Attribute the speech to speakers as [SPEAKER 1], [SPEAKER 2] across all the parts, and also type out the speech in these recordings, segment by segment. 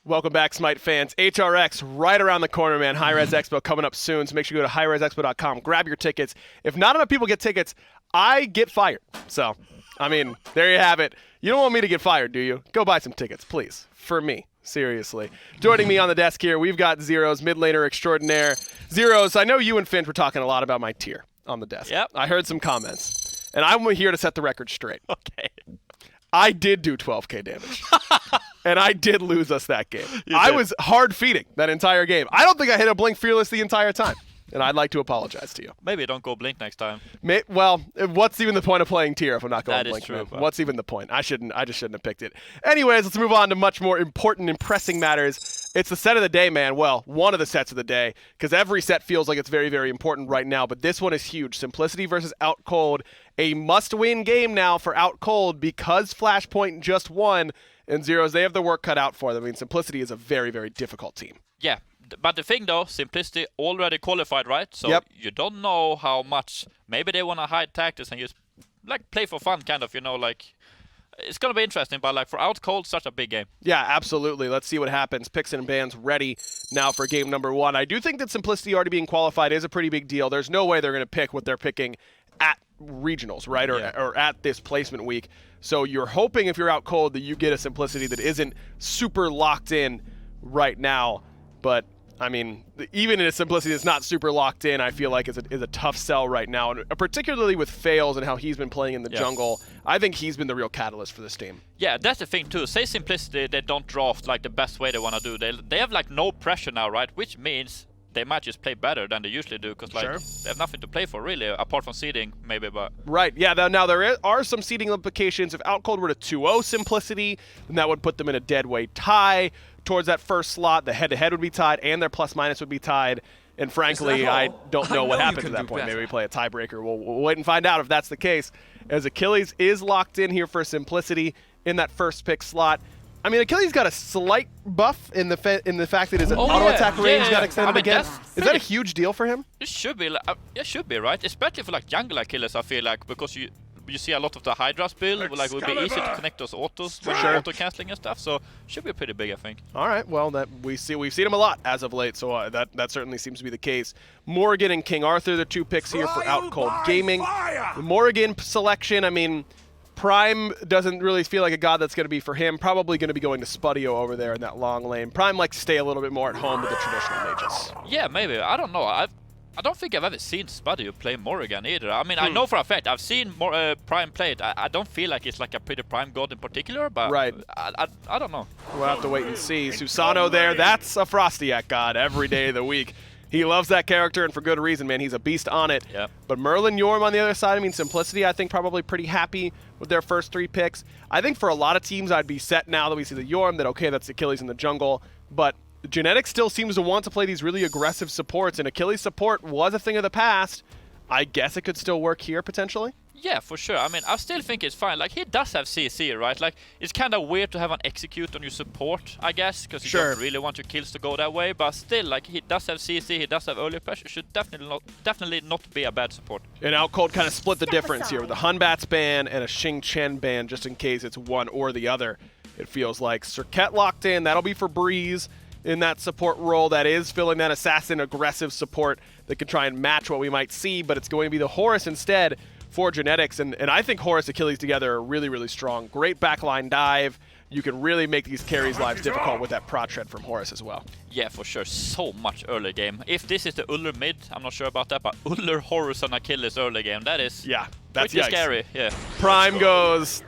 [SPEAKER 1] Welcome back, SMITE fans. HRX right around the corner, man. High-Res Expo coming up soon, so make sure you go to highresexpo.com. Grab your tickets. If not enough people get tickets, I get fired. So, I mean, there you have it. You don't want me to get fired, do you? Go buy some tickets, please. For me. Seriously. Joining me on the desk here, we've got Zeros, mid laner extraordinaire. Zeros, I know you and Finch were talking a lot about my tier on the desk.
[SPEAKER 2] Yep.
[SPEAKER 1] I heard some comments, and I'm here to set the record straight.
[SPEAKER 2] Okay.
[SPEAKER 1] I did do 12k damage. And I did lose us that game. I was hard feeding that entire game. I don't think I hit a Blink Fearless the entire time. And I'd like to apologize to you.
[SPEAKER 2] Maybe don't go Blink next time.
[SPEAKER 1] Well, what's even the point of playing tier if I'm not going Blink?
[SPEAKER 2] True,
[SPEAKER 1] what's even the point? I just shouldn't have picked it. Anyways, let's move on to much more important and pressing matters. It's the set of the day, man. Well, one of the sets of the day, because every set feels like it's very, very important right now. But this one is huge. Simplicity versus Outcold. A must-win game now for Outcold because Flashpoint just won. And Zeros, they have the work cut out for them. I mean, Simplicity is a very, very difficult team.
[SPEAKER 2] Yeah. But the thing though, Simplicity already qualified, right? So you don't know how much. Maybe they want to hide tactics and just like play for fun, kind of. You know, like it's gonna be interesting. But like for Outcold, such a big game.
[SPEAKER 1] Yeah, absolutely. Let's see what happens. Picks and bands ready now for game number 1. I do think that Simplicity already being qualified is a pretty big deal. There's no way they're gonna pick what they're picking at regionals, right? Or at this placement week. So you're hoping if you're Outcold that you get a Simplicity that isn't super locked in right now, but. I mean, even in a Simplicity that's not super locked in, I feel like is a tough sell right now, and particularly with Faeles and how he's been playing in the jungle. I think he's been the real catalyst for this team. Yeah,
[SPEAKER 2] that's the thing too. Say Simplicity, they don't draft like the best way they want to do. They have like no pressure now, right? Which means they might just play better than they usually do because like they have nothing to play for really, apart from seeding maybe. But
[SPEAKER 1] right, yeah. Now there are some seeding implications. If Outcold were to 2-0 Simplicity, then that would put them in a deadweight tie towards that first slot. The head-to-head would be tied, and their plus-minus would be tied. And frankly, I don't know what happens at that point. Maybe we play a tiebreaker. We'll wait and find out if that's the case. As Achilles is locked in here for Simplicity in that first pick slot. I mean, Achilles got a slight buff in the fact that his auto-attack range got extended again. Is that a huge deal for him?
[SPEAKER 2] It should be. It should be, right? Especially for like jungle Achilles, I feel like, because you see a lot of the Hydras build, like it would be easy to connect those autos when you're auto-canceling and stuff, so should be pretty big, I think. All right, well, we've seen him a lot as of late, so that certainly seems to be the case. Morrigan and King Arthur, the 2 picks here for Outcold Gaming. The Morrigan selection, I mean, Prime doesn't really feel like a god that's going to be for him. Probably going to be going to Spudio over there in that long lane. Prime likes to stay a little bit more at home with the traditional mages. Yeah, maybe. I don't know. I don't think I've ever seen Spudio play Morrigan either. I mean, I know for a fact I've seen Prime play it. I don't feel like it's like a pretty Prime god in particular, but I don't know.
[SPEAKER 1] We'll have to wait and see. Susano there, that's a FrostiaK god every day of the week. He loves that character, and for good reason, man. He's a beast on it.
[SPEAKER 2] Yep.
[SPEAKER 1] But Merlin, Jorm on the other side, I mean, Simplicity, I think, probably pretty happy with their first 3 picks. I think for a lot of teams, I'd be set now that we see the Jorm, that, okay, that's Achilles in the jungle. But Genetics still seems to want to play these really aggressive supports, and Achilles support was a thing of the past. I guess it could still work here, potentially?
[SPEAKER 2] Yeah, for sure. I mean, I still think it's fine. Like, he does have CC, right? Like, it's kind of weird to have an execute on your support, I guess, because you don't really want your kills to go that way. But still, like, he does have CC, he does have early pressure. Should definitely not be a bad support.
[SPEAKER 1] And Outcold kind of split the difference here with a Hunbat's ban and a Xing Chen ban, just in case it's one or the other. It feels like Serqet locked in. That'll be for Breez in that support role. That is filling that assassin aggressive support that can try and match what we might see, but it's going to be the Horus instead for Genetics, and I think Horus Achilles together are really, really strong. Great backline dive. You can really make these carries' lives difficult with that prot shred from Horus as well.
[SPEAKER 2] Yeah, for sure. So much early game. If this is the Ullr mid, I'm not sure about that, but Ullr, Horus, and Achilles early game, that is
[SPEAKER 1] that's
[SPEAKER 2] pretty scary. Yeah.
[SPEAKER 1] Prime goes,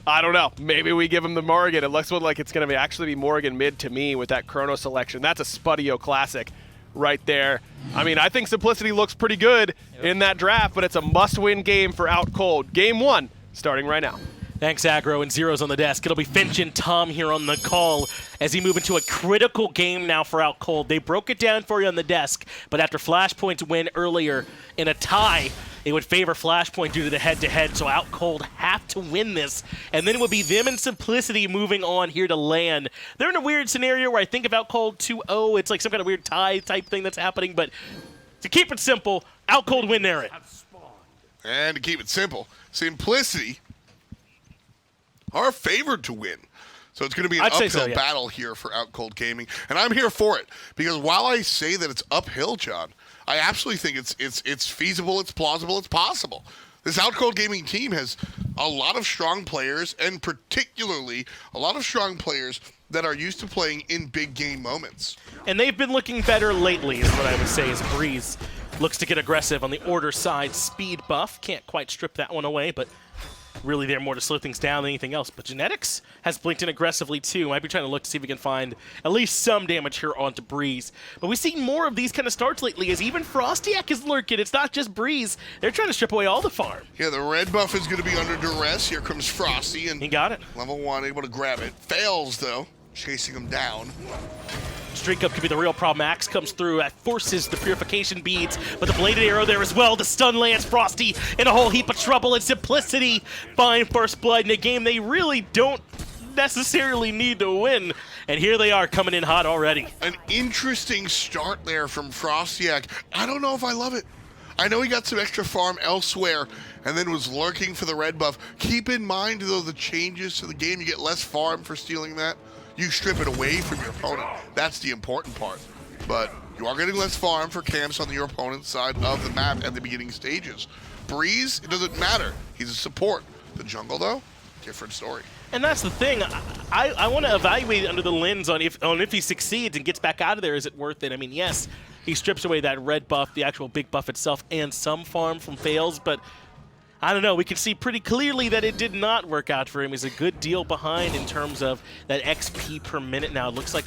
[SPEAKER 1] I don't know, maybe we give him the Morrigan. It looks like it's going to actually be Morrigan mid to me with that Chronos selection. That's a Spudio classic right there. I mean, I think Simplicity looks pretty good in that draft, but it's a must-win game for Outcold. Game 1 starting right now.
[SPEAKER 3] Thanks, Aggro, and Zeros on the desk. It'll be Finch and Tom here on the call as he move into a critical game now for Outcold. They broke it down for you on the desk, but after Flashpoint's win earlier in a tie, it would favor Flashpoint due to the head-to-head, so Outcold have to win this, and then it would be them and Simplicity moving on here to LAN. They're in a weird scenario where I think of Outcold 2-0, it's like some kind of weird tie type thing that's happening, but to keep it simple, Outcold win there.
[SPEAKER 4] And to keep it simple, Simplicity are favored to win. So it's going to be an uphill battle here for Outcold Gaming, and I'm here for it because while I say that it's uphill, John, I absolutely think it's feasible, it's plausible, it's possible. This Outcold Gaming team has a lot of strong players, and particularly a lot of strong players that are used to playing in big game moments.
[SPEAKER 3] And they've been looking better lately, is what I would say, as Breez looks to get aggressive on the order side. Speed buff, can't quite strip that one away, but really they're more to slow things down than anything else. But Genetics has blinked in aggressively too. Might be trying to look to see if we can find at least some damage here onto Breez. But we've seen more of these kind of starts lately as even FrostiaK is lurking. It's not just Breez. They're trying to strip away all the farm.
[SPEAKER 4] Yeah, the red buff is going to be under duress. Here comes Frosty, and
[SPEAKER 3] he got it.
[SPEAKER 4] Level 1, able to grab it. Fails, though, chasing him down.
[SPEAKER 3] StreakUp could be the real problem. Axe comes through, forces the purification beads, but the bladed arrow there as well. The stun lands Frosty in a whole heap of trouble, and Simplicity find first blood in a game they really don't necessarily need to win. And here they are coming in hot already.
[SPEAKER 4] An interesting start there from FrostiaK. I don't know if I love it. I know he got some extra farm elsewhere and then was lurking for the red buff. Keep in mind, though, the changes to the game. You get less farm for stealing that. You strip it away from your opponent. That's the important part. But you are getting less farm for camps on your opponent's side of the map at the beginning stages. Breez, it doesn't matter. He's a support. The jungle, though, different story.
[SPEAKER 3] And that's the thing. I want to evaluate it under the lens on if he succeeds and gets back out of there, is it worth it? I mean, yes, he strips away that red buff, the actual big buff itself, and some farm from Faeles, but I don't know, we can see pretty clearly that it did not work out for him. He's a good deal behind in terms of that XP per minute now. It looks like,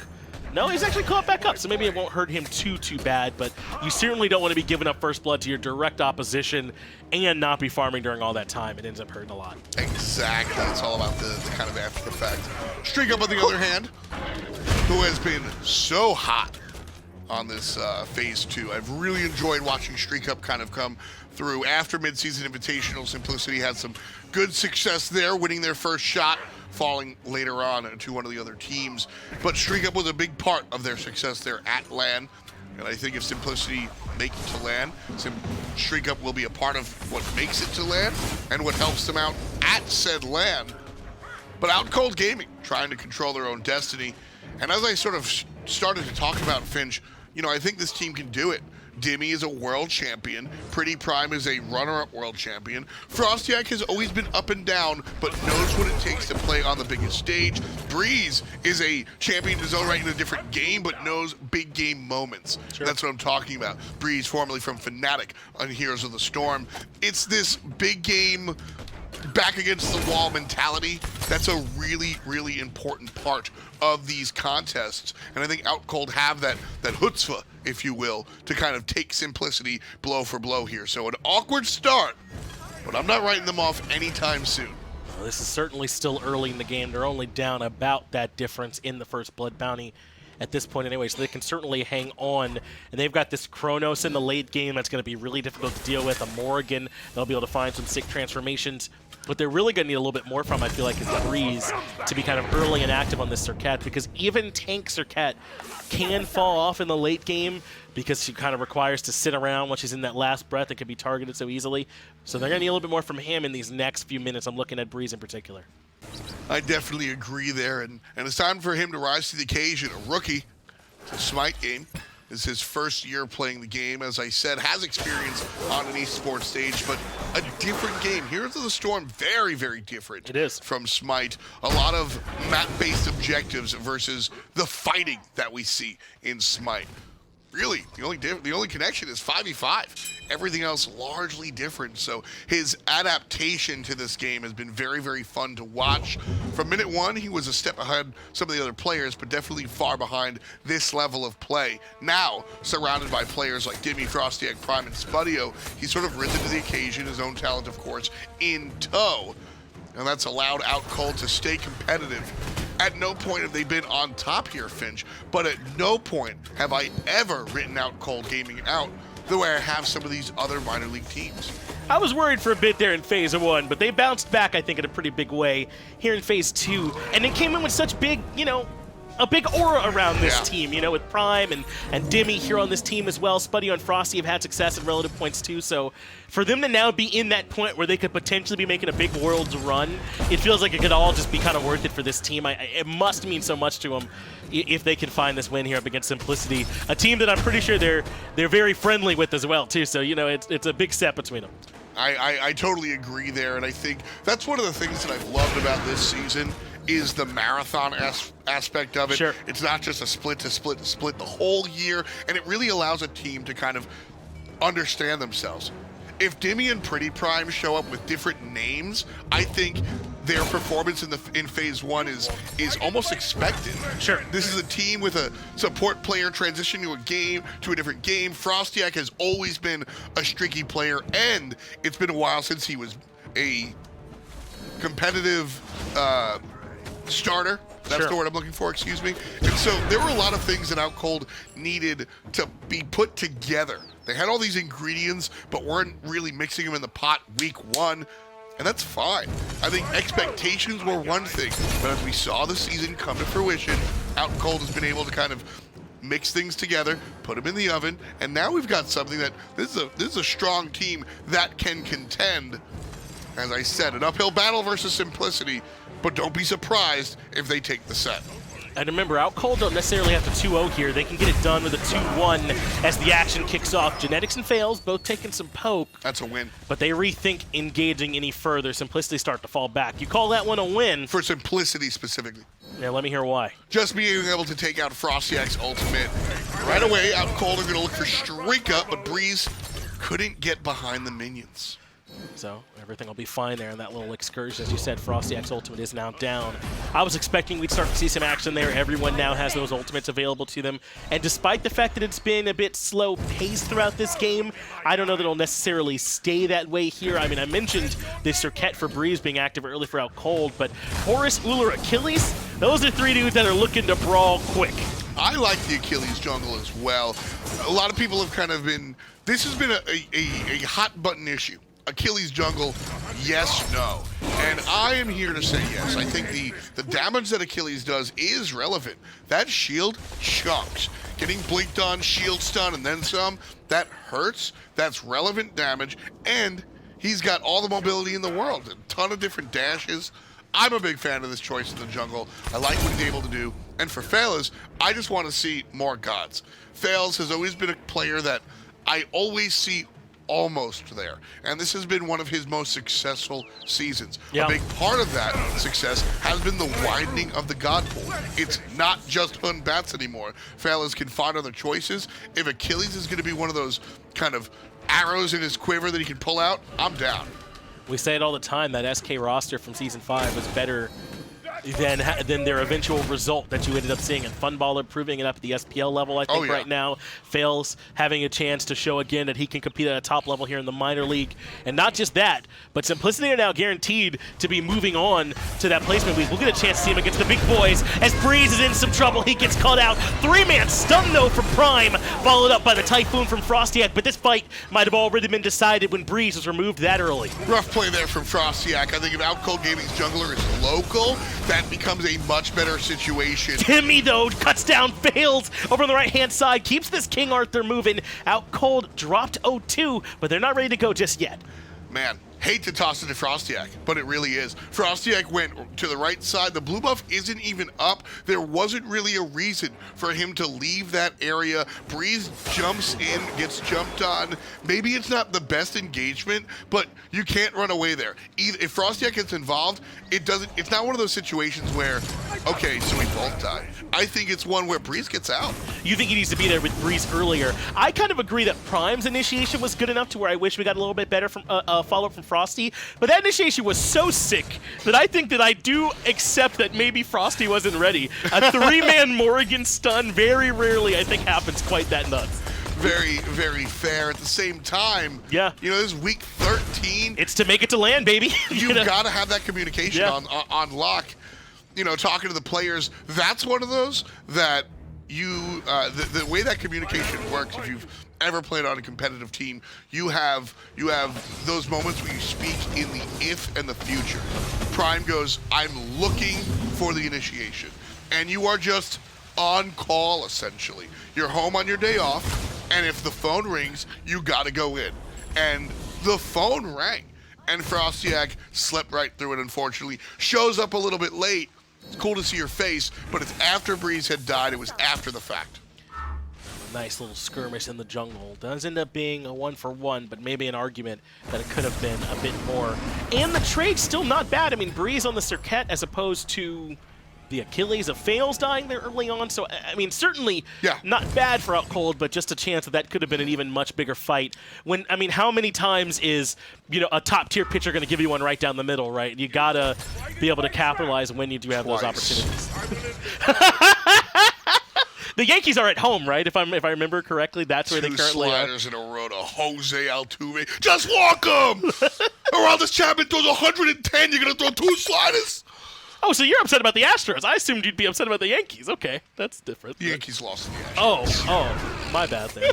[SPEAKER 3] no, he's actually caught back up, so maybe it won't hurt him too bad, but you certainly don't want to be giving up first blood to your direct opposition and not be farming during all that time. It ends up hurting a lot.
[SPEAKER 4] Exactly. It's all about the kind of after effect. StreakUp, on the other hand, who has been so hot on this phase 2. I've really enjoyed watching StreakUp kind of come through after midseason invitational. Simplicity had some good success there, winning their first shot, falling later on to one of the other teams. But StreakUp was a big part of their success there at LAN. And I think if Simplicity make it to LAN, StreakUp will be a part of what makes it to LAN and what helps them out at said LAN. But Outcold Gaming, trying to control their own destiny. And as I sort of started to talk about, Finch, you know, I think this team can do it. Dimi is a world champion. PrettyPriMe is a runner-up world champion. FrostiaK has always been up and down, but knows what it takes to play on the biggest stage. Breez is a champion in his own right in a different game, but knows big game moments. Sure. That's what I'm talking about. Breez, formerly from Fnatic on Heroes of the Storm. It's this big game, back against the wall mentality. That's a really, really important part of these contests. And I think Outcold have that chutzpah, if you will, to kind of take Simplicity blow for blow here. So an awkward start, but I'm not writing them off anytime soon.
[SPEAKER 3] Well, this is certainly still early in the game. They're only down about that difference in the first blood bounty at this point anyway, so they can certainly hang on. And they've got this Chronos in the late game that's going to be really difficult to deal with. A Morrigan, they'll be able to find some sick transformations. What they're really going to need a little bit more from, I feel like, is Breez to be kind of early and active on this Serqet, because even tank Serqet can fall off in the late game because she kind of requires to sit around when she's in that last breath and can be targeted so easily. So they're going to need a little bit more from him in these next few minutes. I'm looking at Breez in particular.
[SPEAKER 4] I definitely agree there, and it's time for him to rise to the occasion. A rookie to SMITE game. It's his first year playing the game. As I said, has experience on an esports stage, but a different game. Heroes of the Storm, very, very different.
[SPEAKER 3] It is.
[SPEAKER 4] From SMITE. A lot of map-based objectives versus the fighting that we see in SMITE. Really, the only connection is 5v5. Everything else largely different. So his adaptation to this game has been very, very fun to watch. From minute one, he was a step ahead some of the other players, but definitely far behind this level of play. Now, surrounded by players like Dimi, FrostiaK, Prime, and Spudio, he's sort of risen to the occasion, his own talent, of course, in tow. And that's allowed Outcold to stay competitive. At no point have they been on top here, Finch, but at no point have I ever written Outcold Gaming out the way I have some of these other minor league teams.
[SPEAKER 3] I was worried for a bit there in phase 1, but they bounced back, I think, in a pretty big way here in phase 2, and they came in with such big, you know, a big aura around this team, you know, with Prime and Dimi here on this team as well. Spudio and Frosty have had success in relative points too, so for them to now be in that point where they could potentially be making a big Worlds run, it feels like it could all just be kind of worth it for this team. It must mean so much to them if they can find this win here up against Simplicity, a team that I'm pretty sure they're very friendly with as well too, so you know, it's a big step between them.
[SPEAKER 4] I totally agree there, and I think that's one of the things that I've loved about this season is the marathon aspect of it.
[SPEAKER 3] Sure.
[SPEAKER 4] It's not just a split the whole year, and it really allows a team to kind of understand themselves. If Dimi and PrettyPriMe show up with different names, I think their performance in Phase 1 is almost expected.
[SPEAKER 3] Sure.
[SPEAKER 4] This is a team with a support player transitioning to a different game. FrostiaK has always been a streaky player, and it's been a while since he was a competitive starter. That's the word I'm looking for, excuse me. And so there were a lot of things that Outcold needed to be put together. They had all these ingredients, but weren't really mixing them in the pot week 1, and that's fine. I think expectations were one thing, but as we saw the season come to fruition, Outcold has been able to kind of mix things together, put them in the oven, and now we've got something that this is a strong team that can contend. As I said, an uphill battle versus Simplicity, but don't be surprised if they take the set.
[SPEAKER 3] And remember, Outcold don't necessarily have to 2-0 here. They can get it done with a 2-1 as the action kicks off. Genetics and Faeles both taking some poke.
[SPEAKER 4] That's a win.
[SPEAKER 3] But they rethink engaging any further. Simplicity start to fall back. You call that one a win?
[SPEAKER 4] For Simplicity specifically.
[SPEAKER 3] Yeah, let me hear why.
[SPEAKER 4] Just being able to take out FrostiaK's ultimate. Right away, Outcold are going to look for StreakUp, but Breez couldn't get behind the minions.
[SPEAKER 3] So everything will be fine there in that little excursion. As you said, FrostiaK's ultimate is now down. I was expecting we'd start to see some action there. Everyone now has those ultimates available to them. And despite the fact that it's been a bit slow paced throughout this game, I don't know that it'll necessarily stay that way here. I mean, I mentioned the Serqet for Breez being active early for Outcold, but Horus, Ullr, Achilles, those are 3 dudes that are looking to brawl quick.
[SPEAKER 4] I like the Achilles jungle as well. A lot of people have kind of been, this has been a hot button issue. Achilles jungle, yes, no. And I am here to say yes. I think the damage that Achilles does is relevant. That shield chunks. Getting blinked on, shield stun, and then some, that hurts. That's relevant damage. And he's got all the mobility in the world. A ton of different dashes. I'm a big fan of this choice in the jungle. I like what he's able to do. And for Faeles, I just want to see more gods. Faeles has always been a player that I always see almost there, and this has been one of his most successful seasons. A big part of that success has been the widening of the god pool. It's not just Hun Batz anymore. Faeles can find other choices. If Achilles is going to be one of those kind of arrows in his quiver that he can pull out, I'm down.
[SPEAKER 3] We say it all the time, that SK roster from Season 5 was better than their eventual result that you ended up seeing. And Funballer proving it up at the SPL level, I think, right now. Faeles having a chance to show again that he can compete at a top level here in the minor league. And not just that, but Simplicity are now guaranteed to be moving on to that placement week. We'll get a chance to see him against the big boys as Breez is in some trouble. He gets caught out. 3-man stun, though, from Prime, followed up by the Typhoon from FrostiaK. But this fight might have already been decided when Breez was removed that early.
[SPEAKER 4] Rough play there from FrostiaK. I think if Outcold Gaming's jungler is local, that becomes a much better situation.
[SPEAKER 3] Dimi, though, cuts down Faeles over on the right-hand side, keeps this King Arthur moving. Outcold dropped 0-2, but they're not ready to go just yet.
[SPEAKER 4] Man, hate to toss it to FrostiaK, but it really is. FrostiaK went to the right side. The blue buff isn't even up. There wasn't really a reason for him to leave that area. Breez jumps in, gets jumped on. Maybe it's not the best engagement, but you can't run away there. If FrostiaK gets involved, it's not one of those situations where, okay, so we both die. I think it's one where Breez gets out.
[SPEAKER 3] You think he needs to be there with Breez earlier. I kind of agree that Prime's initiation was good enough to where I wish we got a little bit better from follow-up from Frosty, but that initiation was so sick that I think that I do accept that maybe Frosty wasn't ready. A 3-man Morrigan stun very rarely, I think, happens quite that nuts.
[SPEAKER 4] Very, very fair. At the same time, you know, this is week 13.
[SPEAKER 3] It's to make it to land, baby.
[SPEAKER 4] You've got to have that communication on lock. You know, talking to the players, that's one of those that you, the way that communication works, if you've ever played on a competitive team, you have those moments where you speak in the if and the future. Prime goes, I'm looking for the initiation. And you are just on call, essentially. You're home on your day off, and if the phone rings, you gotta go in. And the phone rang, and FrostiaK slept right through it, unfortunately. Shows up a little bit late. It's cool to see your face, but it's after Breez had died. It was after the fact.
[SPEAKER 3] Nice little skirmish in the jungle. Does end up being a 1-for-1, but maybe an argument that it could have been a bit more. And the trade's still not bad. I mean, Breez on the Serqet as opposed to the Achilles of Faeles dying there early on. So, I mean, certainly not bad for Outcold, but just a chance that could have been an even much bigger fight. When, I mean, how many times is, a top-tier pitcher going to give you one right down the middle, right? You got to be able to capitalize when you do have those opportunities. The Yankees are at home, right? If I remember correctly, that's where they currently are. 2
[SPEAKER 4] sliders in a row to Jose Altuve. Just walk them! Aroundis Chapman throws 110. You're going to throw 2 sliders?
[SPEAKER 3] Oh, so you're upset about the Astros. I assumed you'd be upset about the Yankees. Okay, that's different.
[SPEAKER 4] The Yankees lost to the Astros.
[SPEAKER 3] Oh, my bad there.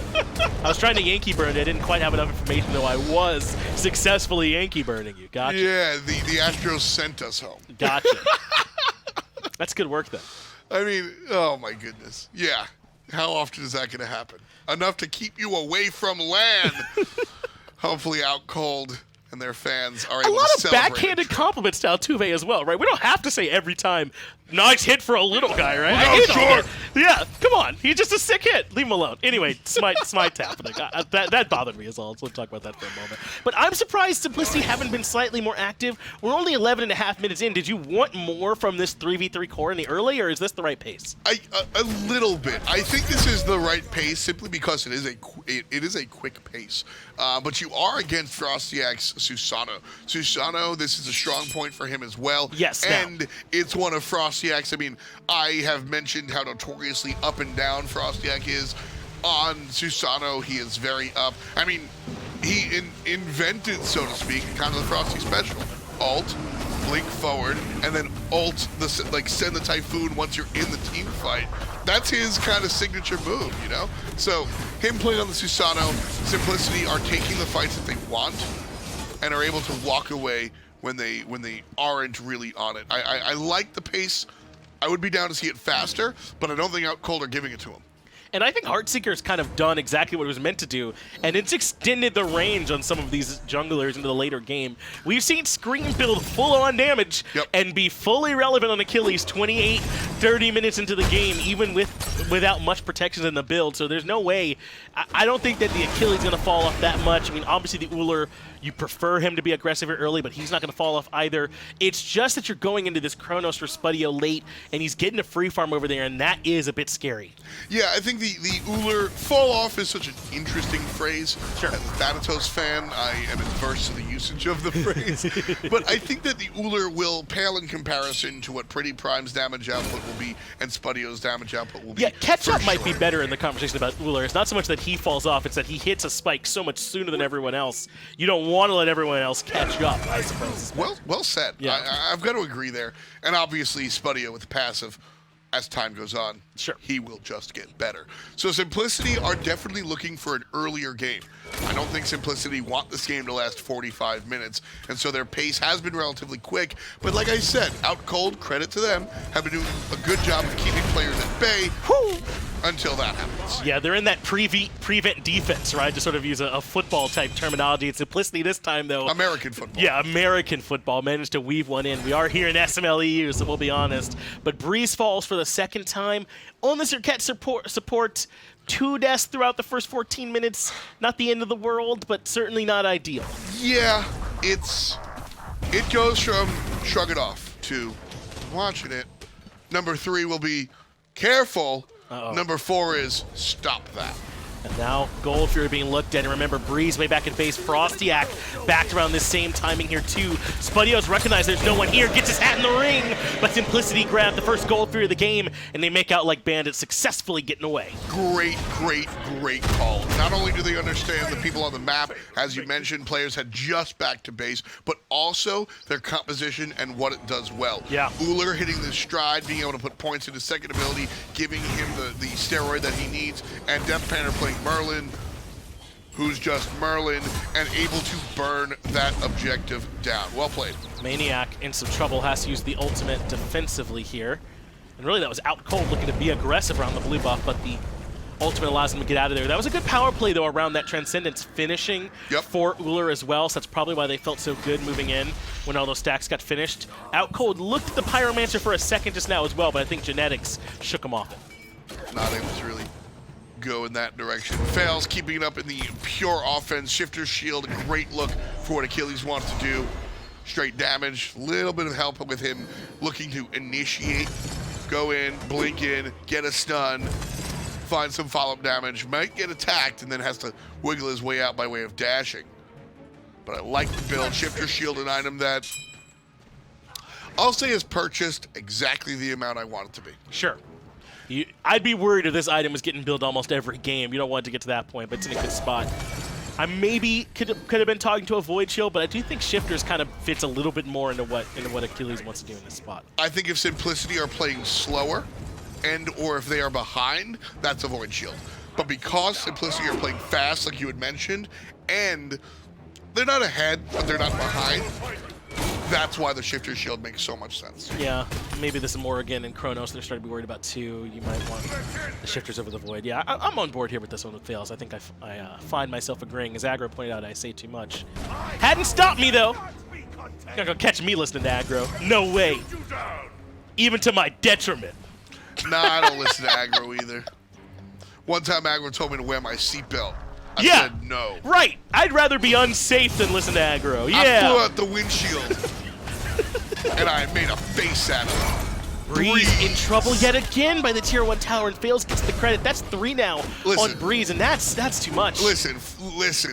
[SPEAKER 3] I was trying to Yankee burn. I didn't quite have enough information, though I was successfully Yankee burning you. Gotcha.
[SPEAKER 4] Yeah, the Astros sent us home.
[SPEAKER 3] Gotcha. That's good work, then.
[SPEAKER 4] I mean, oh my goodness. Yeah. How often is that going to happen? Enough to keep you away from land. Hopefully Outcold and their fans are able to celebrate.
[SPEAKER 3] A lot of backhanded compliments to Altuve as well, right? We don't have to say every time, nice hit for a little guy, right?
[SPEAKER 4] No, sure.
[SPEAKER 3] Yeah, come on. He's just a sick hit. Leave him alone. Anyway, SMITE's happening. That bothered me as well. Let's talk about that for a moment. But I'm surprised Simplicity haven't been slightly more active. We're only 11.5 minutes in. Did you want more from this 3v3 core in the early, or is this the right pace?
[SPEAKER 4] A little bit. I think this is the right pace simply because it is a quick pace. But you are against FrostiaK's Susano. Susano, this is a strong point for him as well.
[SPEAKER 3] Yes,
[SPEAKER 4] and it's one of FrostiaK's. I mean, I have mentioned how notoriously up and down FrostiaK is. On Susano, he is very up. I mean, he invented, so to speak, kind of the Frosty special. Alt, blink forward, and then ult, send the Typhoon once you're in the team fight. That's his kind of signature move, So, him playing on the Susano, Simplicity are taking the fights that they want and are able to walk away when they aren't really on it. I like the pace. I would be down to see it faster, but I don't think Outcold are giving it to him.
[SPEAKER 3] And I think Heartseeker's kind of done exactly what it was meant to do, and it's extended the range on some of these junglers into the later game. We've seen Scream build full-on damage and be fully relevant on Achilles 28, 30 minutes into the game, even without much protection in the build, so there's no way. I don't think that the Achilles is going to fall off that much. I mean, obviously the Ullr, you prefer him to be aggressive early, but he's not going to fall off either. It's just that you're going into this Chronos for Spudio late, and he's getting a free farm over there, and that is a bit scary.
[SPEAKER 4] Yeah, I think the Ullr fall off is such an interesting phrase.
[SPEAKER 3] Sure.
[SPEAKER 4] As a Thanatos fan, I am adverse to the usage of the phrase. But I think that the Ullr will pale in comparison to what PrettyPrime's damage output will be and Spudio's damage output will be.
[SPEAKER 3] Yeah, catch-up might be better in the conversation about Ullr. It's not so much that he falls off, it's that he hits a spike so much sooner than everyone else. You don't want to let everyone else catch up, I suppose.
[SPEAKER 4] Well said. Yeah. I've got to agree there. And obviously, Spudio with the passive, as time goes on, he will just get better. So Simplicity are definitely looking for an earlier game. I don't think Simplicity want this game to last 45 minutes, and so their pace has been relatively quick. But like I said, Outcold, credit to them, have been doing a good job of keeping players at bay until that happens.
[SPEAKER 3] Yeah, they're in that prevent defense, right? To sort of use a football-type terminology. It's Simplicity this time, though.
[SPEAKER 4] American football.
[SPEAKER 3] Yeah, American football. Managed to weave one in. We are here in SMLEU, so we'll be honest. But Breez falls for the second time. On the Serqet support 2 deaths throughout the first 14 minutes. Not the end of the world, but certainly not ideal.
[SPEAKER 4] Yeah, it goes from shrug it off to watching it. Number 3 will be careful. Number 4 is stop that.
[SPEAKER 3] And now Gold Fury being looked at. And remember, Breez way back in base. FrostiaK backed around this same timing here too. Spudio's recognized there's no one here. Gets his hat in the ring. But Simplicity grabbed the first Gold Fury of the game. And they make out like bandits, successfully getting away.
[SPEAKER 4] Great call. Not only do they understand the people on the map, as you mentioned, players had just back to base, but also their composition and what it does well.
[SPEAKER 3] Yeah.
[SPEAKER 4] Ullr hitting the stride, being able to put points into second ability, giving him the steroid that he needs, and DeathPanter playing Merlin, who's just Merlin, and able to burn that objective down. Well played.
[SPEAKER 3] maniaKK in some trouble, has to use the ultimate defensively here. And really, that was Outcold looking to be aggressive around the blue buff, but the ultimate allows him to get out of there. That was a good power play, though, around that Transcendence finishing for Ullr as well, so that's probably why they felt so good moving in when all those stacks got finished. Outcold looked at the Pyromancer for a second just now as well, but I think Genetics shook him off it.
[SPEAKER 4] Not able to really go in that direction. Faeles keeping it up in the pure offense. Shifter's Shield, a great look for what Achilles wants to do. Straight damage, little bit of help with him looking to initiate. Go in, blink in, get a stun, find some follow-up damage, might get attacked, and then has to wiggle his way out by way of dashing. But I like the build. Shifter's Shield, an item that I'll say is purchased exactly the amount I want it to be.
[SPEAKER 3] Sure. I'd be worried if this item was getting built almost every game. You don't want it to get to that point, but it's in a good spot. I maybe could have been talking to a Void Shield, but I do think Shifters kind of fits a little bit more into what Achilles wants to do in this spot.
[SPEAKER 4] I think if Simplicity are playing slower, or if they are behind, that's a Void Shield. But because Simplicity are playing fast, like you had mentioned, and they're not ahead, but they're not behind, that's why the Shifter's Shield makes so much sense.
[SPEAKER 3] Yeah, maybe this is Morrigan and Chronos they're starting to be worried about too. You might want the Shifters over the Void. Yeah, I'm on board here with this one with Faeles. I think I find myself agreeing. As Aggro pointed out, I say too much. Hadn't stopped me though. You're not gonna catch me listening to Aggro. No way. Even to my detriment.
[SPEAKER 4] Nah, I don't listen to Aggro either. One time Aggro told me to wear my seatbelt. I said no.
[SPEAKER 3] Right. I'd rather be unsafe than listen to Aggro. Yeah.
[SPEAKER 4] I flew out the windshield and I made a face at him.
[SPEAKER 3] Breez in trouble yet again by the Tier 1 tower, and Faeles gets the credit. That's 3 now on Breez, and that's too much.
[SPEAKER 4] Listen,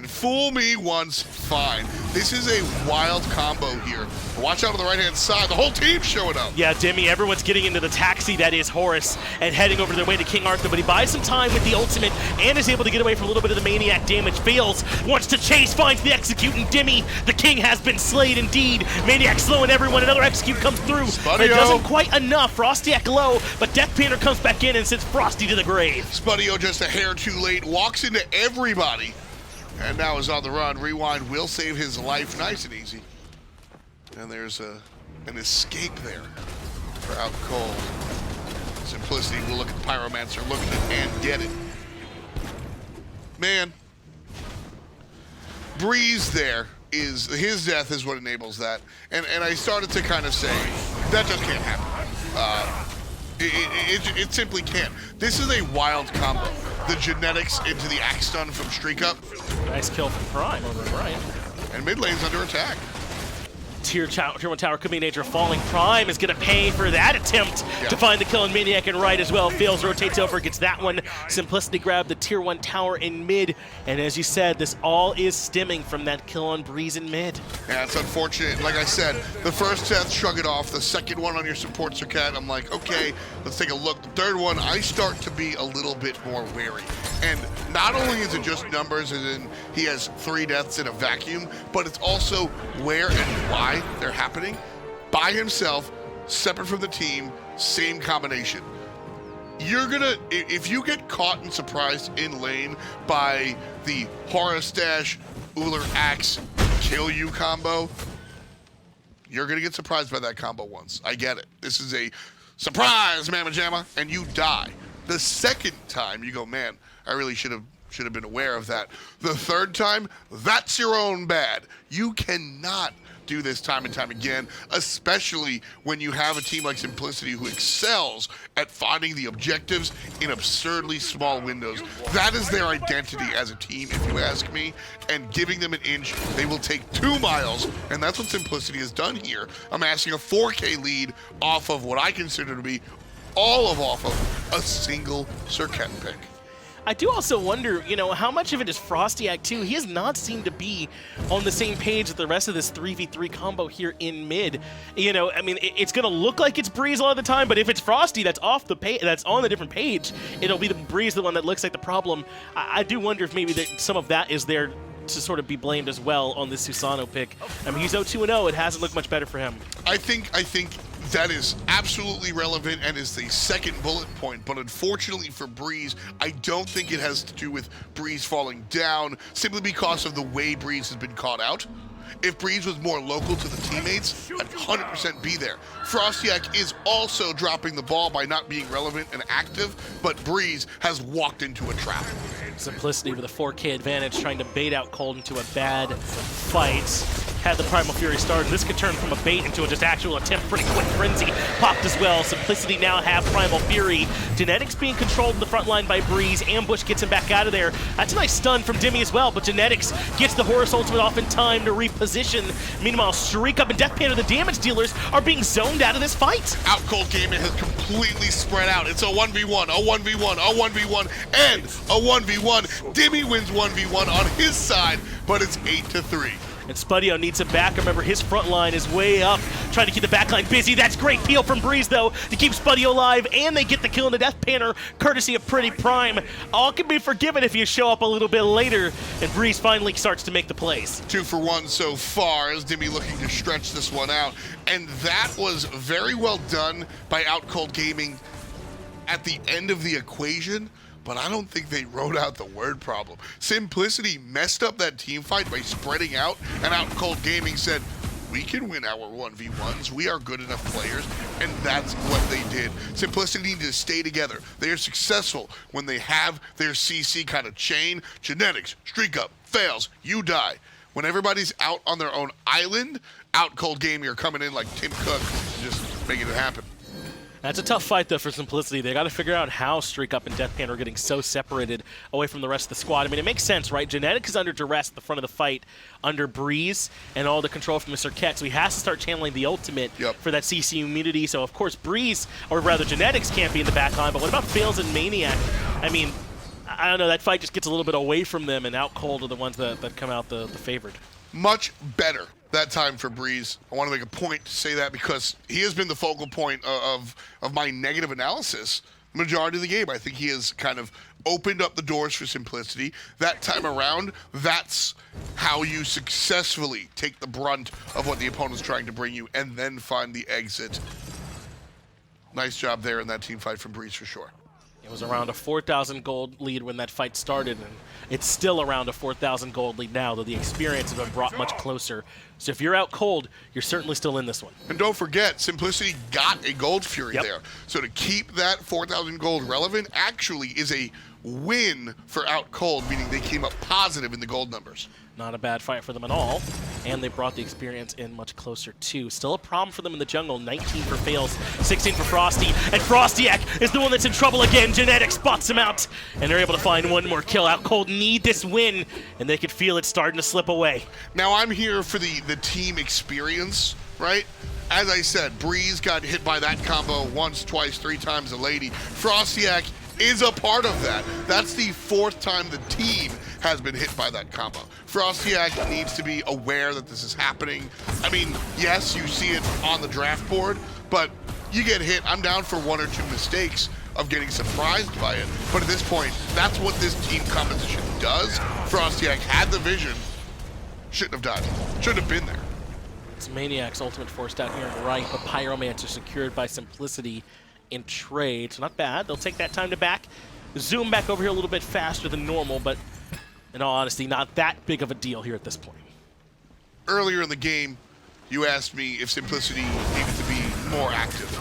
[SPEAKER 4] fool me once, fine. This is a wild combo here. Watch out on the right-hand side. The whole team's showing up.
[SPEAKER 3] Yeah, Dimi, everyone's getting into the taxi that is Horus and heading over their way to King Arthur, but he buys some time with the ultimate and is able to get away from a little bit of the Maniac damage. Faeles wants to chase, finds the execute, and Dimi, the king has been slayed indeed. Maniac slowing everyone, another execute comes through, but it doesn't quite enough. FrostiaK low, but DeathPanter comes back in and sends Frosty to the grave.
[SPEAKER 4] Spudio just a hair too late, walks into everybody, and now is on the run. Rewind will save his life nice and easy. And there's an escape there for Outcold. Simplicity will look at the Pyromancer, look at it and get it. Man, Breez there is, his death is what enables that. And I started to kind of say, that just can't happen. It simply can't. This is a wild combo. The genetics into the axe stun from StreakUp.
[SPEAKER 3] Nice kill from Prime over Brian.
[SPEAKER 4] And mid lane's under attack.
[SPEAKER 3] Tier 1 tower could be nature falling. Prime is going to pay for that attempt to find the kill on Maniac and right as well. Faeles rotates over, gets that one. Simplicity grabbed the Tier 1 tower in mid. And as you said, this all is stemming from that kill on Breez in mid.
[SPEAKER 4] Yeah, it's unfortunate. Like I said, the first death, shrug it off. The second one on your support, Serqet, I'm like, okay, let's take a look. The third one, I start to be a little bit more wary. And not only is it just numbers, as in he has 3 deaths in a vacuum, but it's also where and why they're happening. By himself, separate from the team, same combination. You're gonna, if you get caught and surprised in lane by the Horus dash, Ullr axe, kill you combo, you're gonna get surprised by that combo once. I get it. This is a surprise, Mamma Jamma, and you die. The second time, you go, man, I really should have been aware of that. The third time, that's your own bad. You cannot do this time and time again, especially when you have a team like Simplicity who excels at finding the objectives in absurdly small windows. That is their identity as a team, if you ask me, and giving them an inch, they will take 2 miles, and that's what Simplicity has done here. I'm asking a 4K lead off of what I consider to be off of a single Serqet pick.
[SPEAKER 3] I do also wonder, you know, how much of it is FrostiaK too? He has not seemed to be on the same page with the rest of this 3v3 combo here in mid. You know, I mean, it's going to look like it's Breez a lot of the time, but if it's Frosty that's off the page, that's on a different page, it'll be the Breez the one that looks like the problem. I do wonder if maybe some of that is there to sort of be blamed as well on this Susano pick. I mean, he's 0-2-0. It hasn't looked much better for him.
[SPEAKER 4] I think that is absolutely relevant and is the second bullet point, but unfortunately for Breez, I don't think it has to do with Breez falling down simply because of the way Breez has been caught out. If Breez was more local to the teammates, I'd 100% be there. FrostiaK is also dropping the ball by not being relevant and active, but Breez has walked into a trap.
[SPEAKER 3] Simplicity with a 4K advantage, trying to bait Outcold into a bad fight. Had the Primal Fury started, this could turn from a bait into a just actual attempt. Pretty quick frenzy popped as well. Simplicity now have Primal Fury. Genetics being controlled in the front line by Breez. Ambush gets him back out of there. That's a nice stun from Dimi as well, but Genetics gets the Horus ultimate off in time to reposition. Meanwhile, StreakUp and DeathPanter, the damage dealers, are being zoned out of this fight.
[SPEAKER 4] Outcold Gaming has completely spread out. It's a 1v1, a 1v1, a 1v1, and a 1v1. Dimi wins 1v1 on his side, but it's 8-3.
[SPEAKER 3] And Spudio needs him back. Remember, his front line is way up, trying to keep the back line busy. That's great peel from Breez, though, to keep Spudio alive, and they get the kill in the DeathPanter, courtesy of PrettyPriMe. All can be forgiven if you show up a little bit later, and Breez finally starts to make the plays.
[SPEAKER 4] 2 for 1 so far, as Dimi looking to stretch this one out. And that was very well done by Outcold Gaming at the end of the equation, but I don't think they wrote out the word problem. Simplicity messed up that team fight by spreading out, and Outcold Gaming said, we can win our 1v1s, we are good enough players, and that's what they did. Simplicity needed to stay together. They are successful when they have their CC kind of chain. Genetics, StreakUp, Faeles, you die. When everybody's out on their own island, Outcold Gaming are coming in like Tim Cook and just making it happen.
[SPEAKER 3] That's a tough fight, though, for Simplicity. They got to figure out how StreakUp and DeathPanter are getting so separated away from the rest of the squad. I mean, it makes sense, right? Genetics is under duress at the front of the fight under Breez and all the control from the Serqet, so he has to start channeling the ultimate for that CC immunity. So, of course, Breez, or rather Genetics, can't be in the back line. But what about Faeles and maniaKK? I mean, I don't know. That fight just gets a little bit away from them, and Outcold are the ones that come out the favored.
[SPEAKER 4] Much better that time for Breez. I want to make a point to say that because he has been the focal point of my negative analysis the majority of the game. I think he has kind of opened up the doors for Simplicity. That time around, that's how you successfully take the brunt of what the opponent's trying to bring you and then find the exit. Nice job there in that team fight from Breez for sure.
[SPEAKER 3] It was around a 4,000 gold lead when that fight started, and it's still around a 4,000 gold lead now, though the experience has been brought much closer. So if you're out cold, you're certainly still in this one.
[SPEAKER 4] And don't forget, Simplicity got a Gold Fury there. So to keep that 4,000 gold relevant actually is a win for Outcold, meaning they came up positive in the gold numbers.
[SPEAKER 3] Not a bad fight for them at all, and they brought the experience in much closer too. Still a problem for them in the jungle. 19 for Faeles, 16 for Frosty, and FrostiaK is the one that's in trouble again. Genetics spots him out, and they're able to find one more kill. Outcold need this win, and they could feel it starting to slip away.
[SPEAKER 4] Now I'm here for the team experience, right? As I said, Breez got hit by that combo once, twice, 3 times a lady. FrostiaK is a part of that. That's the 4th time the team has been hit by that combo. FrostiaK needs to be aware that this is happening. I mean, yes, you see it on the draft board, but you get hit. I'm down for 1 or 2 mistakes of getting surprised by it. But at this point, that's what this team composition does. FrostiaK had the vision. Shouldn't have died. Shouldn't have been there.
[SPEAKER 3] It's maniaK's ultimate forced out here on the right, but Pyromancer secured by Simplicity in trade, so not bad. They'll take that time to back, zoom back over here a little bit faster than normal, but in all honesty, not that big of a deal here at this point.
[SPEAKER 4] Earlier in the game, you asked me if Simplicity needed to be more active,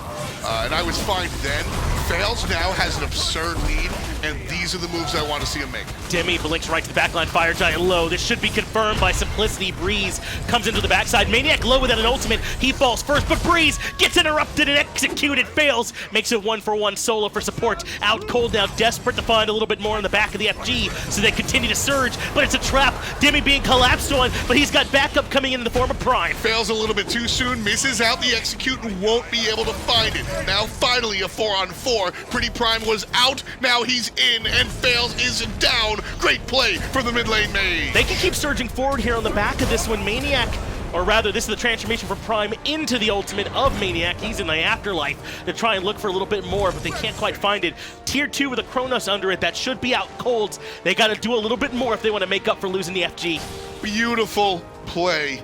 [SPEAKER 4] and I was fine then. Faeles now has an absurd lead, and these are the moves I want to see him make.
[SPEAKER 3] Dimi blinks right to the backline, Fire Giant low. This should be confirmed by Simplicity. Breez comes into the backside. maniaKK low without an ultimate. He falls first, but Breez gets interrupted and executed. Faeles makes it 1-for-1 solo for support. Outcold now desperate to find a little bit more in the back of the FG, so they continue to surge, but it's a trap. Dimi being collapsed on, but he's got backup coming in the form of Prime.
[SPEAKER 4] Fails a little bit too soon, misses out the execute, and won't be able to find it. Now finally a 4-on-4. PrettyPriMe was out, now he's in, and Faeles is down. Great play from the mid lane mage.
[SPEAKER 3] They can keep surging forward here on the back of this one. maniaKK, or rather, this is the transformation from Prime into the ultimate of maniaKK. He's in the afterlife to try and look for a little bit more, but they can't quite find it. Tier 2 with a Chronos under it. That should be out cold. They got to do a little bit more if they want to make up for losing the FG.
[SPEAKER 4] Beautiful play.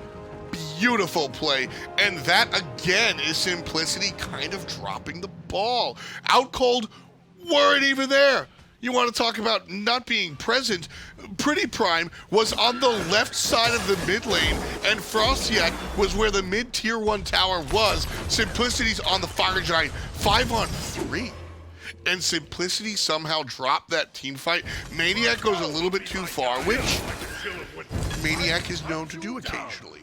[SPEAKER 4] Beautiful play. And that, again, is Simplicity kind of dropping the ball. Outcold weren't even there. You want to talk about not being present? PrettyPriMe was on the left side of the mid lane, and FrostiaK was where the mid tier 1 tower was. Simplicity's on the Fire Giant 5-on-3. And Simplicity somehow dropped that team fight. maniaKK goes a little bit too far, which maniaKK is known to do occasionally.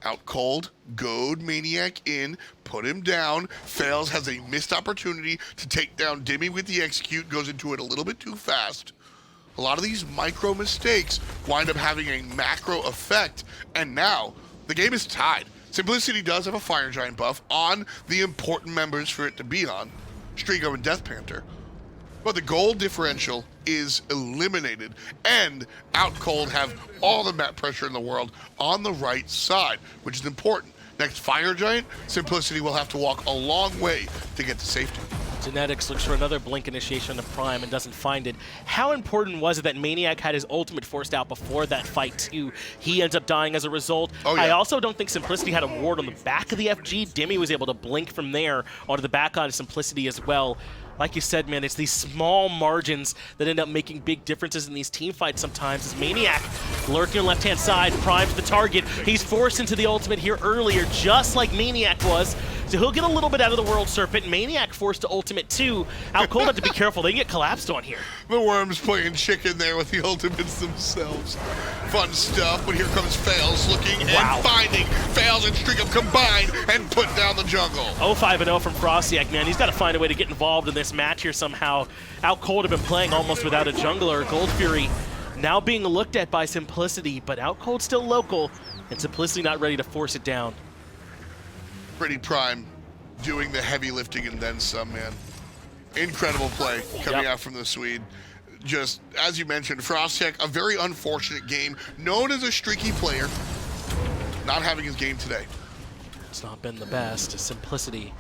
[SPEAKER 4] Outcold, goad maniaKK in, put him down. Faeles has a missed opportunity to take down Dimi with the execute, goes into it a little bit too fast. A lot of these micro mistakes wind up having a macro effect, and now the game is tied. Simplicity does have a Fire Giant buff on the important members for it to be on, StreakUp and DeathPanter. But the gold differential is eliminated, and Outcold have all the map pressure in the world on the right side, which is important. Next Fire Giant, Simplicity will have to walk a long way to get to safety.
[SPEAKER 3] Genetics looks for another blink initiation of Prime and doesn't find it. How important was it that maniaKK had his ultimate forced out before that fight too? He ends up dying as a result.
[SPEAKER 4] Oh, yeah.
[SPEAKER 3] I also don't think Simplicity had a ward on the back of the FG. Dimi was able to blink from there onto the back on Simplicity as well. Like you said, man, it's these small margins that end up making big differences in these team fights sometimes. As maniaKK lurking on left-hand side, primes the target. He's forced into the ultimate here earlier, just like maniaKK was. So he'll get a little bit out of the World Serpent. maniaKK forced to ultimate too. Outcold have to be careful. They can get collapsed on here.
[SPEAKER 4] The Worms playing chicken there with the ultimates themselves. Fun stuff, but here comes Faeles looking and finding. Faeles and StreakUp combined and put down the jungle.
[SPEAKER 3] 0-5-0 from FrostiaK, man. He's got to find a way to get involved in this match here somehow. Outcold have been playing almost without a jungler. Gold Fury now being looked at by Simplicity, but Outcold still local, and Simplicity not ready to force it down.
[SPEAKER 4] PrettyPriMe doing the heavy lifting and then some, man. Incredible play coming out from the Swede. Just, as you mentioned, FrostiaK, a very unfortunate game. Known as a streaky player, not having his game today.
[SPEAKER 3] It's not been the best. Simplicity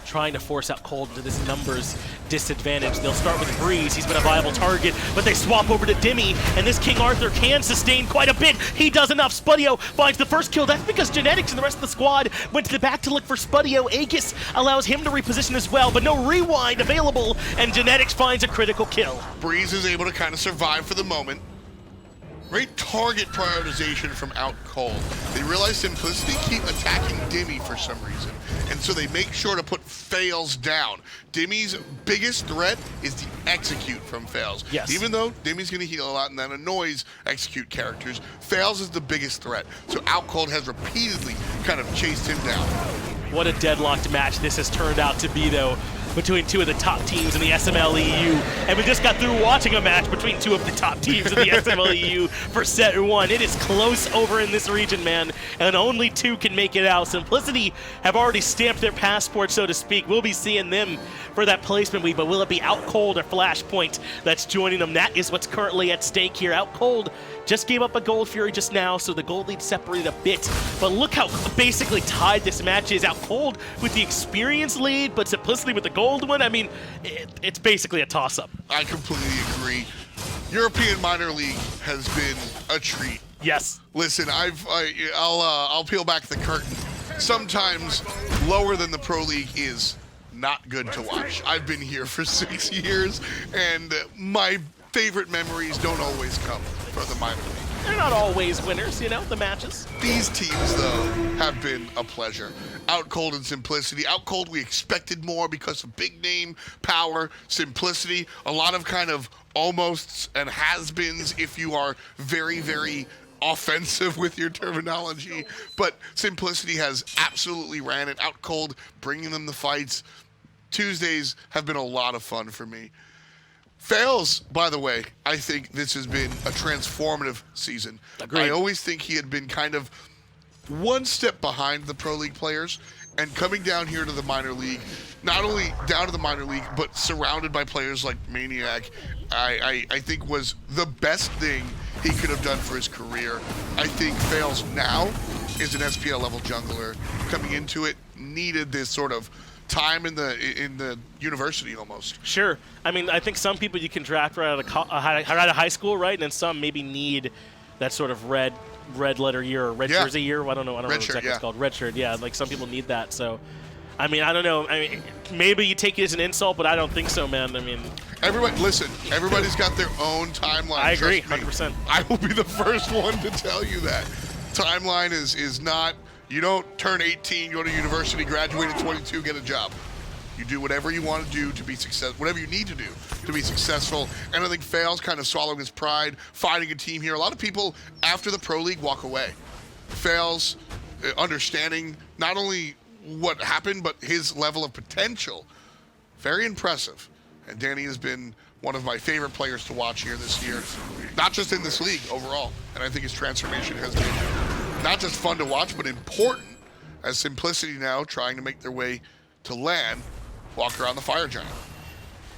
[SPEAKER 3] trying to force Outcold into this numbers disadvantage. They'll start with Breez. He's been a viable target, but they swap over to Dimi, and this King Arthur can sustain quite a bit. He does enough. Spudio finds the first kill. That's because Genetics and the rest of the squad went to the back to look for Spudio. Aegis allows him to reposition as well, but no rewind available, and Genetics finds a critical kill.
[SPEAKER 4] Breez is able to kind of survive for the moment. Great target prioritization from Outcold. They realize Simplicity keep attacking Dimi for some reason, and so they make sure to put Faeles down. Dimi's biggest threat is the execute from Faeles.
[SPEAKER 3] Yes.
[SPEAKER 4] Even though Dimi's going to heal a lot and that annoys execute characters, Faeles is the biggest threat. So Outcold has repeatedly kind of chased him down.
[SPEAKER 3] What a deadlocked match this has turned out to be, though, between two of the top teams in the SMLEU. And we just got through watching a match between two of the top teams in the SMLEU for set one. It is close over in this region, man, and only two can make it out. Simplicity have already stamped their passport, so to speak. We'll be seeing them for that placement week, but will it be Outcold or Flashpoint that's joining them? That is what's currently at stake here. Outcold just gave up a Gold Fury just now, so the gold lead separated a bit. But look how basically tied this match is. Outcold with the experience lead, but Simplicity with the gold one. I mean, it's basically a toss-up.
[SPEAKER 4] I completely agree. European Minor League has been a treat.
[SPEAKER 3] Yes.
[SPEAKER 4] Listen, I'll peel back the curtain. Sometimes lower than the Pro League is not good to watch. I've been here for 6 years, and my favorite memories don't always come from the minor league.
[SPEAKER 3] They're not always winners, you know, the matches.
[SPEAKER 4] These teams, though, have been a pleasure. Outcold and Simplicity. Outcold, we expected more because of big name, power, Simplicity, a lot of kind of almosts and has-beens if you are very, very offensive with your terminology. But Simplicity has absolutely ran it. Outcold, bringing them the fights. Tuesdays have been a lot of fun for me. Faeles, by the way, I think this has been a transformative season.
[SPEAKER 3] Agreed.
[SPEAKER 4] I always think he had been kind of one step behind the Pro League players, and coming down here to the minor league, not only down to the minor league, but surrounded by players like maniaKK, I think was the best thing he could have done for his career. I think Faeles now is an SPL level jungler. Coming into it, needed this sort of time in the university almost.
[SPEAKER 3] Sure. I mean, I think some people you can draft right out of high school, right? And then some maybe need that sort of red letter year or red jersey year. I don't know what exactly it's called. Red shirt, yeah. Like some people need that. So I mean, I don't know. I mean, maybe you take it as an insult, but I don't think so, man. I mean,
[SPEAKER 4] everybody, listen. Everybody's got their own timeline.
[SPEAKER 3] I agree, 100%.
[SPEAKER 4] I will be the first one to tell you that timeline is not. You don't turn 18, go to university, graduate at 22, get a job. You do whatever you want to do to be successful, whatever you need to do to be successful. And I think Faeles kind of swallowing his pride, finding a team here. A lot of people after the Pro League walk away. Faeles understanding not only what happened, but his level of potential. Very impressive. And Danny has been one of my favorite players to watch here this year, not just in this league overall. And I think his transformation has been not just fun to watch, but important as Simplicity now trying to make their way to LAN, walk around the Fire Giant.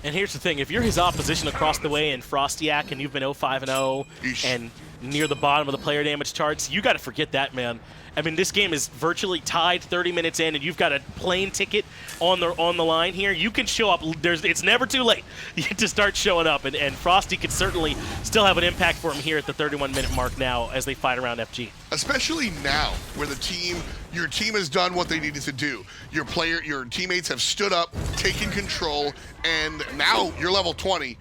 [SPEAKER 3] And here's the thing, if you're his opposition across the way in FrostiaK and you've been 0-5-0 and near the bottom of the player damage charts, you got to forget that, man. I mean, this game is virtually tied 30 minutes in, and you've got a plane ticket on the line here. You can show up. It's never too late to start showing up, and Frosty could certainly still have an impact for him here at the 31-minute mark now as they fight around FG.
[SPEAKER 4] Especially now, where your team has done what they needed to do. Your teammates have stood up, taken control, and now you're level 20.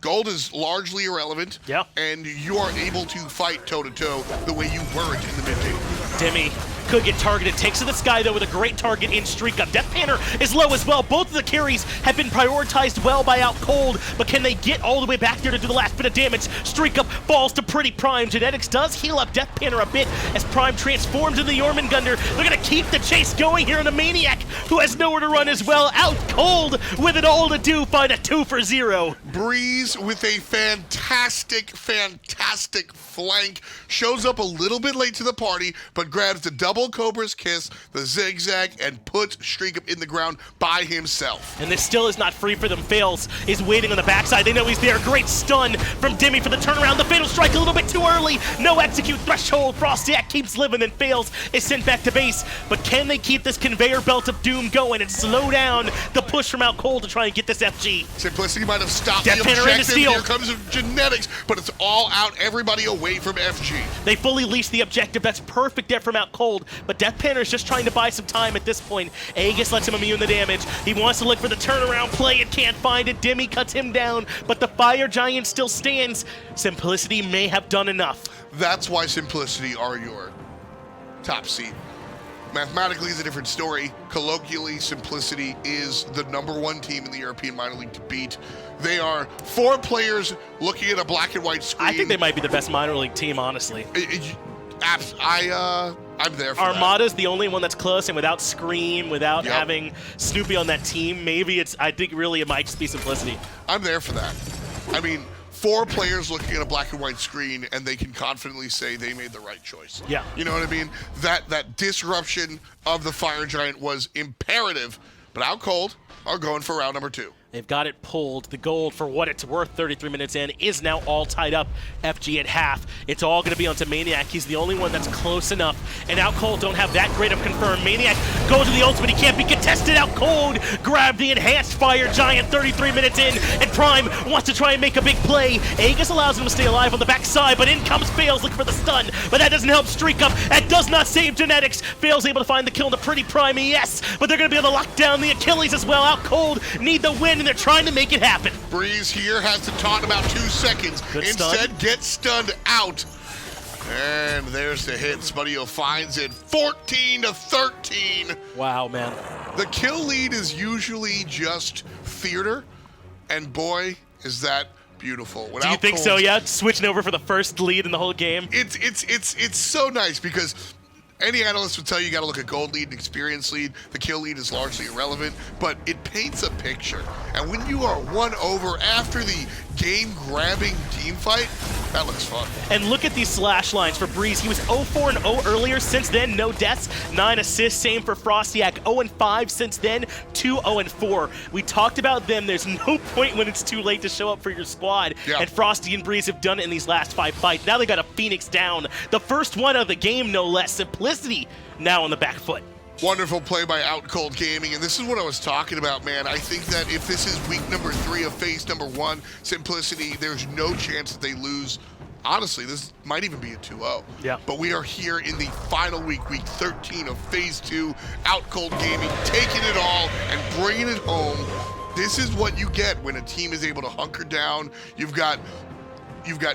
[SPEAKER 4] Gold is largely irrelevant, and you are able to fight toe-to-toe the way you weren't in the mid-game.
[SPEAKER 3] Dimi could get targeted, takes to the sky though with a great target in StreakUp. DeathPanter is low as well. Both of the carries have been prioritized well by Outcold, but can they get all the way back there to do the last bit of damage? StreakUp falls to PrettyPriMe. Genetics does heal up DeathPanter a bit as Prime transforms into the Jormungandr. They're gonna keep the chase going here in the maniac, who has nowhere to run as well. Outcold with it all to do, find a 2 for 0.
[SPEAKER 4] Breez with a fantastic flank, shows up a little bit late to the party, but grabs the double Cobra's Kiss, the zigzag, and puts StreakUp in the ground by himself.
[SPEAKER 3] And this still is not free for them. Faeles is waiting on the backside. They know he's there. Great stun from Dimi for the turnaround. The fatal strike a little bit too early. No execute threshold. FrostiaK keeps living, and Faeles is sent back to base. But can they keep this conveyor belt of doom going and slow down the push from Outcold to try and get this FG?
[SPEAKER 4] Simplicity might have stopped the objective. Here comes Genetics, but it's all out. Everybody away from FG.
[SPEAKER 3] They fully leashed the objective. That's perfect there from Outcold. But DeathPanter is just trying to buy some time at this point. Aegis lets him immune the damage. He wants to look for the turnaround play and can't find it. Dimi cuts him down, but the Fire Giant still stands. Simplicity may have done enough.
[SPEAKER 4] That's why Simplicity are your top seed. Mathematically, it's a different story. Colloquially, Simplicity is the #1 team in the European minor league to beat. They are 4 players looking at a black and white screen.
[SPEAKER 3] I think they might be the best minor league team, honestly.
[SPEAKER 4] I'm there for
[SPEAKER 3] Armada's the only one that's close, and without Scream, without having Snoopy on that team, maybe I think really it might just be Simplicity.
[SPEAKER 4] I'm there for that. I mean, 4 players looking at a black and white screen, and they can confidently say they made the right choice.
[SPEAKER 3] Yeah.
[SPEAKER 4] You know what I mean? That disruption of the Fire Giant was imperative, but Outcold are going for round number 2.
[SPEAKER 3] They've got it pulled. The gold, for what it's worth, 33 minutes in, is now all tied up. FG at half. It's all going to be onto maniaKK. He's the only one that's close enough. And Outcold don't have that great of confirm. maniaKK goes to the ultimate. He can't be contested. Outcold grab the enhanced Fire Giant 33 minutes in. And Prime wants to try and make a big play. Aegis allows him to stay alive on the backside, but in comes Faeles looking for the stun. But that doesn't help StreakUp. That does not save Genetics. Faeles able to find the kill into PrettyPriMe, yes. But they're going to be able to lock down the Achilles as well. Outcold need the win, and they're trying to make it happen.
[SPEAKER 4] Breez here has to taunt about 2 seconds.
[SPEAKER 3] Good
[SPEAKER 4] Instead,
[SPEAKER 3] stun.
[SPEAKER 4] gets stunned out. And there's the hit. Spudio finds it. 14-13.
[SPEAKER 3] Wow, man.
[SPEAKER 4] The kill lead is usually just theater, and boy, is that beautiful.
[SPEAKER 3] Do you think so? Yeah, switching over for the first lead in the whole game.
[SPEAKER 4] It's so nice because any analyst would tell you got to look at gold lead and experience lead. The kill lead is largely irrelevant, but it paints a picture. And when you are 1 over after the game-grabbing team fight, that looks fun.
[SPEAKER 3] And look at these slash lines for Breez. He was 0-4-0 earlier. Since then, no deaths, 9 assists. Same for FrostiaK. 0-5 since then, 2-0-4. We talked about them. There's no point when it's too late to show up for your squad.
[SPEAKER 4] Yeah.
[SPEAKER 3] And Frosty and Breez have done it in these last 5 fights. Now they got a Phoenix down. The first one of the game, no less. Simplicity now on the back foot.
[SPEAKER 4] Wonderful play by Outcold Gaming, and this is what I was talking about, man. I think that if this is week number 3 of phase number 1, Simplicity, there's no chance that they lose honestly, this might even be a 2-0.
[SPEAKER 3] Yeah.
[SPEAKER 4] But we are here in the final week, week 13 of Phase 2, Outcold Gaming, taking it all and bringing it home. This is what you get when a team is able to hunker down. You've got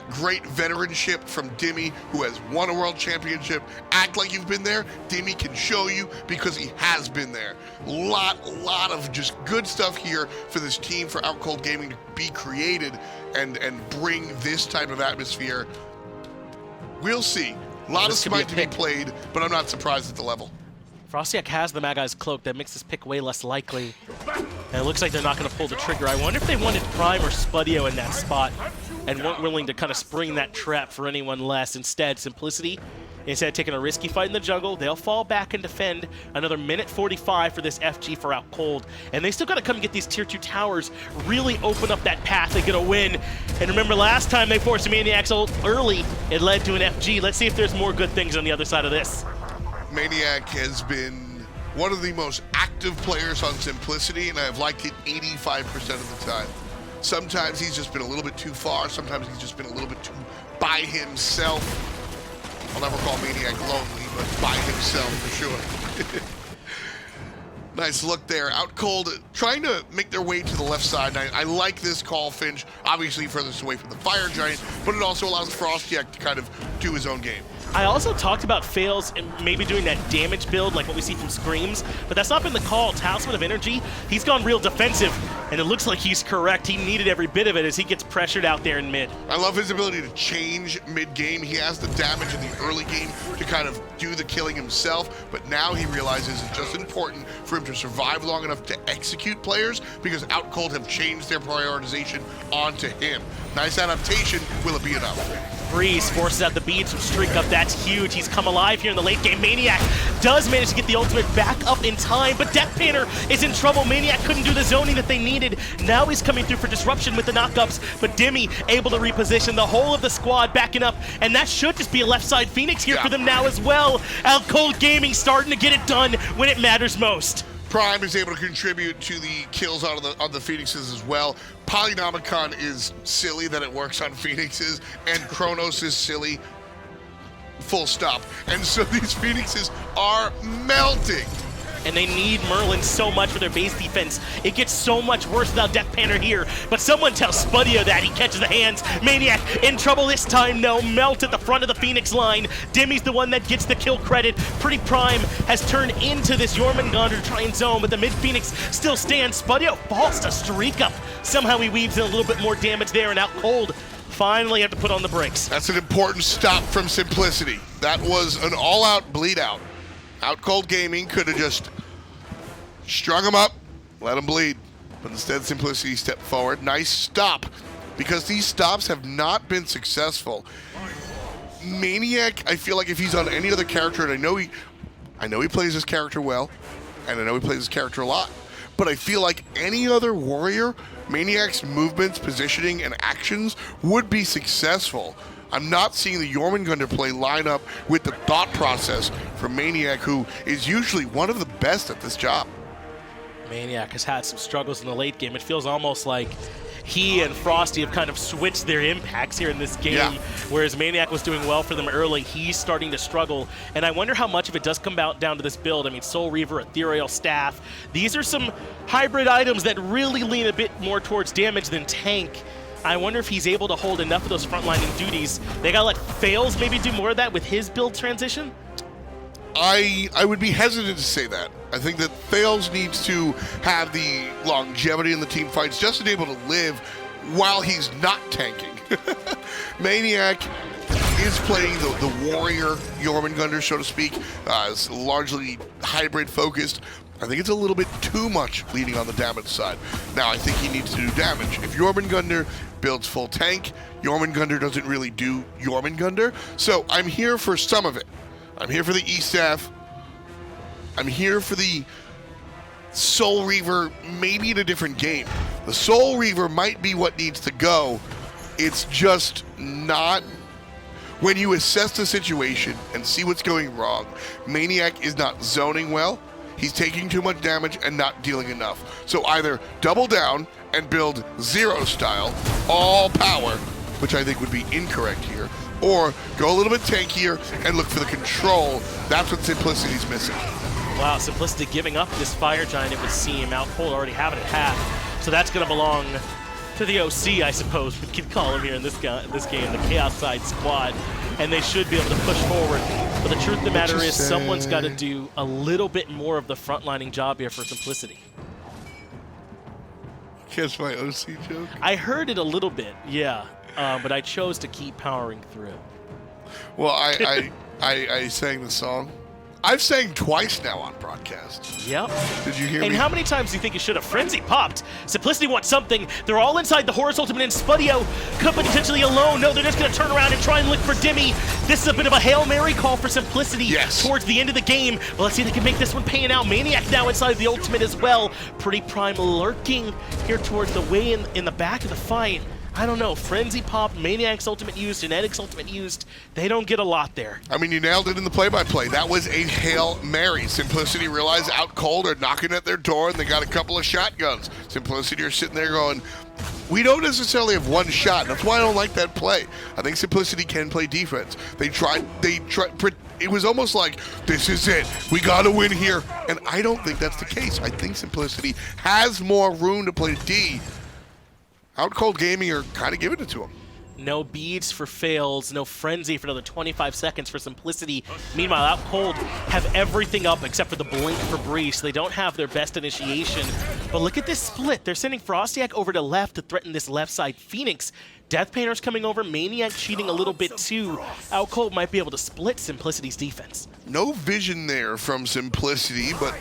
[SPEAKER 4] great veteranship from Dimi, who has won a world championship. Act like you've been there. Dimi can show you because he has been there. Lot of just good stuff here for this team, for Outcold Gaming to be created and bring this type of atmosphere. We'll see. A lot of SMITE to be played, but I'm not surprised at the level.
[SPEAKER 3] FrostiaK has the Magi's Cloak. That makes this pick way less likely. And it looks like they're not going to pull the trigger. I wonder if they wanted Prime or Spudio in that spot and weren't willing to kind of spring that trap for anyone less. Instead, simplicity. Instead of taking a risky fight in the jungle, they'll fall back and defend. Another minute 45 for this FG for Outcold. And they still got to come get these tier 2 towers, really open up that path to get a win. And remember last time they forced maniaK's ult early, it led to an FG. Let's see if there's more good things on the other side of this.
[SPEAKER 4] maniaKK has been one of the most active players on Simplicity, and I've liked it 85% of the time. Sometimes he's just been a little bit too far, sometimes he's just been a little bit too by himself. I'll never call maniaKK lonely, but by himself for sure. Nice look there. Outcold trying to make their way to the left side. I like this call, Finch. Obviously furthest away from the Fire Giant, but it also allows FrostiaK to kind of do his own game.
[SPEAKER 3] I also talked about Faeles and maybe doing that damage build like what we see from Screams, but that's not been the call. Talisman of Energy, he's gone real defensive, and it looks like he's correct. He needed every bit of it as he gets pressured out there in mid.
[SPEAKER 4] I love his ability to change mid-game. He has the damage in the early game to kind of do the killing himself, but now he realizes it's just important for him to survive long enough to execute players because Outcold have changed their prioritization onto him. Nice adaptation. Will it be enough?
[SPEAKER 3] Breez forces out the beads from StreakUp. That's huge. He's come alive here in the late game. maniaKK does manage to get the ultimate back up in time, but DeathPanter is in trouble. maniaKK couldn't do the zoning that they needed. Now he's coming through for disruption with the knockups, but Dimi able to reposition the whole of the squad backing up, and that should just be a left side Phoenix here for them now as well. Outcold Gaming starting to get it done when it matters most.
[SPEAKER 4] Prime is able to contribute to the kills on the Phoenixes as well. Polynomicon is silly that it works on Phoenixes, and Chronos is silly, full stop. And so these Phoenixes are melting.
[SPEAKER 3] And they need Merlin so much for their base defense. It gets so much worse without DeathPanter here. But someone tells Spudio that. He catches the hands. maniaKK in trouble this time, no. Melt at the front of the Phoenix line. Dimi's the one that gets the kill credit. PrettyPriMe has turned into this Jormungandr to try and zone, but the mid-Phoenix still stands. Spudio falls to StreakUp. Somehow he weaves in a little bit more damage there, and Outcold finally have to put on the brakes.
[SPEAKER 4] That's an important stop from Simplicity. That was an all-out bleed out. Outcold Gaming could have just strung him up, let him bleed. But instead, Simplicity stepped forward. Nice stop, because these stops have not been successful. maniaKK, I feel like if he's on any other character, and I know he plays this character well, and I know he plays this character a lot, but I feel like any other warrior, maniaKK's movements, positioning, and actions would be successful. I'm not seeing the Jormungandr play line up with the thought process for maniaKK, who is usually one of the best at this job.
[SPEAKER 3] maniaKK has had some struggles in the late game. It feels almost like he and Frosty have kind of switched their impacts here in this game. Whereas maniaKK was doing well for them early, he's starting to struggle. And I wonder how much of it does come down to this build. I mean, Soul Reaver, Ethereal Staff. These are some hybrid items that really lean a bit more towards damage than tank. I wonder if he's able to hold enough of those frontlining duties. They gotta let Faeles maybe do more of that with his build transition?
[SPEAKER 4] I would be hesitant to say that. I think that Faeles needs to have the longevity in the team fights just to be able to live while he's not tanking. maniaKK is playing the warrior Jormungandr, so to speak, is largely hybrid focused. I think it's a little bit too much leading on the damage side. Now, I think he needs to do damage. If Jormungandr builds full tank, Jormungandr doesn't really do Jormungandr. So I'm here for some of it. I'm here for the E-Staff. I'm here for the Soul Reaver, maybe in a different game. The Soul Reaver might be what needs to go. It's just not. When you assess the situation and see what's going wrong, maniaKK is not zoning well. He's taking too much damage and not dealing enough. So either double down and build zero style, all power, which I think would be incorrect here, or go a little bit tankier and look for the control. That's what Simplicity's missing.
[SPEAKER 3] Wow, Simplicity giving up this Fire Giant, it would seem. Outcold already having it half. So that's going to belong to the OC, I suppose we could call him here in this game, the Chaos Side squad. And they should be able to push forward. But the truth of the matter is someone's got to do a little bit more of the frontlining job here for Simplicity.
[SPEAKER 4] Catch my OC joke?
[SPEAKER 3] I heard it a little bit, yeah. But I chose to keep powering through.
[SPEAKER 4] Well, I sang the song. I've sang twice now on broadcast.
[SPEAKER 3] Yep.
[SPEAKER 4] Did you hear
[SPEAKER 3] me? And how many times do you think you should have? Frenzy popped. Simplicity wants something. They're all inside the Horus Ultimate, and Spudio could potentially alone. No, they're just going to turn around and try and look for Dimi. This is a bit of a Hail Mary call for Simplicity towards the end of the game. But let's see if they can make this one paying out. maniaKK now inside the Ultimate as well. PrettyPriMe lurking here towards the way in the back of the fight. I don't know, Frenzy popped, maniaKK's ultimate used, Genetic's ultimate used. They don't get a lot there.
[SPEAKER 4] I mean, you nailed it in the play-by-play. That was a Hail Mary. Simplicity realized Outcold are knocking at their door, and they got a couple of shotguns. Simplicity are sitting there going, we don't necessarily have one shot. That's why I don't like that play. I think Simplicity can play defense. They tried, it was almost like, this is it. We got to win here. And I don't think that's the case. I think Simplicity has more room to play D. Outcold Gaming are kind of giving it to him.
[SPEAKER 3] No beads for Faeles, no Frenzy for another 25 seconds for Simplicity. Meanwhile, Outcold have everything up except for the blink for Breez, so they don't have their best initiation. But look at this split. They're sending FrostiaK over to left to threaten this left side Phoenix. DeathPanter's coming over, maniaKK cheating a little bit too. Outcold might be able to split Simplicity's defense.
[SPEAKER 4] No vision there from Simplicity, but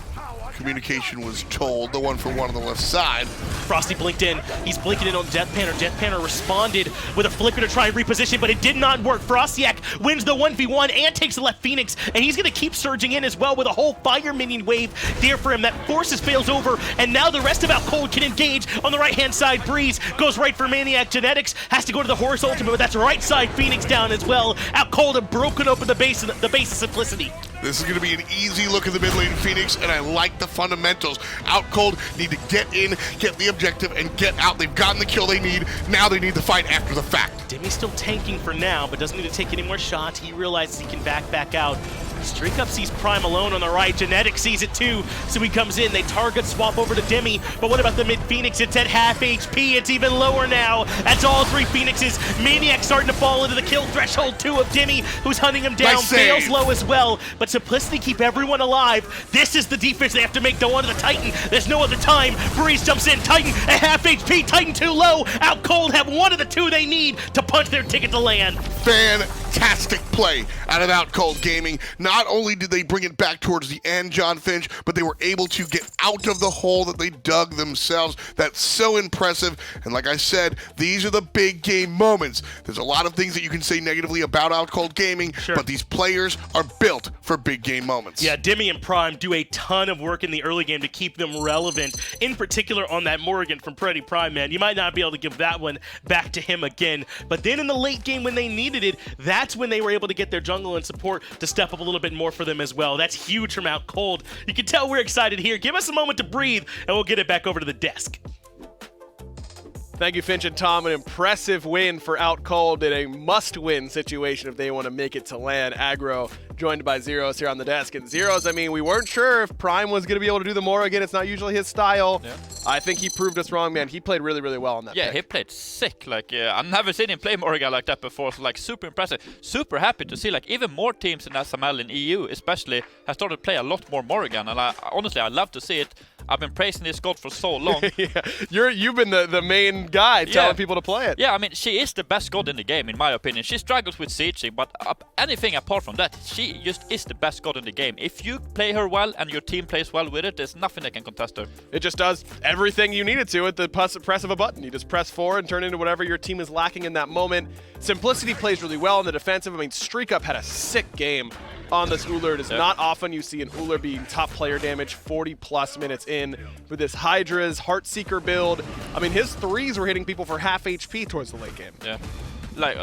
[SPEAKER 4] communication was told, the 1-for-1 on the left side.
[SPEAKER 3] Frosty blinked in. He's blinking in on DeathPanter. DeathPanter responded with a flicker to try and reposition, but it did not work. FrostiaK wins the 1v1 and takes the left Phoenix, and he's going to keep surging in as well with a whole fire minion wave there for him that forces Faeles over, and now the rest of Outcold can engage on the right-hand side. Breez goes right for maniaKK. Genetics has to go to the Horus Ultimate, but that's right side Phoenix down as well. Outcold have broken open the base of Simplicity.
[SPEAKER 4] This is going to be an easy look at the mid lane Phoenix, and I like the fundamentals. Outcold need to get in, get the objective, and get out. They've gotten the kill they need. Now they need to fight after the fact.
[SPEAKER 3] Dimi's still tanking for now, but doesn't need to take any more shots. He realizes he can back out. StreakUp sees Prime alone on the right. Genetic sees it too, so he comes in. They target swap over to Dimi, but what about the mid Phoenix? It's at half HP. It's even lower now. That's all three Phoenixes. maniaKK starting to fall into the kill threshold too of Dimi, who's hunting him down. Faeles low as well, but Simplicity keep everyone alive. This is the defense they have to make. Don't want to the Titan. There's no other time. Breez jumps in. Titan at half HP. Titan too low. Outcold have one of the two they need to punch their ticket to land.
[SPEAKER 4] Fantastic play out of Outcold Gaming. Not only did they bring it back towards the end, John Finch, but they were able to get out of the hole that they dug themselves. That's so impressive. And like I said, these are the big game moments. There's a lot of things that you can say negatively about Outcold Gaming, but these players are built for big game moments.
[SPEAKER 3] Yeah, Dimi and Prime do a ton of work in the early game to keep them relevant, in particular on that Morrigan from PrettyPriMe, man. You might not be able to give that one back to him again, but then in the late game when they needed it, that's when they were able to get their jungle and support to step up a little bit more for them as well. That's huge from Outcold. You can tell we're excited here. Give us a moment to breathe, and we'll get it back over to the desk.
[SPEAKER 1] Thank you, Finch and Tom. An impressive win for Outcold in a must-win situation if they want to make it to land. Aggro joined by Zeros here on the desk. And Zeros, I mean, we weren't sure if Prime was going to be able to do the Morrigan. It's not usually his style. Yeah. I think he proved us wrong, man. He played really, really well on that pick.
[SPEAKER 2] He played sick. Like, I've never seen him play Morrigan like that before. So, like, super impressive. Super happy to see, like, even more teams in SML and EU, especially, have started to play a lot more Morrigan. And honestly, I love to see it. I've been praising this god for so long.
[SPEAKER 1] You've been the main guy telling people to play it.
[SPEAKER 2] Yeah, I mean, she is the best god in the game, in my opinion. She struggles with sieging, but anything apart from that, she just is the best god in the game. If you play her well and your team plays well with it, there's nothing that can contest her.
[SPEAKER 1] It just does everything you need it to at the press of a button. You just press forward and turn into whatever your team is lacking in that moment. Simplicity plays really well in the defensive. I mean, StreakUp had a sick game on this Ullr. It is not often you see an Ullr being top player damage 40+ minutes in with this Hydra's Heartseeker build. I mean, his threes were hitting people for half HP towards the late game.
[SPEAKER 2] Yeah. Like,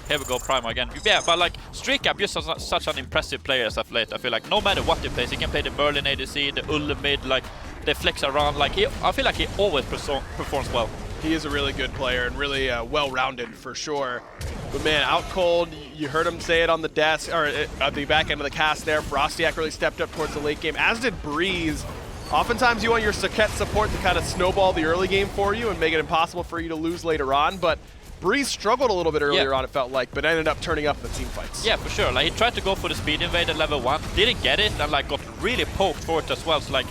[SPEAKER 2] here we go, Prime again. Yeah, but like, StreakUp just such an impressive player as of late. I feel like no matter what he plays, he can play the Merlin ADC, the Ullr mid, like, they flex around. Like, I feel like he always performs well.
[SPEAKER 1] He is a really good player and really well-rounded for sure. But man, Outcold, you heard him say it on the desk, or at the back end of the cast there. FrostiaK really stepped up towards the late game, as did Breez. Oftentimes you want your Serqet support to kind of snowball the early game for you and make it impossible for you to lose later on, but Breez struggled a little bit earlier on, it felt like, but ended up turning up the team fights.
[SPEAKER 2] Yeah, for sure. Like, he tried to go for the speed invade at level 1, didn't get it, and like got really poked for it as well. So like,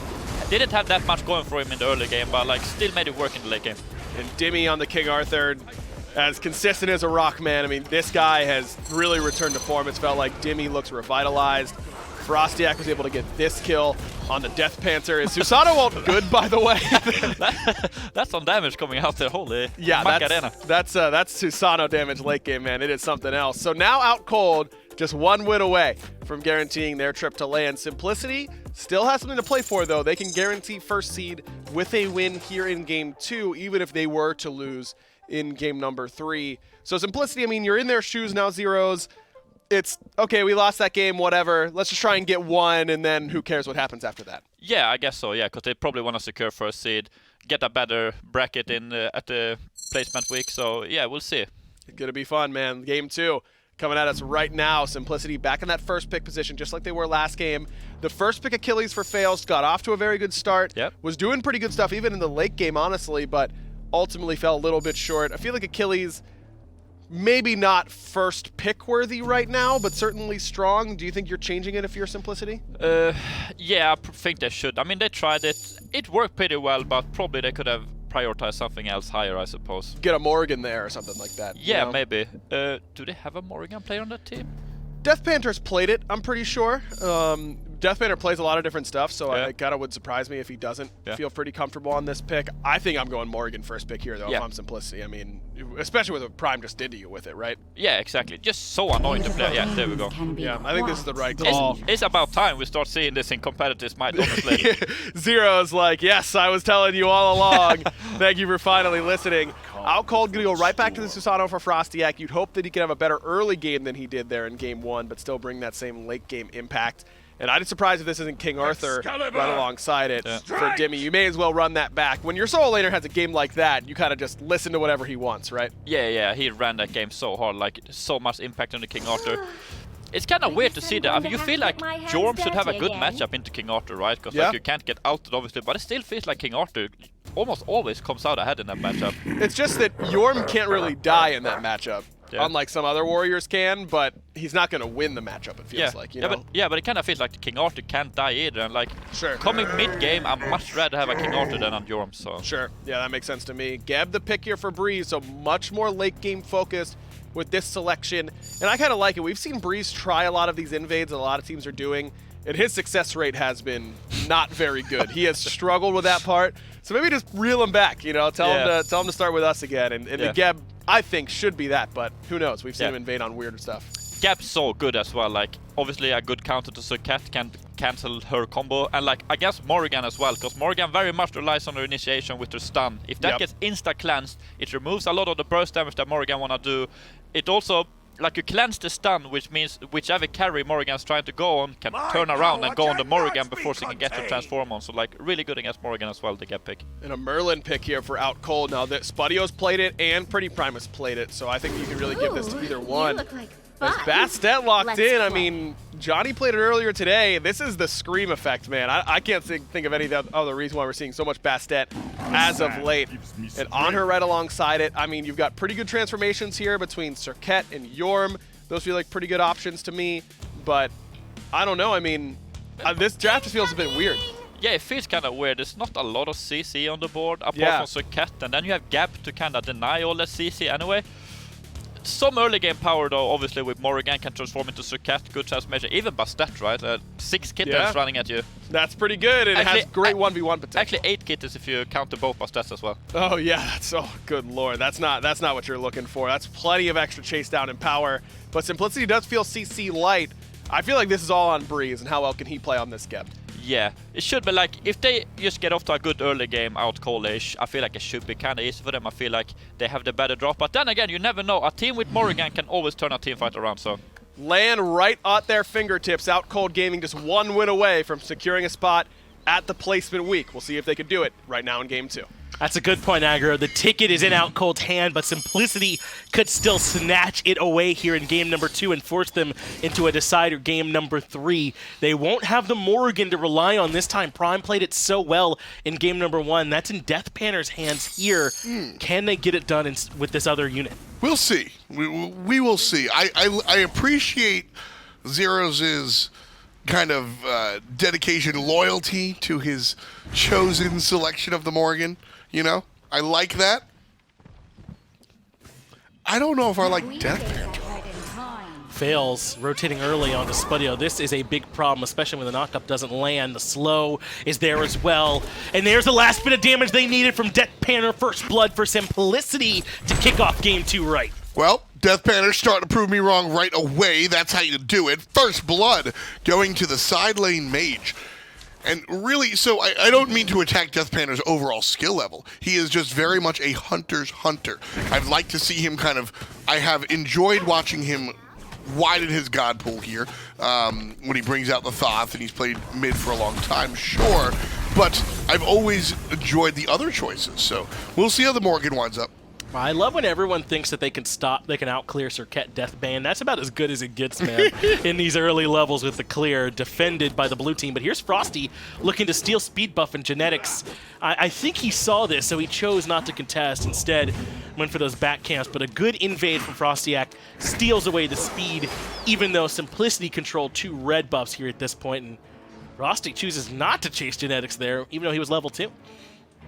[SPEAKER 2] didn't have that much going for him in the early game, but like still made it work in the late game.
[SPEAKER 1] And Dimi on the King Arthur, as consistent as a rock, man. I mean, this guy has really returned to form. It's felt like Dimi looks revitalized. FrostiaK was able to get this kill on the DeathPanter. Is Susano won't good, by the way?
[SPEAKER 2] That's some damage coming out there. Holy
[SPEAKER 1] Macarena. That's Susano damage late game, man. It is something else. So now Outcold, just one win away from guaranteeing their trip to LAN. Simplicity still has something to play for, though. They can guarantee first seed with a win here in Game 2, even if they were to lose in Game number 3. So Simplicity, I mean, you're in their shoes now, Zeros. It's, okay, we lost that game, whatever. Let's just try and get one, and then who cares what happens after that?
[SPEAKER 2] Yeah, I guess so, yeah, because they probably want to secure first seed, get a better bracket in at the placement week. So, yeah, we'll see.
[SPEAKER 1] It's going to be fun, man. Game 2 coming at us right now. Simplicity back in that first pick position, just like they were last game. The first pick Achilles for Faeles got off to a very good start.
[SPEAKER 2] Yep.
[SPEAKER 1] Was doing pretty good stuff even in the late game, honestly, but ultimately fell a little bit short. I feel like Achilles, maybe not first pick worthy right now, but certainly strong. Do you think you're changing it if you're Simplicity?
[SPEAKER 2] Yeah, I think they should. I mean, they tried it. It worked pretty well, but probably they could have prioritized something else higher, I suppose.
[SPEAKER 1] Get a Morrigan there or something like that.
[SPEAKER 2] Yeah,
[SPEAKER 1] you know?
[SPEAKER 2] maybe. Do they have a Morrigan player on that team?
[SPEAKER 1] DeathPanter's played it, I'm pretty sure. DeathPanter plays a lot of different stuff, so it kind of would surprise me if he doesn't feel pretty comfortable on this pick. I think I'm going Morrigan first pick here, though, if I'm Simplicity. I mean, especially with what Prime just did to you with it, right?
[SPEAKER 2] Yeah, exactly. Just so annoying to play. Yeah, there we go.
[SPEAKER 1] Yeah, I think this is the right call.
[SPEAKER 2] It's about time we start seeing this in competitive SMITE, honestly.
[SPEAKER 1] Zero's like, yes, I was telling you all along. Thank you for finally listening. Outcold gonna go right back to the Susano for FrostiaK. You'd hope that he could have a better early game than he did there in Game 1, but still bring that same late game impact. And I'd be surprised if this isn't King Arthur right alongside it for Dimi. You may as well run that back. When your solo laner has a game like that, you kind of just listen to whatever he wants, right?
[SPEAKER 2] Yeah, he ran that game so hard, like so much impact on the King Arthur. It's kind of weird to see that. I mean, you feel like Jorm should have a good matchup into King Arthur, right? Because like, you can't get outed, obviously, but it still feels like King Arthur almost always comes out ahead in that matchup.
[SPEAKER 1] It's just that Jorm can't really die in that matchup. Yeah. Unlike some other warriors can, but he's not going to win the matchup, it feels like, you know?
[SPEAKER 2] But it kind of feels like the King Arthur can't die either, and like, coming mid-game, I'd much rather have a King Arthur than a Jorm, so...
[SPEAKER 1] Sure, yeah, that makes sense to me. Geb the pick here for Breez, so much more late-game focused with this selection, and I kind of like it. We've seen Breez try a lot of these invades that a lot of teams are doing, and his success rate has been not very good. He has struggled with that part, so maybe just reel him back, you know, tell him to start with us again, and the Geb, I think, should be that, but who knows? We've seen him invade on weird stuff.
[SPEAKER 2] Geb's so good as well, like, obviously a good counter to Serqet can cancel her combo, and like, I guess Morrigan as well, because Morrigan very much relies on her initiation with her stun. If that gets insta-cleansed, it removes a lot of the burst damage that Morrigan wanna do. It also, like, you cleanse the stun, which means whichever carry Morrigan's trying to go on can turn around and go on the Morrigan before she can get to transform on. So, like, really good against Morrigan as well, the Geb pick.
[SPEAKER 1] And a Merlin pick here for Outcold. Now, Spudio's played it and PrettyPriMe has played it, so I think you can really give this to either one. As Bastet locked in, I mean, Johnny played it earlier today. This is the Scream effect, man. I can't think of any other reason why we're seeing so much Bastet as of late. And Anhur right alongside it. I mean, you've got pretty good transformations here between Serqet and Jorm. Those feel like pretty good options to me. But I don't know. I mean, this draft just feels a bit weird.
[SPEAKER 2] Yeah, it feels kind of weird. There's not a lot of CC on the board apart from Serqet. And then you have Geb to kind of deny all that CC anyway. Some early game power though, obviously with Morrigan can transform into Serqet, good transformation. Even Bastet, right? 6 kittens running at you.
[SPEAKER 1] That's pretty good, and actually, it has great 1v1 potential.
[SPEAKER 2] Actually 8 kittens if you counter both Bastets as well.
[SPEAKER 1] Oh yeah, that's good lord. That's not what you're looking for. That's plenty of extra chase down and power. But Simplicity does feel CC light. I feel like this is all on Breez, and how well can he play on this Geb?
[SPEAKER 2] Yeah, it should be like, if they just get off to a good early game Outcold-ish, I feel like it should be kind of easy for them. I feel like they have the better drop. But then again, you never know. A team with Morrigan can always turn a team fight around, so...
[SPEAKER 1] Land right at their fingertips. Outcold Gaming just one win away from securing a spot at the placement week. We'll see if they can do it right now in Game 2.
[SPEAKER 3] That's a good point, Aggro. The ticket is in Outcold's hand, but Simplicity could still snatch it away here in game number 2 and force them into a decider game number 3. They won't have the Morrigan to rely on this time. Prime played it so well in game number 1. That's in DeathPanter's hands here. Can they get it done with this other unit?
[SPEAKER 4] We'll see. We will see. I appreciate Zero's kind of dedication, loyalty to his chosen selection of the Morrigan. You know, I like that. I don't know if I like DeathPanter.
[SPEAKER 3] Faeles rotating early onto Spudio. This is a big problem, especially when the knockup doesn't land. The slow is there as well. And there's the last bit of damage they needed from DeathPanter. First blood for Simplicity to kick off game 2 right.
[SPEAKER 4] Well, DeathPanter starting to prove me wrong right away. That's how you do it. First blood going to the side lane mage. And really, so I don't mean to attack DeathPanter's overall skill level. He is just very much a hunter's hunter. I'd like to see him I have enjoyed watching him widen his god pool here when he brings out the Thoth, and he's played mid for a long time, sure. But I've always enjoyed the other choices, so we'll see how the Morrigan winds up.
[SPEAKER 3] I love when everyone thinks that they can outclear Serqet Deathbane. That's about as good as it gets, man, in these early levels with the clear, defended by the blue team. But here's Frosty looking to steal speed buff and genetics. I think he saw this, so he chose not to contest. Instead, went for those back camps. But a good invade from FrostiaK steals away the speed, even though Simplicity controlled 2 red buffs here at this point. And Frosty chooses not to chase genetics there, even though he was level 2.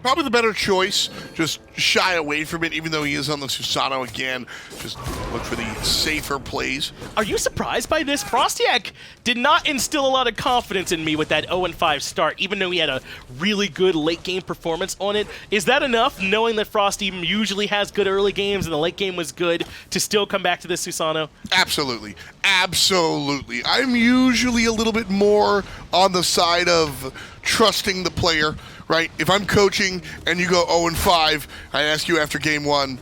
[SPEAKER 4] Probably the better choice, just shy away from it, even though he is on the Susano again. Just look for the safer plays.
[SPEAKER 3] Are you surprised by this? FrostiaK did not instill a lot of confidence in me with that 0-5 start, even though he had a really good late game performance on it. Is that enough, knowing that Frosty usually has good early games and the late game was good, to still come back to this Susano?
[SPEAKER 4] Absolutely. Absolutely. I'm usually a little bit more on the side of trusting the player. Right? If I'm coaching and you go 0-5, I ask you after game 1,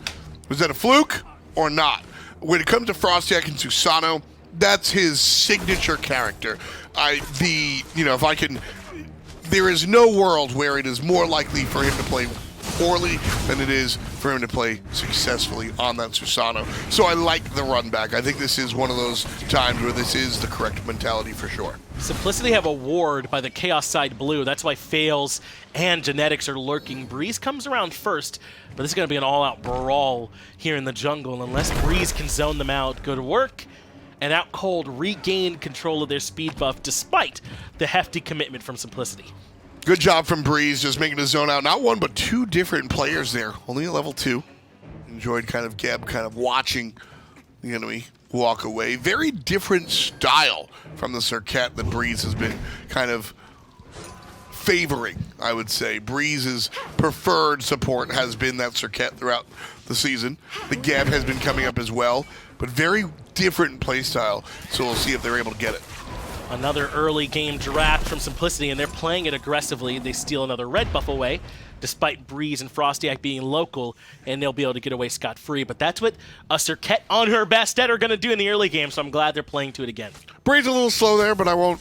[SPEAKER 4] was that a fluke or not? When it comes to FrostiaK and Susano, that's his signature character. If I can, there is no world where it is more likely for him to play poorly than it is for him to play successfully on that Susano. So I like the run back. I think this is one of those times where this is the correct mentality for sure.
[SPEAKER 3] Simplicity have a ward by the Chaos side blue. That's why Faeles and Genetics are lurking. Breez comes around first, but this is going to be an all-out brawl here in the jungle. Unless Breez can zone them out, go to work, and Outcold regain control of their speed buff despite the hefty commitment from Simplicity.
[SPEAKER 4] Good job from Breez, just making the zone out. Not one, but 2 different players there. Only at level 2. Enjoyed Geb watching the enemy walk away. Very different style from the Serqet that Breez has been kind of favoring, I would say. Breez's preferred support has been that Serqet throughout the season. The Geb has been coming up as well, but very different playstyle, so we'll see if they're able to get it.
[SPEAKER 3] Another early game draft from Simplicity, and they're playing it aggressively. They steal another red buff away, despite Breez and FrostiaK being local, and they'll be able to get away scot-free. But that's what a Serqet, Anhur, Bastet are going to do in the early game, so I'm glad they're playing to it again.
[SPEAKER 4] Breez a little slow there, but I won't,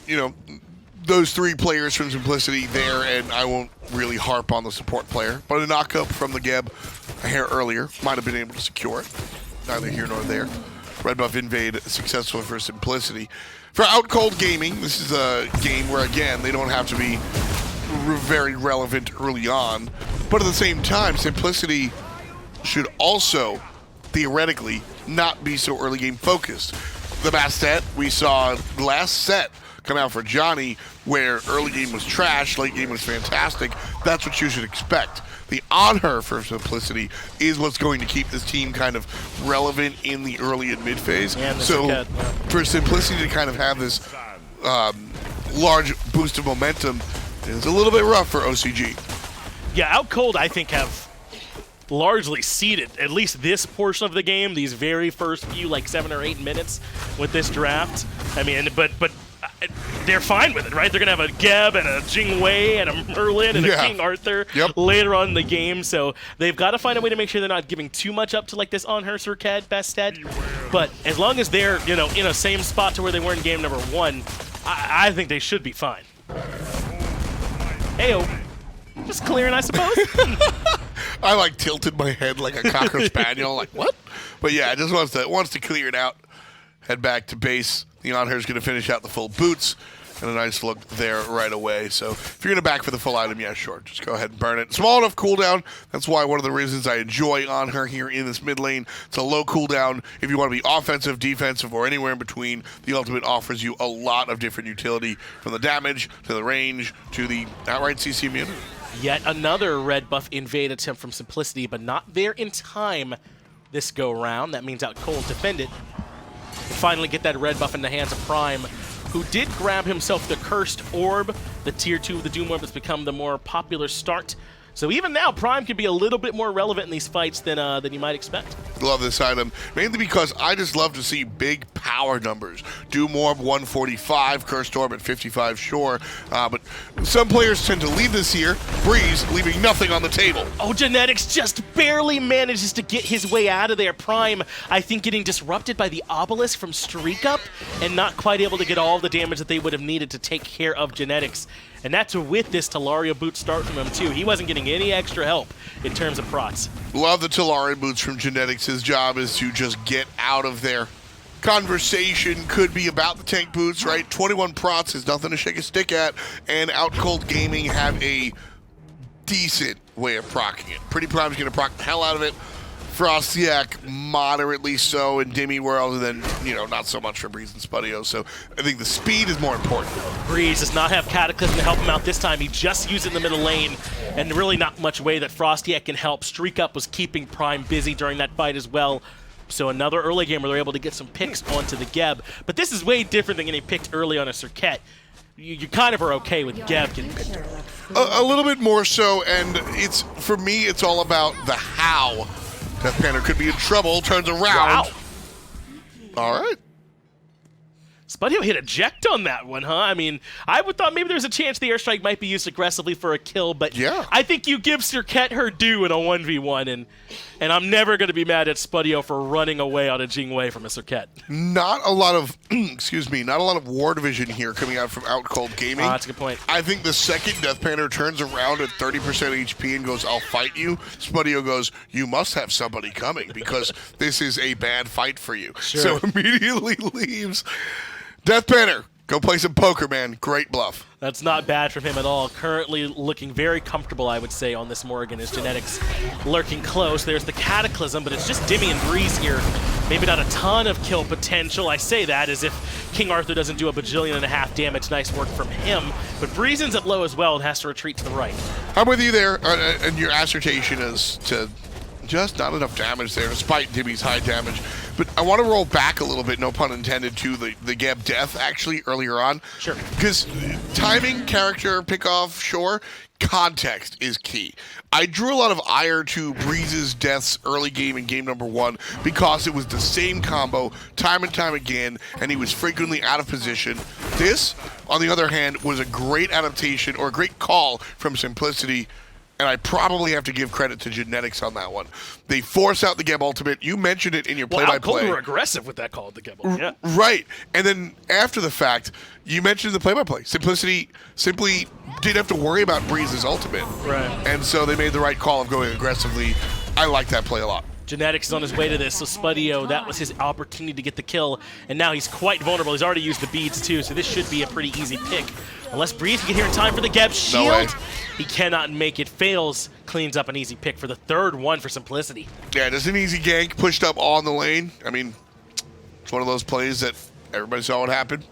[SPEAKER 4] those 3 players from Simplicity there, and I won't really harp on the support player. But a knockup from the Geb a hair earlier might have been able to secure it. Neither here nor there. Red buff invade successful for Simplicity. For Outcold Gaming, this is a game where, again, they don't have to be very relevant early on. But at the same time, Simplicity should also, theoretically, not be so early game focused. The Bastet we saw last set come out for Johnny, where early game was trash, late game was fantastic. That's what you should expect. The Anhur for Simplicity is what's going to keep this team kind of relevant in the early and mid phase. So for Simplicity to kind of have this large boost of momentum is a little bit rough for OCG.
[SPEAKER 3] Yeah, Outcold, I think, have largely seeded at least this portion of the game, these very first few, 7 or 8 minutes with this draft. I mean, but they're fine with it, right? They're going to have a Geb and a Jing and a Merlin and a King Arthur later on in the game. So they've got to find a way to make sure they're not giving too much up to this Anhur, Serqet, Bastet. But as long as they're, in a same spot to where they were in game number 1, I think they should be fine. Heyo. Just clearing, I suppose.
[SPEAKER 4] I like tilted my head like a Cocker Spaniel. Like, what? But yeah, it just wants to clear it out. Head back to base. The Anhur's going to finish out the full boots. And a nice look there right away. So if you're going to back for the full item, yeah, sure. Just go ahead and burn it. Small enough cooldown. That's why one of the reasons I enjoy Anhur here in this mid lane. It's a low cooldown. If you want to be offensive, defensive, or anywhere in between, the ultimate offers you a lot of different utility, from the damage to the range to the outright CC immunity.
[SPEAKER 3] Yet another red buff invade attempt from Simplicity, but not there in time this go round. That means Outcold defend it. And finally get that red buff in the hands of Prime, who did grab himself the Cursed Orb, the Tier 2 of the Doom Orb that's become the more popular start. So even now, Prime can be a little bit more relevant in these fights than you might expect.
[SPEAKER 4] Love this item, mainly because I just love to see big power numbers. Doom Orb 145, Cursed Orb at 55, sure. But some players tend to leave this here. Breez leaving nothing on the table.
[SPEAKER 3] Oh, Genetics just barely manages to get his way out of there. Prime, I think, getting disrupted by the Obelisk from StreakUp and not quite able to get all the damage that they would have needed to take care of Genetics. And that's with this Talaria boot start from him, too. He wasn't getting any extra help in terms of prots.
[SPEAKER 4] Love the Talaria boots from Genetics. His job is to just get out of there. Conversation could be about the tank boots, right? 21 prots is nothing to shake a stick at, and Outcold Gaming have a decent way of proccing it. PrettyPrime's going to proc the hell out of it. FrostiaK moderately so in Dimi world, and then, you know, not so much for Breez and Spudio. So I think the speed is more important.
[SPEAKER 3] Breez does not have Cataclysm to help him out this time. He just used it in the middle lane, and really not much way that FrostiaK can help. StreakUp was keeping Prime busy during that fight as well. So another early game where they're able to get some picks onto the Geb. But this is way different than getting picked early on a Serqet. You kind of are okay with Geb getting picked early.
[SPEAKER 4] A little bit more so, and it's, for me, it's all about the how. DeathPanter could be in trouble, turns around.
[SPEAKER 3] Wow.
[SPEAKER 4] All right.
[SPEAKER 3] Spudio hit eject on that one, huh? I mean, I would thought maybe there's a chance the airstrike might be used aggressively for a kill, but
[SPEAKER 4] yeah.
[SPEAKER 3] I think you give Serqet her due in a 1v1, and I'm never going to be mad at Spudio for running away on a Jing Wei from a Serqet.
[SPEAKER 4] Not a lot of, excuse me, not a lot of war division here coming out from Outcold Gaming.
[SPEAKER 3] That's a good point.
[SPEAKER 4] I think the second DeathPanter turns around at 30% HP and goes, I'll fight you, Spudio goes, you must have somebody coming because this is a bad fight for you.
[SPEAKER 3] Sure.
[SPEAKER 4] So immediately leaves. DeathPanter, go play some poker, man. Great bluff.
[SPEAKER 3] That's not bad from him at all. Currently looking very comfortable, I would say, on this Morrigan. His Genetics lurking close. There's the Cataclysm, but it's just Dimi and Breez here. Maybe not a ton of kill potential. I say that as if King Arthur doesn't do a bajillion and a half damage. Nice work from him. But Breez ends up low as well and has to retreat to the right.
[SPEAKER 4] I'm with you there, and your assertion is to just not enough damage there, despite Dimi's high damage. But I want to roll back a little bit, no pun intended, to the Geb death, actually, earlier on.
[SPEAKER 3] Sure.
[SPEAKER 4] Because timing, character, pick-off, sure, context is key. I drew a lot of ire to Breez's deaths early game in game number 1 because it was the same combo time and time again, and he was frequently out of position. This, on the other hand, was a great adaptation or a great call from Simplicity, and I probably have to give credit to Genetics on that one. They force out the Geb ultimate. You mentioned it in your play-by-play.
[SPEAKER 3] Outcold were aggressive with that call at the Geb ultimate. Yeah.
[SPEAKER 4] Right. And then after the fact, you mentioned the play-by-play. Simplicity simply didn't have to worry about Breez's ultimate.
[SPEAKER 3] Right.
[SPEAKER 4] And so they made the right call of going aggressively. I like that play a lot.
[SPEAKER 3] Genetics is on his way to this, so Spudio, that was his opportunity to get the kill, and now he's quite vulnerable. He's already used the beads too, so this should be a pretty easy pick. Unless Breez can get here in time for the Geb shield,
[SPEAKER 4] no way.
[SPEAKER 3] He cannot make it. Faeles cleans up an easy pick for the third one for Simplicity.
[SPEAKER 4] Yeah, just an easy gank, pushed up on the lane. I mean, it's one of those plays that everybody saw what happened.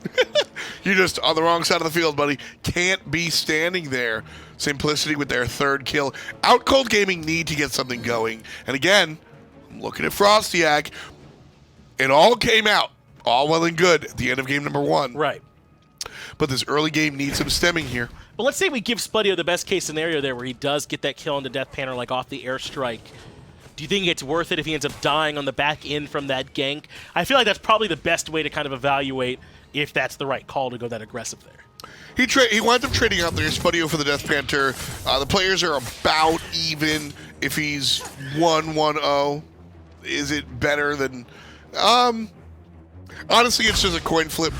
[SPEAKER 4] You're just on the wrong side of the field, buddy. Can't be standing there. Simplicity with their third kill. Outcold Gaming need to get something going. And again, I'm looking at FrostiaK. It all came out, all well and good, at the end of game number 1.
[SPEAKER 3] Right.
[SPEAKER 4] But this early game needs some stemming here.
[SPEAKER 3] But let's say we give Spudio the best case scenario there where he does get that kill into DeathPanter, like off the airstrike. Do you think it's worth it if he ends up dying on the back end from that gank? I feel like that's probably the best way to kind of evaluate if that's the right call to go that aggressive there.
[SPEAKER 4] He winds up trading out there Spudio for the DeathPanter. The players are about even. If he's 1-1-0, is it better than... honestly, it's just a coin flip.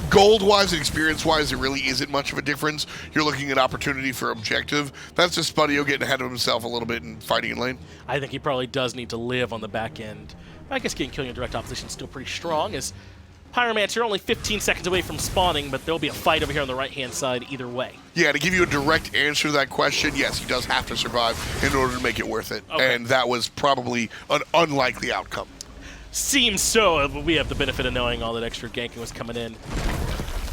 [SPEAKER 4] Gold-wise and experience-wise, it really isn't much of a difference. You're looking at opportunity for objective. That's just Spudio getting ahead of himself a little bit and fighting in lane.
[SPEAKER 3] I think he probably does need to live on the back end. I guess getting killing in direct opposition is still pretty strong, as Pyromancer only 15 seconds away from spawning, but there'll be a fight over here on the right-hand side either way.
[SPEAKER 4] Yeah, to give you a direct answer to that question, yes, he does have to survive in order to make it worth it. Okay. And that was probably an unlikely outcome.
[SPEAKER 3] Seems so, but we have the benefit of knowing all that extra ganking was coming in.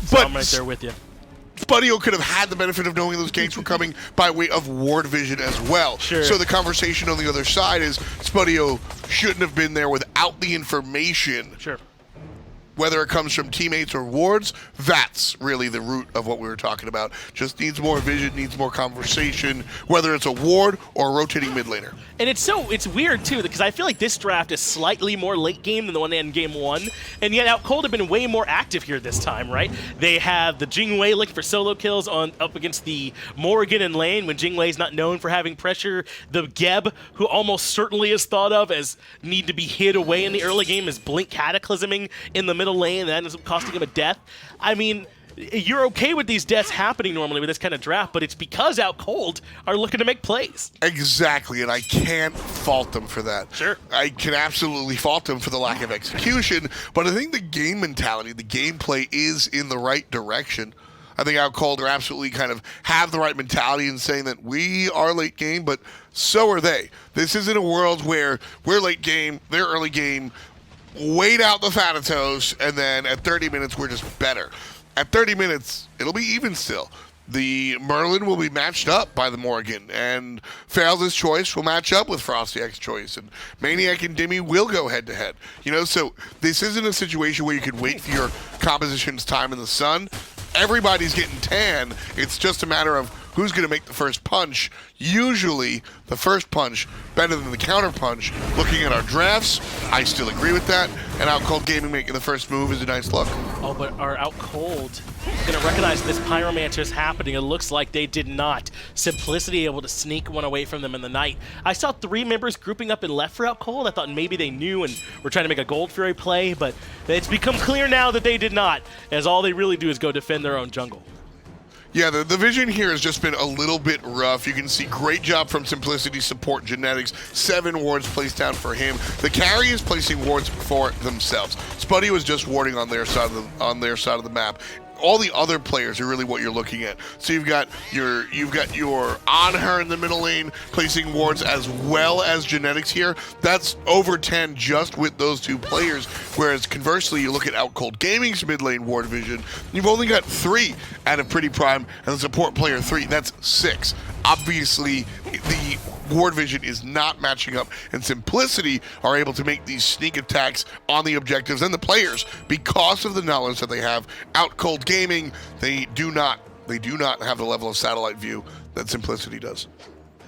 [SPEAKER 3] So I'm right there with you.
[SPEAKER 4] Spudio could have had the benefit of knowing those ganks were coming by way of ward vision as well.
[SPEAKER 3] Sure.
[SPEAKER 4] So the conversation on the other side is Spudio shouldn't have been there without the information.
[SPEAKER 3] Sure.
[SPEAKER 4] Whether it comes from teammates or wards, that's really the root of what we were talking about. Just needs more vision, needs more conversation, whether it's a ward or a rotating mid laner.
[SPEAKER 3] And it's weird too, because I feel like this draft is slightly more late game than the one in game 1, and yet Outcold have been way more active here this time, right? They have the Jing looking for solo kills up against the Morrigan in lane when Jing is not known for having pressure. The Geb, who almost certainly is thought of as need to be hid away in the early game, is blink cataclysming in the middle lane, and that ends up costing him a death. I mean, you're okay with these deaths happening normally with this kind of draft, but it's because Outcold are looking to make plays.
[SPEAKER 4] Exactly, and I can't fault them for that.
[SPEAKER 3] Sure.
[SPEAKER 4] I can absolutely fault them for the lack of execution, but I think the game mentality, the gameplay is in the right direction. I think Outcold are absolutely kind of have the right mentality in saying that we are late game, but so are they. This isn't a world where we're late game, they're early game, wait out the Thanatos, and then at 30 minutes, we're just better. At 30 minutes, it'll be even still. The Merlin will be matched up by the Morrigan, and Faeles' choice will match up with FrostiaK's choice, and maniaKK and Dimi will go head-to-head. You know, so this isn't a situation where you can wait for your composition's time in the sun. Everybody's getting tan. It's just a matter of who's going to make the first punch. Usually, the first punch better than the counter punch. Looking at our drafts, I still agree with that. And Outcold Gaming making the first move is a nice look.
[SPEAKER 3] Oh, but are Outcold going to recognize this Pyromancer is happening? It looks like they did not. Simplicity able to sneak one away from them in the night. I saw 3 members grouping up and left for Outcold. I thought maybe they knew and were trying to make a Gold Fury play, but it's become clear now that they did not, as all they really do is go defend their own jungle.
[SPEAKER 4] Yeah, the vision here has just been a little bit rough. You can see great job from Simplicity support genetics. 7 wards placed down for him. The carry is placing wards for themselves. Spudio is just warding on their side of the map. All the other players are really what you're looking at. So you've got your Anhur in the middle lane placing wards as well as genetics here. That's over 10 just with those 2 players. Whereas conversely, you look at Outcold Gaming's mid lane ward vision. You've only got 3 out of PrettyPriMe and the support player 3. That's 6. Obviously, the ward vision is not matching up, and Simplicity are able to make these sneak attacks on the objectives and the players because of the knowledge that they have. Outcold Gaming, they do not have the level of satellite view that Simplicity does.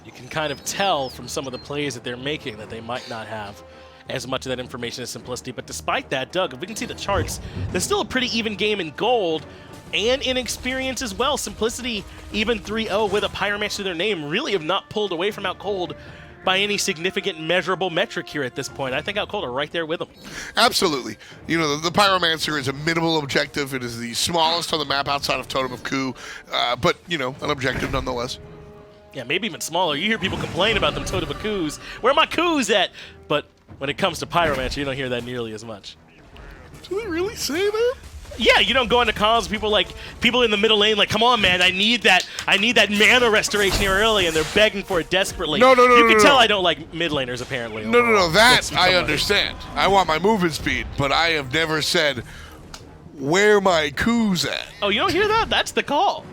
[SPEAKER 3] You can kind of tell from some of the plays that they're making that they might not have as much of that information as Simplicity, but despite that, Doug, if we can see the charts, there's still a pretty even game in gold and in experience as well. Simplicity, even 3-0 with a Pyromancer to their name, really have not pulled away from Outcold by any significant measurable metric here at this point. I think Outcold are right there with them.
[SPEAKER 4] Absolutely. You know, the Pyromancer is a minimal objective. It is the smallest on the map outside of Totem of Ku, but, you know, an objective nonetheless.
[SPEAKER 3] Yeah, maybe even smaller. You hear people complain about them Totem of Kus. Where are my Kus at? But when it comes to Pyromancer, you don't hear that nearly as much.
[SPEAKER 4] Do they really say that?
[SPEAKER 3] Yeah, you don't go into calls. People in the middle lane, like, come on, man, I need that mana restoration here early, and they're begging for it desperately.
[SPEAKER 4] No.
[SPEAKER 3] You can tell I don't like mid laners apparently.
[SPEAKER 4] No. That I understand. I want my movement speed, but I have never said where my Ku's at.
[SPEAKER 3] Oh, you don't hear that? That's the call.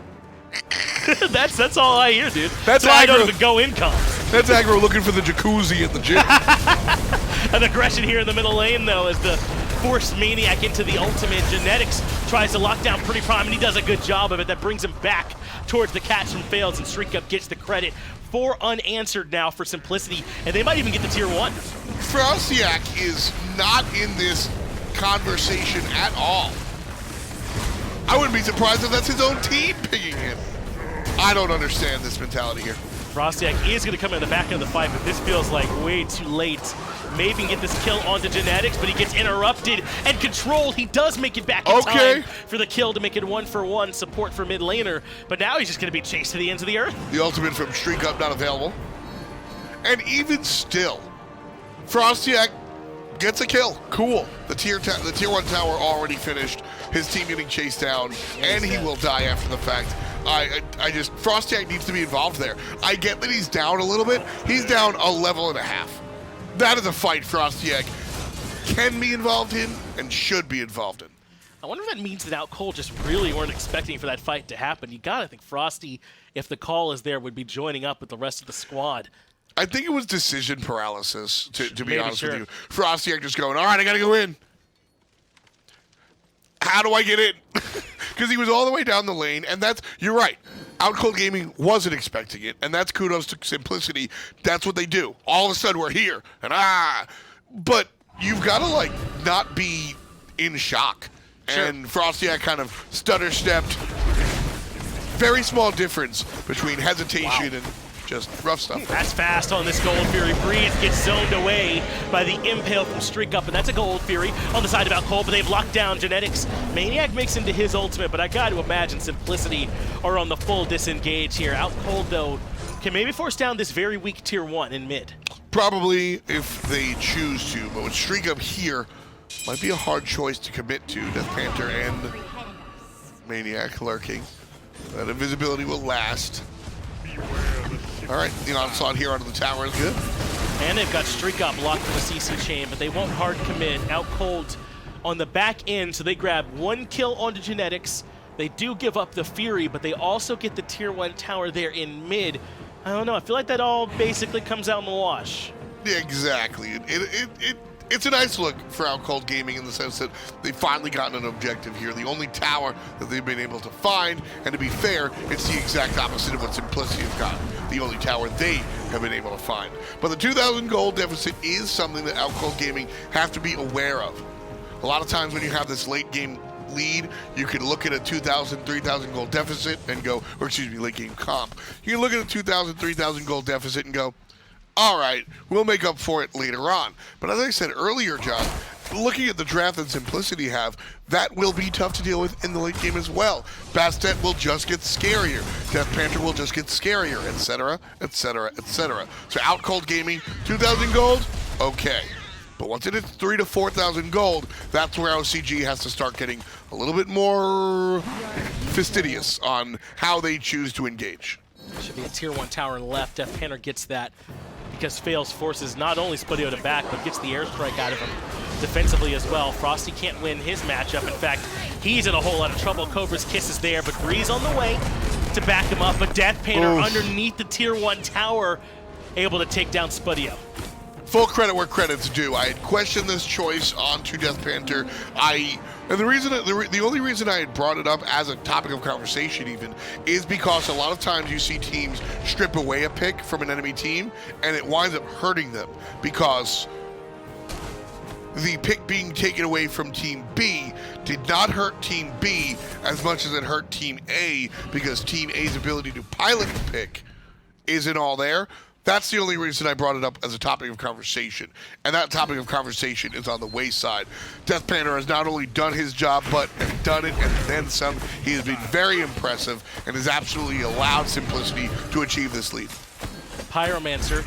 [SPEAKER 3] that's all I hear, dude.
[SPEAKER 4] That's
[SPEAKER 3] why
[SPEAKER 4] aggro.
[SPEAKER 3] I don't even go in comms.
[SPEAKER 4] That's aggro looking for the jacuzzi at the gym.
[SPEAKER 3] An aggression here in the middle lane, though, as the force maniaKK into the ultimate. Genetics tries to lock down PrettyPriMe, and he does a good job of it. That brings him back towards the catch from Faeles, and StreakUp gets the credit. 4 unanswered now for Simplicity, and they might even get to tier 1.
[SPEAKER 4] FrostiaK is not in this conversation at all. I wouldn't be surprised if that's his own team picking him. I don't understand this mentality here.
[SPEAKER 3] FrostiaK is going to come in the back end of the fight, but this feels like way too late maybe can get this kill onto Genetics, but he gets interrupted and controlled. He does make it back in time for the kill to make it 1-for-1 support for mid laner, but now he's just going to be chased to the ends of the earth.
[SPEAKER 4] The ultimate from StreakUp not available. And even still, FrostiaK gets a kill. Cool. The tier 1 tower already finished. His team getting chased down, and he will die after the fact. FrostiaK needs to be involved there. I get that he's down a little bit. He's down a level and a half. That is a fight FrostiaK can be involved in and should be involved in.
[SPEAKER 3] I wonder if that means that Outcold just really weren't expecting for that fight to happen. You gotta think Frosty, if the call is there, would be joining up with the rest of the squad.
[SPEAKER 4] I think it was decision paralysis, to be honest with you. FrostiaK just going, all right, I gotta go in. How do I get in? Because he was all the way down the lane, and you're right. Outcold Gaming wasn't expecting it, and that's kudos to Simplicity. That's what they do. All of a sudden, we're here, and But you've got to, like, not be in shock. Sure. And FrostiaK kind of stutter-stepped. Very small difference between hesitation and just rough stuff.
[SPEAKER 3] That's fast on this Gold Fury. Breez gets zoned away by the Impale from StreakUp, and that's a Gold Fury on the side of Outcold, but they've locked down Genetics. maniaKK makes into his ultimate, but I got to imagine Simplicity are on the full disengage here. Outcold, though, can maybe force down this very weak tier 1 in mid.
[SPEAKER 4] Probably if they choose to, but with StreakUp here, might be a hard choice to commit to. DeathPanter and maniaKK lurking. That invisibility will last. All right, the onslaught here onto the tower is good.
[SPEAKER 3] And they've got StreakUp locked for the CC chain, but they won't hard commit. Outcold on the back end, so they grab 1 kill onto Genetics. They do give up the Fury, but they also get the tier 1 tower there in mid. I don't know, I feel like that all basically comes out in the wash.
[SPEAKER 4] Yeah, exactly. It's a nice look for Outcold Gaming in the sense that they've finally gotten an objective here. The only tower that they've been able to find, and to be fair, it's the exact opposite of what Simplicity have gotten. The only tower they have been able to find. But the 2,000 gold deficit is something that Outcold Gaming have to be aware of. A lot of times when you have this late game lead, you can look at a 2,000, 3,000 gold deficit and go, or excuse me, late game comp. You can look at a 2,000, 3,000 gold deficit and go, all right, we'll make up for it later on. But as I said earlier, John, looking at the draft that Simplicity have, that will be tough to deal with in the late game as well. Bastet will just get scarier. DeathPanter will just get scarier, etc., etc., etc. So Outcold Gaming, 2,000 gold, okay. But once it hits 3,000 to 4,000 gold, that's where OCG has to start getting a little bit more fastidious on how they choose to engage.
[SPEAKER 3] Should be a tier 1 tower left. DeathPanter gets that because Faeles forces not only Spudio to back, but gets the airstrike out of him defensively as well. Frosty can't win his matchup. In fact, he's in a whole lot of trouble. Cobra's Kiss is there, but Breez on the way to back him up. But DeathPanter underneath the tier 1 tower, able to take down Spudio.
[SPEAKER 4] Full credit where credit's due. I had questioned this choice onto DeathPanter. The only reason I had brought it up as a topic of conversation even is because a lot of times you see teams strip away a pick from an enemy team and it winds up hurting them because the pick being taken away from Team B did not hurt Team B as much as it hurt Team A because Team A's ability to pilot the pick isn't all there. That's the only reason I brought it up as a topic of conversation. And that topic of conversation is on the wayside. DeathPanter has not only done his job, but done it and then some. He has been very impressive and has absolutely allowed Simplicity to achieve this lead.
[SPEAKER 3] Pyromancer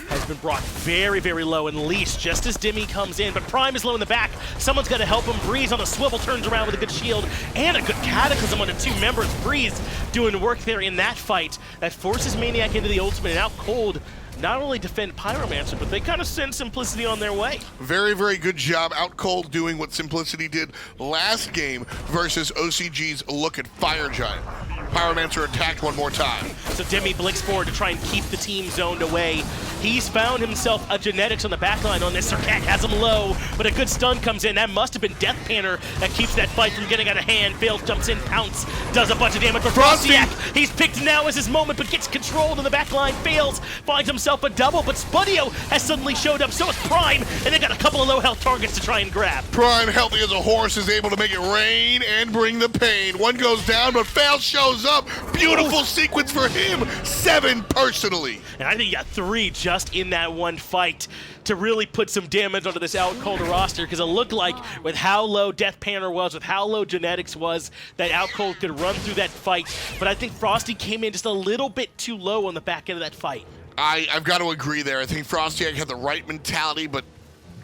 [SPEAKER 3] has been brought very, very low and leashed just as Dimi comes in, but Prime is low in the back. Someone's got to help him. Breez on a swivel turns around with a good shield and a good Cataclysm on the 2 members. Breez doing work there in that fight that forces maniaKK into the ultimate, and Outcold not only defend Pyromancer, but they kind of send Simplicity on their way.
[SPEAKER 4] Very, very good job. Outcold doing what Simplicity did last game versus OCG's look at Fire Giant. Pyromancer attacked one more time.
[SPEAKER 3] So Dimi blinks forward to try and keep the team zoned away. He's found himself a Genetics on the backline on this. Serqet has him low, but a good stun comes in. That must have been DeathPanter that keeps that fight from getting out of hand. Faeles jumps in, pounce, does a bunch of damage for FrostiaK. He's picked now as his moment, but gets controlled on the backline. Faeles finds himself a double, but Spudio has suddenly showed up. So is Prime, and they got a couple of low health targets to try and grab.
[SPEAKER 4] Prime, healthy as a horse, is able to make it rain and bring the pain. One goes down, but Faeles shows up. Beautiful sequence for him. 7 personally.
[SPEAKER 3] And I think you got 3 just just in that one fight to really put some damage onto this Outcold roster, because it looked like with how low DeathPanter was, with how low Genetics was, that Outcold could run through that fight. But I think Frosty came in just a little bit too low on the back end of that fight.
[SPEAKER 4] I've got to agree there. I think FrostiaK had the right mentality, but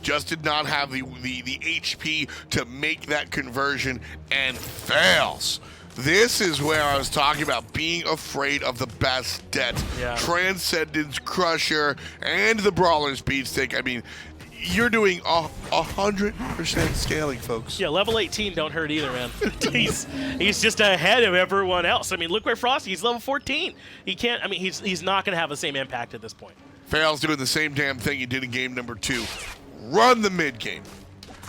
[SPEAKER 4] just did not have the HP to make that conversion, and fails. This is where I was talking about being afraid of the Bastet, Transcendence Crusher, and the Brawler's Beatstick. I mean, you're doing 100% scaling, folks.
[SPEAKER 3] Yeah, level 18 don't hurt either, man. he's just ahead of everyone else. I mean, look where Frosty, he's level 14. He can't, I mean, he's not going to have the same impact at this point.
[SPEAKER 4] Faeles doing the same damn thing he did in game number 2. Run the mid game.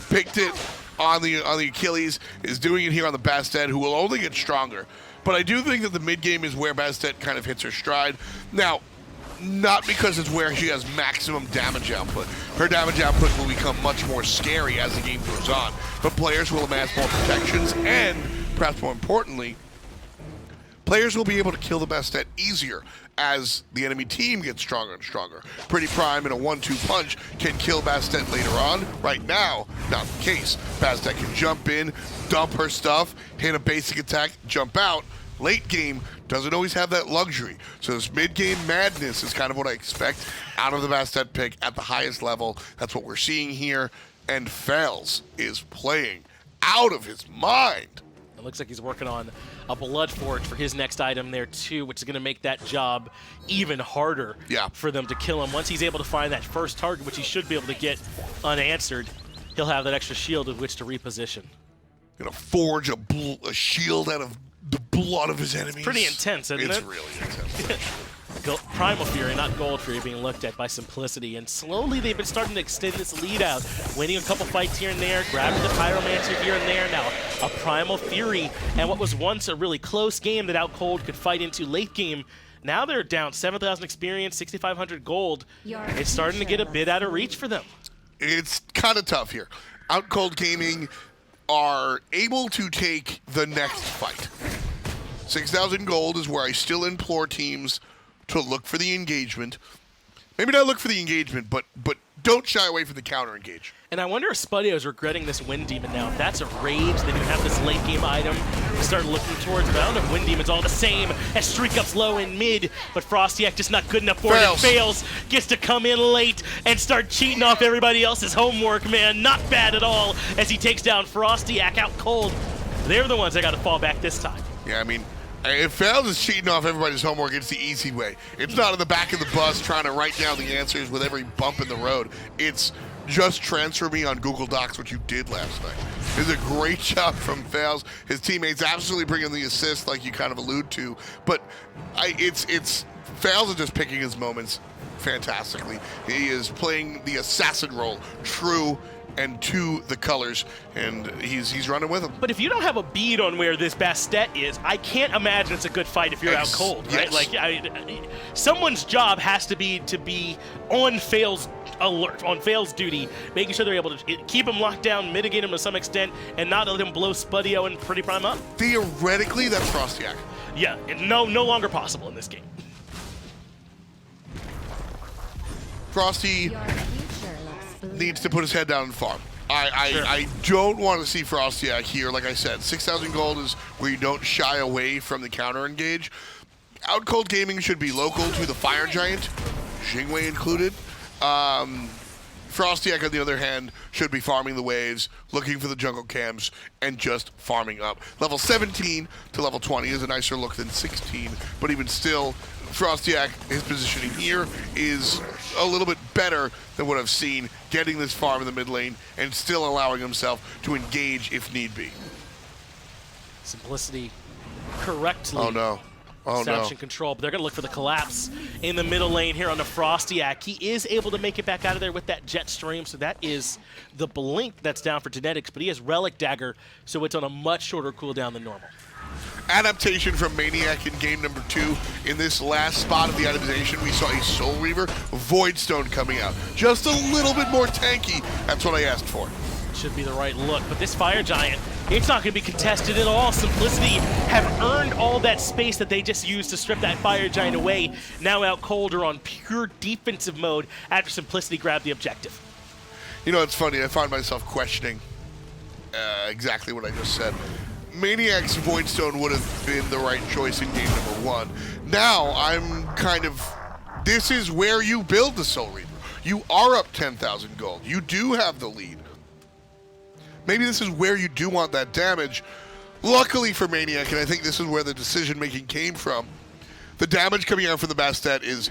[SPEAKER 4] Picked it on the Achilles, is doing it here on the Bastet, who will only get stronger. But I do think that the mid game is where Bastet kind of hits her stride. Now, not because it's where she has maximum damage output. Her damage output will become much more scary as the game goes on. But players will amass more protections, and perhaps more importantly, players will be able to kill the Bastet easier as the enemy team gets stronger and stronger. PrettyPriMe in a 1-2 punch can kill Bastet later on. Right now, not the case. Bastet can jump in, dump her stuff, hit a basic attack, jump out. Late game doesn't always have that luxury. So this mid-game madness is kind of what I expect out of the Bastet pick at the highest level. That's what we're seeing here. And Faeles is playing out of his mind.
[SPEAKER 3] It looks like he's working on a Blood Forge for his next item there too, which is going to make that job even harder for them to kill him. Once he's able to find that first target, which he should be able to get unanswered, he'll have that extra shield with which to reposition.
[SPEAKER 4] Gonna forge a shield out of the blood of his enemies.
[SPEAKER 3] It's pretty intense, isn't it?
[SPEAKER 4] It's really intense.
[SPEAKER 3] Primal Fury, not Gold Fury, being looked at by Simplicity, and slowly they've been starting to extend this lead out, winning a couple fights here and there, grabbing the Pyromancer here and there. Now a Primal Fury, and what was once a really close game that Outcold could fight into late game, now they're down 7,000 experience, 6,500 gold. It's starting to get a bit out of reach for them.
[SPEAKER 4] It's kind of tough here. Outcold Gaming are able to take the next fight. 6,000 gold is where I still implore teams to look for the engagement. Maybe not look for the engagement, but don't shy away from the counter engage.
[SPEAKER 3] And I wonder if Spudio is regretting this Wind Demon now. If that's a rage, then you have this late game item to start looking towards. But I don't know if Wind Demon's all the same as StreakUp's low in mid, but FrostiaK just not good enough for it. Faeles gets to come in late and start cheating off everybody else's homework, man. Not bad at all as he takes down FrostiaK Outcold. They're the ones that got to fall back this time.
[SPEAKER 4] Yeah, I mean, if Faeles is cheating off everybody's homework, it's the easy way. It's not in the back of the bus trying to write down the answers with every bump in the road. It's just transfer me on Google Docs what you did last night. It's a great job from Faeles. His teammates absolutely bring in the assist like you kind of allude to. But it's Faeles is just picking his moments fantastically. He is playing the assassin role, true and to the colors, and he's running with them.
[SPEAKER 3] But if you don't have a bead on where this Bastet is, I can't imagine it's a good fight if you're out cold, right?
[SPEAKER 4] Yes.
[SPEAKER 3] Like, someone's job has to be on Faeles alert, on Faeles duty, making sure they're able to keep him locked down, mitigate him to some extent, and not let him blow Spudio and PrettyPriMe up.
[SPEAKER 4] Theoretically, that's FrostiaK.
[SPEAKER 3] Yeah, no longer possible in this game.
[SPEAKER 4] Frosty needs to put his head down and farm. I don't want to see FrostiaK here. Like I said, 6,000 gold is where you don't shy away from the counter engage. Outcold Gaming should be local to the Fire Giant, Jing included. FrostiaK, on the other hand, should be farming the waves, looking for the jungle camps, and just farming up. Level 17 to level 20 is a nicer look than 16, but even still, FrostiaK, his positioning here is a little bit better than what I've seen, getting this farm in the mid lane and still allowing himself to engage if need be.
[SPEAKER 3] Simplicity correctly.
[SPEAKER 4] Oh no. Oh no.
[SPEAKER 3] Control, but they're going to look for the collapse in the middle lane here on the FrostiaK. He is able to make it back out of there with that jet stream, so that is the blink that's down for Genetics, but he has Relic Dagger, so it's on a much shorter cooldown than normal.
[SPEAKER 4] Adaptation from maniaKK in game number 2. In this last spot of the itemization, we saw a Soul Reaver, Void Stone coming out. Just a little bit more tanky. That's what I asked for.
[SPEAKER 3] should be the right look. But this Fire Giant, it's not going to be contested at all. Simplicity have earned all that space that they just used to strip that Fire Giant away. Now Outcold are on pure defensive mode after Simplicity grabbed the objective.
[SPEAKER 4] You know, it's funny. I find myself questioning exactly what I just said. maniaK's Voidstone would have been the right choice in game number 1. Now I'm kind of... This is where you build the Soul Reaver. You are up 10,000 gold. You do have the lead. Maybe this is where you do want that damage. Luckily for maniaK, and I think this is where the decision-making came from, the damage coming out from the Bastet is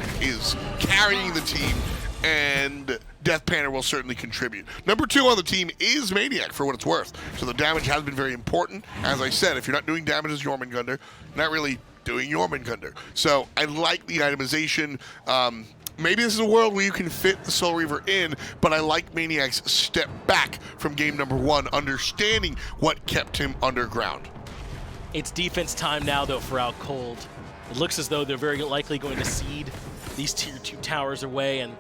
[SPEAKER 4] carrying the team, and DeathPanter will certainly contribute. Number 2 on the team is maniaK, for what it's worth. So the damage has been very important. As I said, if you're not doing damage as Jormungandr, you're not really doing Jormungandr. So I like the itemization. Maybe this is a world where you can fit the Soul Reaver in, but I like maniaK's step back from game number 1, understanding what kept him underground.
[SPEAKER 3] It's defense time now, though, for Outcold. It looks as though they're very likely going to cede these tier 2 towers away, and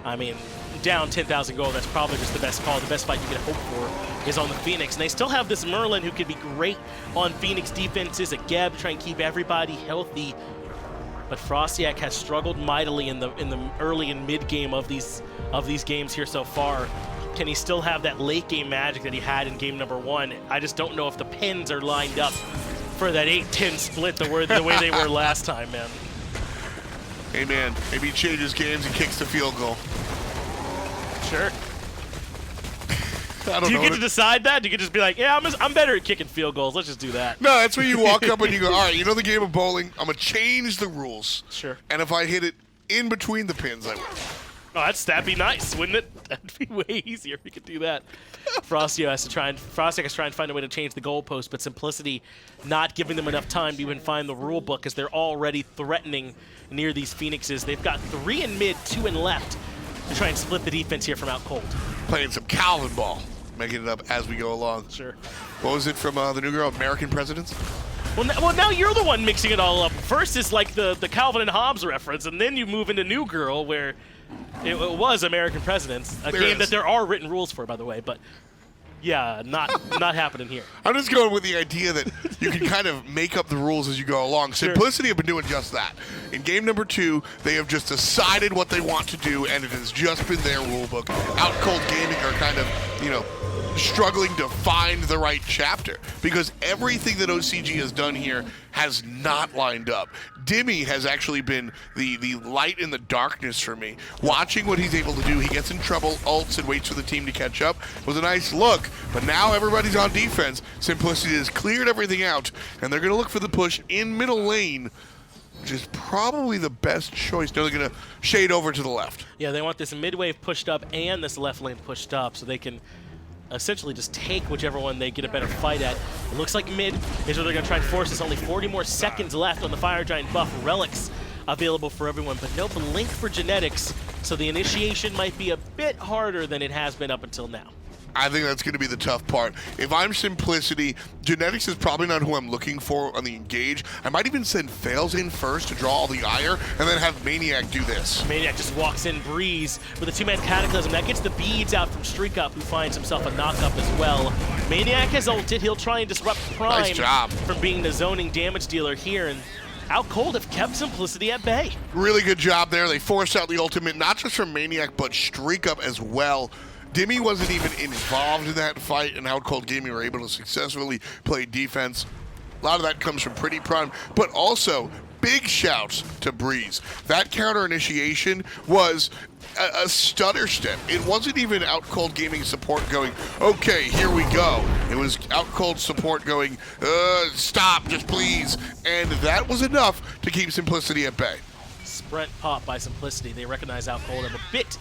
[SPEAKER 3] I mean, down 10,000 gold, that's probably just the best call. The best fight you can hope for is on the Phoenix. And they still have this Merlin who could be great on Phoenix defenses, a Geb to try and keep everybody healthy. But FrostiaK has struggled mightily in the early and mid game of these games here so far. Can he still have that late game magic that he had in game number 1? I just don't know if the pins are lined up for that 8-10 split the way they were last time, man.
[SPEAKER 4] Hey man, maybe he changes games and kicks the field goal.
[SPEAKER 3] Sure.
[SPEAKER 4] I don't
[SPEAKER 3] do you
[SPEAKER 4] know
[SPEAKER 3] get to decide that? Do you get to just be like, yeah, I'm better at kicking field goals. Let's just do that.
[SPEAKER 4] No, that's where you walk up and you go, all right, you know the game of bowling? I'm going to change the rules.
[SPEAKER 3] Sure.
[SPEAKER 4] And if I hit it in between the pins, I win.
[SPEAKER 3] Oh, that'd be nice, wouldn't it? That'd be way easier if we could do that. FrostiaK has to try and find a way to change the goalpost, but Simplicity not giving them enough time to even find the rule book as they're already threatening near these Phoenixes. They've got 3 in mid, 2 in left to try and split the defense here from Outcold.
[SPEAKER 4] Playing some Calvin ball, making it up as we go along.
[SPEAKER 3] Sure.
[SPEAKER 4] What was it from the new girl, American Presidents?
[SPEAKER 3] Well, now you're the one mixing it all up. First is like the Calvin and Hobbes reference, and then you move into New Girl, where it was American Presidents, a game that there are written rules for, by the way, but yeah, not happening here.
[SPEAKER 4] I'm just going with the idea that you can kind of make up the rules as you go along.
[SPEAKER 3] Sure.
[SPEAKER 4] Simplicity have been doing just that. In game number 2, they have just decided what they want to do, and it has just been their rule book. Outcold Gaming are kind of, you know, struggling to find the right chapter, because everything that OCG has done here has not lined up. Dimi has actually been the light in the darkness for me. Watching what he's able to do, he gets in trouble, ults, and waits for the team to catch up. Was a nice look, but now everybody's on defense. Simplicity has cleared everything out, and they're going to look for the push in middle lane, which is probably the best choice. No, they're going to shade over to the left.
[SPEAKER 3] Yeah, they want this mid wave pushed up and this left lane pushed up so they can essentially just take whichever one they get a better fight at. It looks like mid is where they're going to try and force this. Only 40 more seconds left on the Fire Giant buff. Relics available for everyone, but no blink for genetics, so the initiation might be a bit harder than it has been up until now.
[SPEAKER 4] I think that's going to be the tough part. If I'm Simplicity, genetics is probably not who I'm looking for on the engage. I might even send Faeles in first to draw all the ire, and then have maniaK do this.
[SPEAKER 3] maniaKk just walks in Breez with a 2-man Cataclysm. That gets the beads out from StreakUp, who finds himself a knock-up as well. maniaKk has ulted. He'll try and disrupt Prime
[SPEAKER 4] Nice job.
[SPEAKER 3] from being the zoning damage dealer here, and Outcold have kept Simplicity at bay.
[SPEAKER 4] Really good job there. They forced out the ultimate, not just from maniaKk, but StreakUp as well. Dimi wasn't even involved in that fight, and Outcold Gaming were able to successfully play defense. A lot of that comes from PrettyPriMe, but also big shouts to Breez. That counter initiation was a stutter step. It wasn't even Outcold Gaming support going, okay, here we go. It was Outcold support going, stop, just please. And that was enough to keep Simplicity at bay.
[SPEAKER 3] Sprint pop by Simplicity. They recognize Outcold have a bit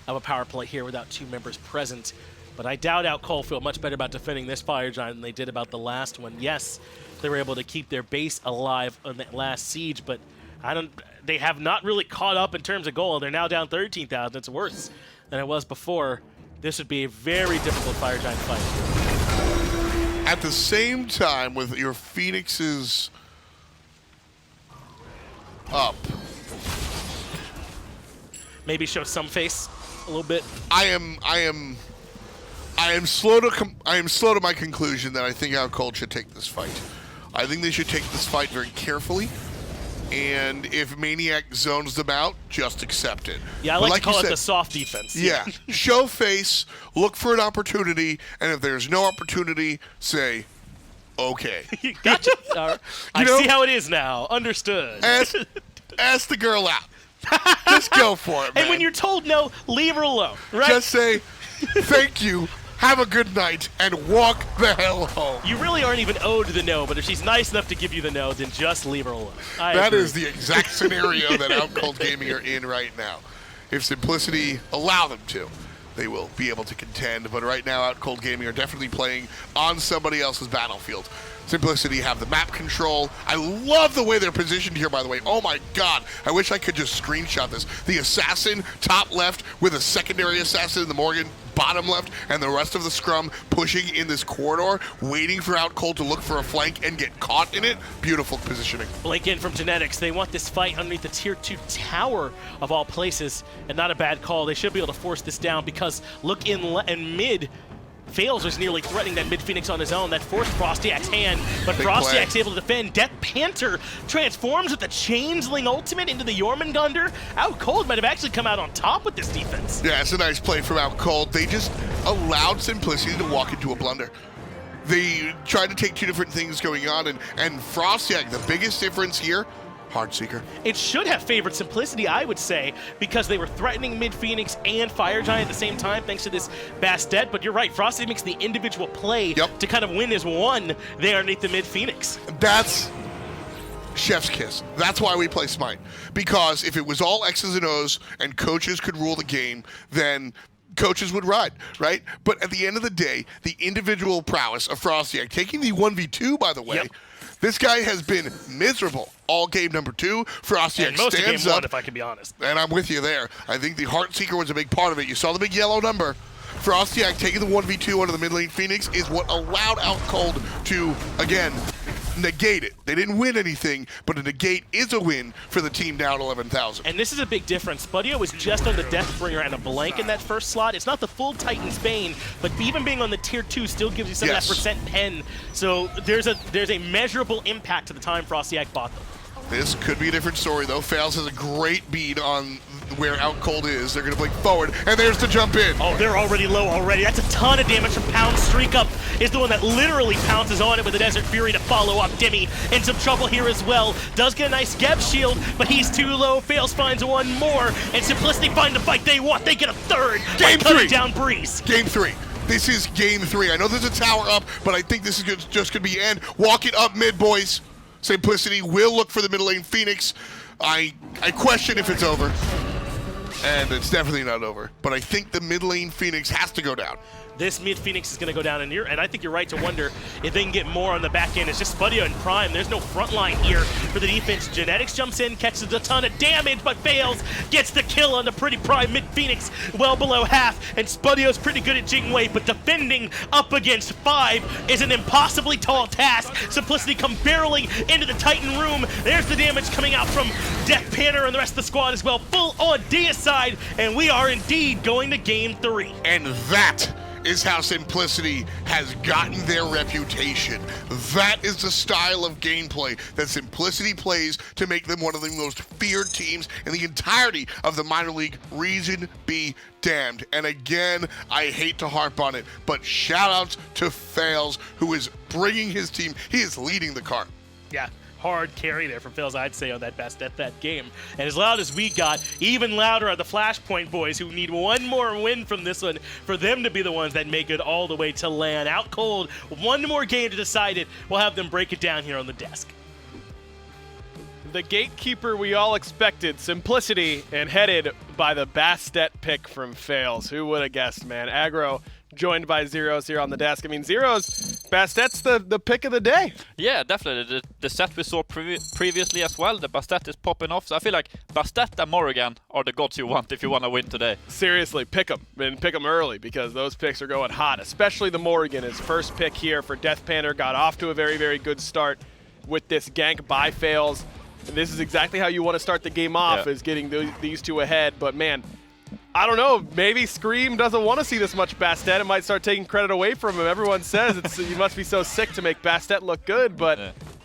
[SPEAKER 3] of a power play here without 2 members present. But I doubt Outcold feel much better about defending this Fire Giant than they did about the last one. Yes, they were able to keep their base alive on that last siege, but they have not really caught up in terms of gold. They're now down 13,000. It's worse than it was before. This would be a very difficult Fire Giant fight.
[SPEAKER 4] At the same time, with your Phoenixes up,
[SPEAKER 3] maybe show some face a little bit.
[SPEAKER 4] I am I am slow to my conclusion that I think Outcold should take this fight. I think they should take this fight very carefully. And if Maniac zones them out, just accept it.
[SPEAKER 3] Yeah, I like to call it the soft defense.
[SPEAKER 4] Yeah, show face, look for an opportunity, and if there's no opportunity, say, okay.
[SPEAKER 3] Gotcha. I see how it is now. Understood.
[SPEAKER 4] Ask the girl out. Just go for it, man.
[SPEAKER 3] And when you're told no, leave her alone, right?
[SPEAKER 4] Just say, thank you, have a good night, and walk the hell home.
[SPEAKER 3] You really aren't even owed the no, but if she's nice enough to give you the no, then just leave her alone.
[SPEAKER 4] That is the exact scenario that Outcold Gaming are in right now. If Simplicity allow them to, they will be able to contend. But right now, Outcold Gaming are definitely playing on somebody else's battlefield. Simplicity have the map control. I love the way they're positioned here, by the way. Oh my god, I wish I could just screenshot this. The assassin top left with a secondary assassin in the Morrigan bottom left, and the rest of the scrum pushing in this corridor, waiting for Outcold to look for a flank and get caught in it. Beautiful positioning.
[SPEAKER 3] Blink in from Genetics. They want this fight underneath the tier 2 tower of all places, and not a bad call. They should be able to force this down because look in mid. Faeles was nearly threatening that mid Phoenix on his own. That forced FrostiaK's hand, but FrostiaK's able to defend. DeathPanter transforms with the Changeling ultimate into the Jormungandr. Outcold might have actually come out on top with this defense.
[SPEAKER 4] Yeah, it's a nice play from Outcold. They just allowed Simplicity to walk into a blunder. They tried to take two different things going on, and FrostiaK, the biggest difference here, Heartseeker.
[SPEAKER 3] It should have favored Simplicity, I would say, because they were threatening mid-Phoenix and Fire Giant at the same time, thanks to this Bastet. But you're right, FrostiaK makes the individual play to kind of win as one there underneath the mid-Phoenix.
[SPEAKER 4] That's chef's kiss. That's why we play SMITE. Because if it was all X's and O's and coaches could rule the game, then coaches would ride, right? But at the end of the day, the individual prowess of FrostiaK, taking the 1v2, by the way, this guy has been miserable all game number 2. FrostiaK
[SPEAKER 3] most
[SPEAKER 4] stands
[SPEAKER 3] of game
[SPEAKER 4] up.
[SPEAKER 3] 1, if I can be honest.
[SPEAKER 4] And I'm with you there. I think the Heartseeker was a big part of it. You saw the big yellow number. FrostiaK taking the 1v2 under the mid lane Phoenix is what allowed Outcold to, again, negate it. They didn't win anything, but a negate is a win for the team down 11,000.
[SPEAKER 3] And this is a big difference. Spudio was just on the Deathbringer and a blank in that first slot. It's not the full Titan's Bane, but even being on the tier 2 still gives you some of that percent pen. So there's a measurable impact to the time FrostiaK bought them.
[SPEAKER 4] This could be a different story, though. Faeles has a great bead on where Outcold is. They're going to blink forward, and there's the jump in.
[SPEAKER 3] Oh, they're already low already. That's a ton of damage from Pound. StreakUp is the one that literally pounces on it with a Desert Fury to follow up. Dimi in some trouble here as well. Does get a nice Geb shield, but he's too low. Faeles finds one more, and Simplicity find the fight they want. They get a third.
[SPEAKER 4] Game 3.
[SPEAKER 3] Down Breez.
[SPEAKER 4] Game 3. This is game 3. I know there's a tower up, but I think this is just going to be end. Walk it up mid, boys. Simplicity will look for the middle lane Phoenix. I question if it's over. And it's definitely not over. But I think the mid lane Phoenix has to go down.
[SPEAKER 3] This mid Phoenix is going to go down, and I think you're right to wonder if they can get more on the back end. It's just Spudio and Prime. There's no front line here for the defense. Genetics jumps in, catches a ton of damage, but fails. Gets the kill on the PrettyPriMe mid Phoenix, well below half. And Spudio's pretty good at Jing Wei, but defending up against 5 is an impossibly tall task. Simplicity come barreling into the Titan room. There's the damage coming out from DeathPanter and the rest of the squad as well. Full on deicide, and we are indeed going to game 3.
[SPEAKER 4] And that is how Simplicity has gotten their reputation. That is the style of gameplay that Simplicity plays to make them one of the most feared teams in the entirety of the minor league. Reason be damned. And again, I hate to harp on it, but shout outs to Faeles, who is bringing his team. He is leading the car.
[SPEAKER 3] Yeah. Hard carry there from Faeles, I'd say, on that Bastet that game. And as loud as we got, even louder are the Flashpoint boys, who need one more win from this one for them to be the ones that make it all the way to LAN. Outcold, one more game to decide it. We'll have them break it down here on the desk.
[SPEAKER 1] The gatekeeper we all expected, Simplicity, and headed by the Bastet pick from Faeles. Who would have guessed, man? Aggro joined by Zeros here on the desk. I mean, Zeros, Bastet's the pick of the day.
[SPEAKER 2] Yeah, definitely. The set we saw previously as well, the Bastet is popping off. So I feel like Bastet and Morrigan are the gods you want if you want to win today.
[SPEAKER 1] Seriously, pick them, and pick them early, because those picks are going hot, especially the Morrigan. His first pick here for DeathPanter got off to a very, very good start with this gank by Faeles. And this is exactly how you want to start the game off, is getting these two ahead. But man, I don't know. Maybe Scream doesn't want to see this much Bastet. It might start taking credit away from him. Everyone says you must be so sick to make Bastet look good, but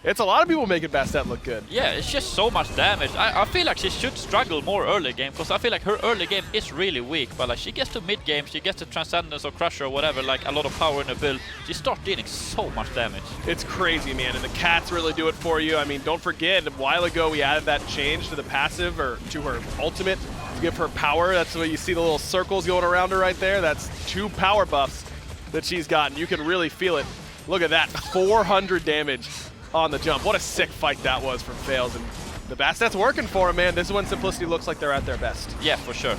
[SPEAKER 1] it's a lot of people making Bastet look good.
[SPEAKER 2] Yeah, it's just so much damage. I feel like she should struggle more early game, because I feel like her early game is really weak, but like she gets to mid game, she gets to Transcendence or Crusher or whatever, like a lot of power in her build, she starts dealing so much damage.
[SPEAKER 1] It's crazy, man, and the cats really do it for you. I mean, don't forget, a while ago we added that change to the passive, or to her ultimate, to give her power. That's why you see the little circles going around her right there. That's 2 power buffs that she's gotten. You can really feel it. Look at that, 400 damage on the jump. What a sick fight that was from Faeles, and the Bastet's working for him, man. This is when Simplicity looks like they're at their best.
[SPEAKER 2] Yeah, for sure.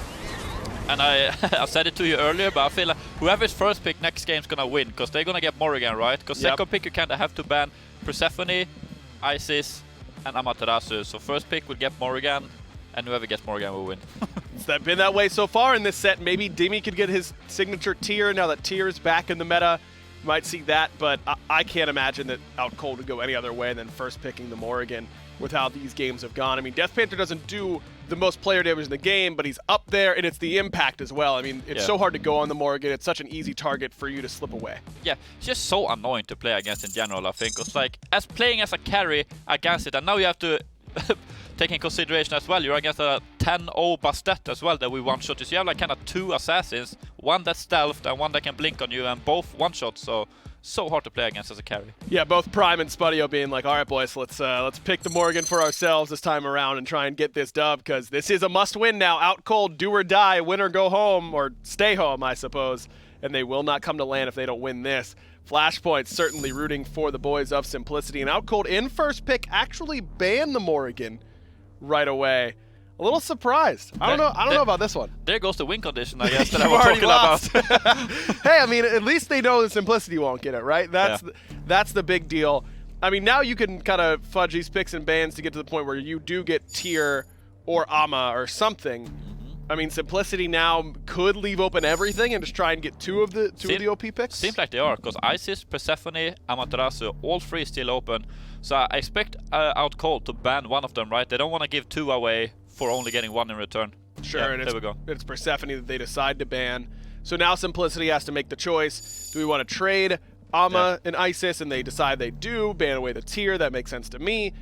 [SPEAKER 2] And I said it to you earlier, but I feel like whoever's first pick next game's gonna win, because they're gonna get Morrigan, right? Because second pick you kinda have to ban Persephone, Isis, and Amaterasu. So first pick will get Morrigan, and whoever gets Morrigan will win.
[SPEAKER 1] It's been that way so far in this set. Maybe Dimi could get his signature tier now that tier is back in the meta. Might see that, but I can't imagine that Outcold would go any other way than first picking the Morrigan with how these games have gone. I mean, DeathPanter doesn't do the most player damage in the game, but he's up there, and it's the impact as well. I mean, it's so hard to go on the Morrigan. It's such an easy target for you to slip away.
[SPEAKER 2] Yeah, it's just so annoying to play against in general, I think. It's like, as playing as a carry against it, and now you have to take in consideration as well, you're against a 10-0 Bastet as well that we one-shot. So you have like kind of 2 assassins, one that's stealthed and one that can blink on you, and both one-shots, so hard to play against as a carry.
[SPEAKER 1] Yeah, both Prime and Spudio being like, all right, boys, let's pick the Morrigan for ourselves this time around and try and get this dub, because this is a must-win now. Outcold, do or die, win or go home, or stay home, I suppose, and they will not come to land if they don't win this. Flashpoint certainly rooting for the boys of Simplicity, and Outcold in first pick actually banned the Morrigan right away. A little surprised. I don't know about this one.
[SPEAKER 2] There goes the win condition, I guess, that I
[SPEAKER 1] You've
[SPEAKER 2] was
[SPEAKER 1] already
[SPEAKER 2] talking about.
[SPEAKER 1] Hey, I mean, at least they know that Simplicity won't get it, right? That's the big deal. I mean, now you can kind of fudge these picks and bans to get to the point where you do get tier or Ama or something. I mean, Simplicity now could leave open everything and just try and get two of the OP picks.
[SPEAKER 2] Seems like they are, because Isis, Persephone, Amaterasu, all 3 still open. So I expect Outcold to ban one of them, right? They don't want to give 2 away for only getting 1 in return.
[SPEAKER 1] Sure, and
[SPEAKER 2] there we go.
[SPEAKER 1] It's Persephone that they decide to ban. So now Simplicity has to make the choice. Do we want to trade Ama and Isis? And they decide they do, ban away the tier. That makes sense to me.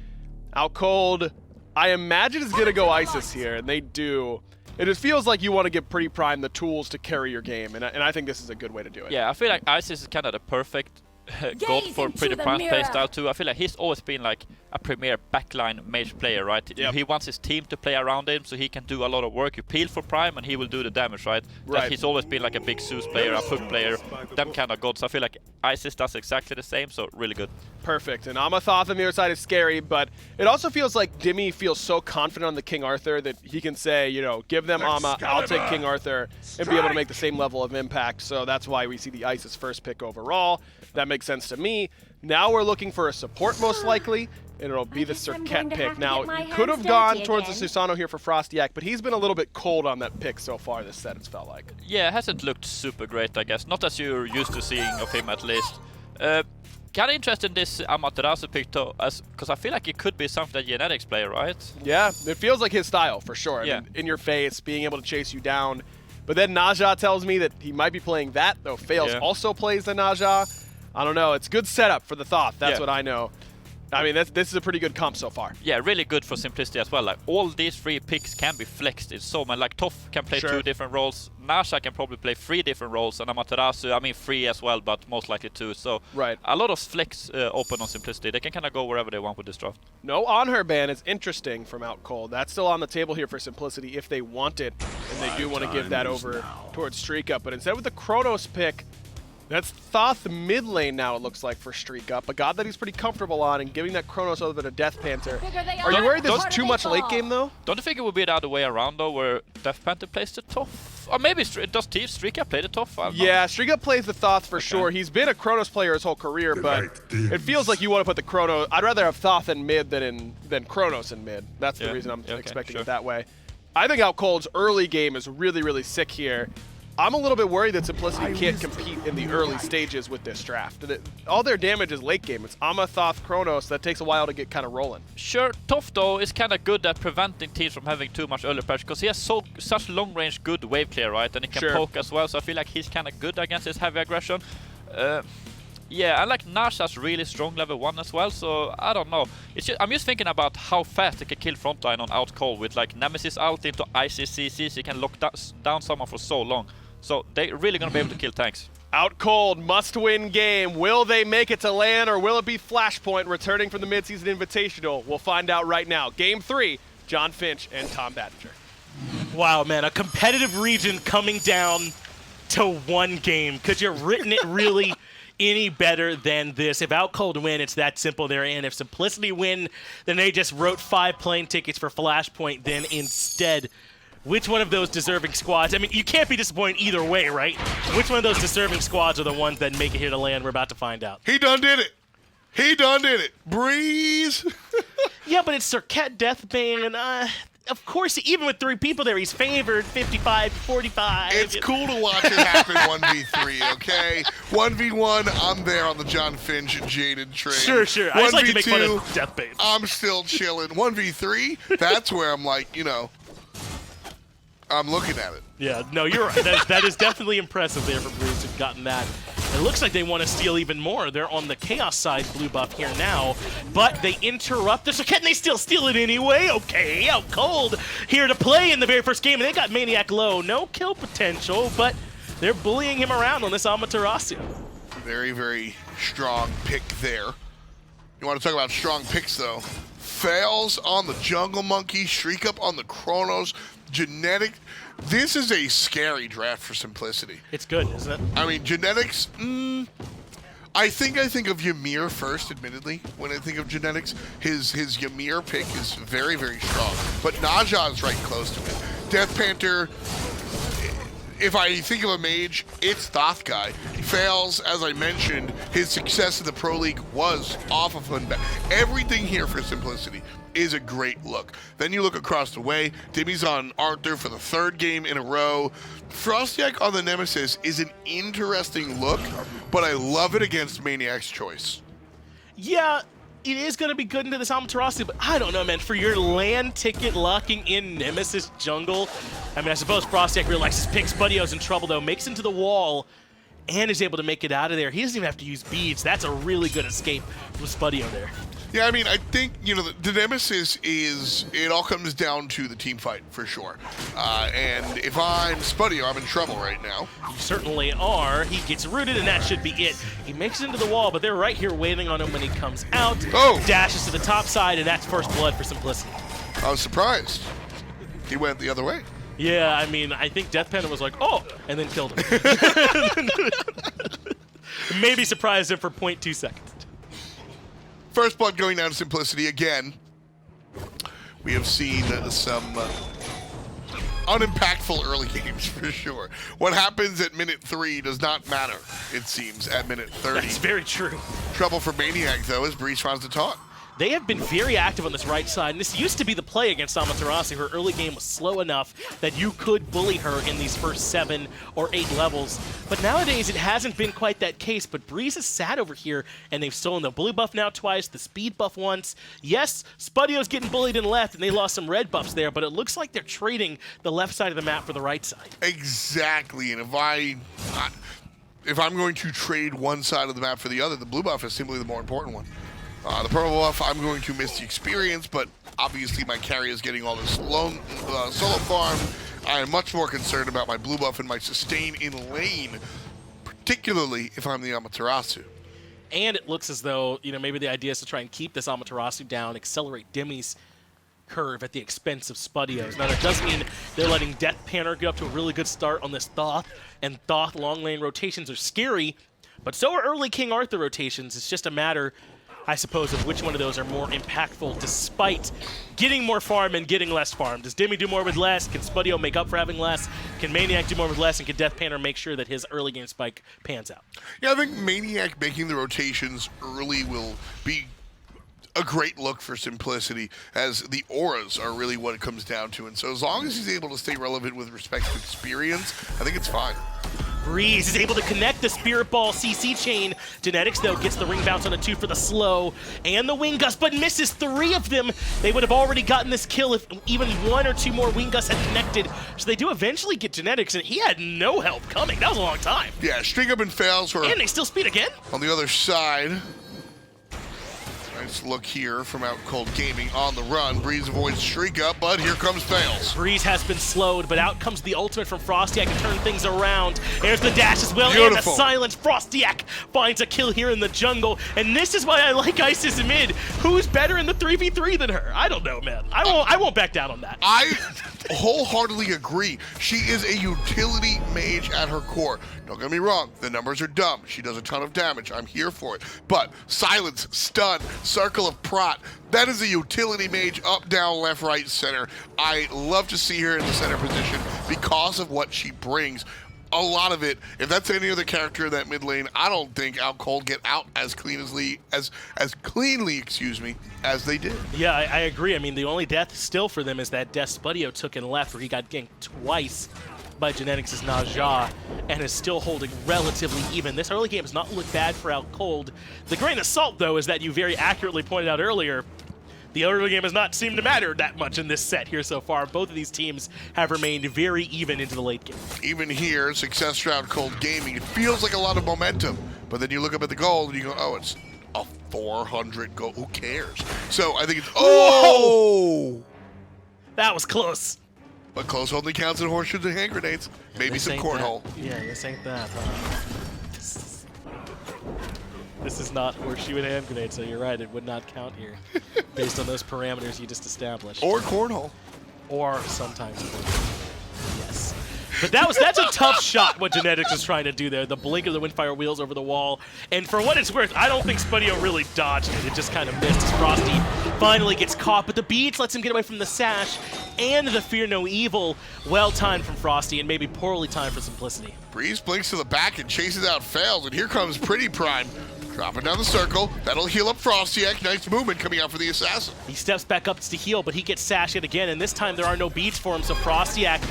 [SPEAKER 1] Outcold, I imagine is going to go Isis here, and they do. It just feels like you want to give PrettyPriMe the tools to carry your game, and I think this is a good way to do it.
[SPEAKER 2] Yeah, I feel like Isis is kind of the perfect god for PrettyPriMe playstyle too. I feel like he's always been like a premier backline mage player, right? Yep. He wants his team to play around him so he can do a lot of work. You peel for Prime and he will do the damage, right? He's always been like a big Zeus player, a hook player, them kind of gods. I feel like Isis does exactly the same, so really good.
[SPEAKER 1] Perfect. And Thoth on the other side is scary, but it also feels like Dimi feels so confident on the King Arthur that he can say, you know, give them Ama, I'll take King Arthur, and be able to make the same level of impact. So that's why we see the Isis first pick overall. That makes sense to me. Now we're looking for a support most likely, and it'll be the Serqet pick. Now, you could have gone towards the Susano here for FrostiaK, but he's been a little bit cold on that pick so far this set, it's felt like.
[SPEAKER 2] Yeah, it hasn't looked super great, I guess. Not as you're used to seeing of him, at least. Kind of interested in this Amaterasu pick, though, because I feel like it could be something that Genetics play, right?
[SPEAKER 1] Yeah, it feels like his style, for sure. I mean, in your face, being able to chase you down. But then Naja tells me that he might be playing that, though Faeles also plays the Naja. I don't know. It's good setup for the Thoth. That's what I know. I mean, this is a pretty good comp so far. Yeah,
[SPEAKER 2] really good for simplicity as well. Like, all these 3 picks can be flexed in so many. Like, Thoth can play 2 different roles. Naja can probably play 3 different roles. And Amaterasu, I mean, 3 as well, but most likely 2. So, a lot of flex open on simplicity. They can kind of go wherever they want with this draft.
[SPEAKER 1] No Anhur ban is interesting from Outcold. That's still on the table here for simplicity if they want it. And they do want to give that over towards StreakUp. But instead with the Chronos pick, that's Thoth mid lane now, it looks like, for StreakUp. A god that he's pretty comfortable on, and giving that Chronos over to DeathPanter. Are you worried this is too much late game, though?
[SPEAKER 2] Don't you think it would be the other way around, though, where DeathPanter plays the Thoth? Or maybe does StreakUp play the Thoth?
[SPEAKER 1] Yeah, StreakUp plays the Thoth for sure. He's been a Chronos player his whole career, but it feels like you want to put the Chronos. I'd rather have Thoth in mid than Chronos in mid. That's the reason I'm expecting it that way. I think Outcold's early game is really, really sick here. I'm a little bit worried that Simplicity can't compete in the early stages with this draft. All their damage is late game. It's Ama, Thoth, Chronos. That takes a while to get kind of rolling.
[SPEAKER 2] Sure, Thoth though is kind of good at preventing teams from having too much early pressure because he has such long range good wave clear, right? And he can poke as well, so I feel like he's kind of good against his heavy aggression. Yeah, and like Nash has really strong level 1 as well, so I don't know. I'm just thinking about how fast they can kill frontline on Outcold with like Nemesis ult into ICCC, so you can lock down someone for so long. So they're really going to be able to kill tanks.
[SPEAKER 1] Outcold, must-win game. Will they make it to LAN, or will it be Flashpoint returning from the midseason invitational? We'll find out right now. Game 3, John Finch and Tom Battinger.
[SPEAKER 3] Wow, man, a competitive region coming down to one game. Could you have written it really any better than this? If Outcold win, it's that simple there. And if Simplicity win, then they just wrote 5 plane tickets for Flashpoint then instead. Which one of those deserving squads? I mean, you can't be disappointed either way, right? Which one of those deserving squads are the ones that make it here to LAN? We're about to find out.
[SPEAKER 4] He done did it. He done did it. Breeze.
[SPEAKER 3] Yeah, but it's Serqet Deathbane. Of course, even with 3 people there, he's favored 55-45.
[SPEAKER 4] It's cool to watch it happen 1v3, okay? 1v1, I'm there on the John Finch and Jaden train.
[SPEAKER 3] Sure. I just like to make fun of Deathbane.
[SPEAKER 4] I'm still chilling. 1v3, that's where I'm like, I'm looking at it.
[SPEAKER 3] Yeah, no, you're right. That is definitely impressive there for Breez to have gotten that. It looks like they want to steal even more. They're on the Chaos side blue buff here now, but they interrupt the Serqet and they still steal it anyway. Okay, Outcold here to play in the very first game, and they got maniaKK low. No kill potential, but they're bullying him around on this Amaterasu.
[SPEAKER 4] Very, very strong pick there. You want to talk about strong picks, though. Faeles on the Jungle Monkey, StreakUp on the Chronos, Genetic. This is a scary draft for Simplicity.
[SPEAKER 3] It's good, isn't it?
[SPEAKER 4] I mean, Genetics, I think of Ymir first, admittedly, when I think of Genetics. His Ymir pick is very, very strong. But Naja is right close to it. DeathPanter, if I think of a mage, it's Thoth guy. Faeles, as I mentioned, his success in the Pro League was off of him. Everything here for Simplicity is a great look. Then you look across the way, Dimi's on Anhur for the 3rd game in a row. FrostiaK on the Nemesis is an interesting look, but I love it against maniaKK's choice.
[SPEAKER 3] Yeah, it is going to be good into this Amaterasu, but I don't know, man. For your LAN ticket locking in Nemesis jungle, I mean, I suppose FrostiaK realizes pick Spudio's in trouble, though, makes into the wall, and is able to make it out of there. He doesn't even have to use beads. That's a really good escape from Spudio there.
[SPEAKER 4] Yeah, I mean, I think, the Nemesis it all comes down to the team fight, for sure. And if I'm Spudio, I'm in trouble right now.
[SPEAKER 3] You certainly are. He gets rooted, and that should be it. He makes it into the wall, but they're right here waiting on him when he comes out.
[SPEAKER 4] Oh! Dashes
[SPEAKER 3] to the top side, and that's first blood for Simplicity.
[SPEAKER 4] I was surprised. He went the other way.
[SPEAKER 3] Yeah, I mean, I think DeathPanter was like, oh, and then killed him. Maybe surprised him for 0.2 seconds.
[SPEAKER 4] First blood going down to Simplicity again. We have seen some unimpactful early games for sure. What happens at minute 3 does not matter, it seems, at minute 30.
[SPEAKER 3] That's very true.
[SPEAKER 4] Trouble for maniaKK, though, as Breez finds the taunt.
[SPEAKER 3] They have been very active on this right side, and this used to be the play against Amaterasu. Her early game was slow enough that you could bully her in these first 7 or 8 levels. But nowadays, it hasn't been quite that case, but Breez has sat over here, and they've stolen the bully buff now twice, the speed buff once. Yes, Spudio's getting bullied in left, and they lost some red buffs there, but it looks like they're trading the left side of the map for the right side.
[SPEAKER 4] Exactly, and if I'm going to trade one side of the map for the other, the blue buff is simply the more important one. The purple buff, I'm going to miss the experience, but obviously my carry is getting all this solo farm. I am much more concerned about my blue buff and my sustain in lane, particularly if I'm the Amaterasu.
[SPEAKER 3] And it looks as though, maybe the idea is to try and keep this Amaterasu down, accelerate Dimi's curve at the expense of Spudio's. Now, that does mean they're letting DeathPanter get up to a really good start on this Thoth, and Thoth long lane rotations are scary, but so are early King Arthur rotations. It's just a matter, I suppose, of which one of those are more impactful despite getting more farm and getting less farm. Does Dimi do more with less? Can Spudio make up for having less? Can maniaKK do more with less? And can DeathPanter make sure that his early game spike pans out?
[SPEAKER 4] Yeah, I think maniaKK making the rotations early will be a great look for simplicity, as the auras are really what it comes down to. And so as long as he's able to stay relevant with respect to experience, I think it's fine.
[SPEAKER 3] Breez is able to connect the Spirit Ball CC chain. Genetics, though, gets the ring bounce on a 2 for the slow and the wing gust, but misses 3 of them. They would have already gotten this kill if even 1 or 2 more wing gusts had connected. So they do eventually get Genetics, and he had no help coming. That was a long time.
[SPEAKER 4] Yeah, StreakUp and Faeles were...
[SPEAKER 3] And they still speed again?
[SPEAKER 4] On the other side. Nice look here from Outcold Gaming on the run. Breez avoids StreakUp, but here comes Faeles.
[SPEAKER 3] Breez has been slowed, but out comes the ultimate from FrostiaK to turn things around. There's the dash as well,
[SPEAKER 4] Beautiful.
[SPEAKER 3] and the silence. FrostiaK finds a kill here in the jungle, and this is why I like Isis mid. Who's better in the 3v3 than her? I don't know, man. I won't back down on that.
[SPEAKER 4] I wholeheartedly agree. She is a utility mage at her core. Don't get me wrong, the numbers are dumb. She does a ton of damage. I'm here for it. But silence, stun, circle of prot, that is a utility mage up, down, left, right, center. I love to see her in the center position because of what she brings. A lot of it, if that's any other character in that mid lane, I don't think Outcold get out as cleanly, as cleanly, as they did.
[SPEAKER 3] Yeah, I agree. I mean, the only death still for them is that death Spudio took and left, where he got ganked twice by Genetics' Naja, and is still holding relatively even. This early game has not looked bad for Outcold. The grain of salt, though, is that you very accurately pointed out earlier, the early game has not seemed to matter that much in this set here so far. Both of these teams have remained very even into the late game.
[SPEAKER 4] Even here, success for Outcold Gaming, it feels like a lot of momentum, but then you look up at the goal and you go, oh, it's a 400 goal. Who cares? So I think it's, oh!
[SPEAKER 3] That was close.
[SPEAKER 4] But close only counts in horseshoes and hand grenades. Maybe
[SPEAKER 3] This
[SPEAKER 4] some
[SPEAKER 3] ain't
[SPEAKER 4] cornhole.
[SPEAKER 3] that. Yeah, this ain't that. This is not horseshoe and hand grenade, so you're right, it would not count here, based on those parameters you just established.
[SPEAKER 4] Or cornhole.
[SPEAKER 3] Or sometimes cornhole. Yes. But that's a tough shot, what Genetics is trying to do there. The blink of the Windfire wheels over the wall. And for what it's worth, I don't think Spudio really dodged it. It just kind of missed as Frosty finally gets caught. But the beats lets him get away from the sash and the Fear No Evil. Well timed from Frosty and maybe poorly timed for Simplicity.
[SPEAKER 4] Breez blinks to the back and chases out Faeles, and here comes PrettyPriMe. Dropping down the circle. That'll heal up FrostiaK. Nice movement coming out for the assassin.
[SPEAKER 3] He steps back up to heal, but he gets sashed yet again, and this time there are no beats for him, so FrostiaK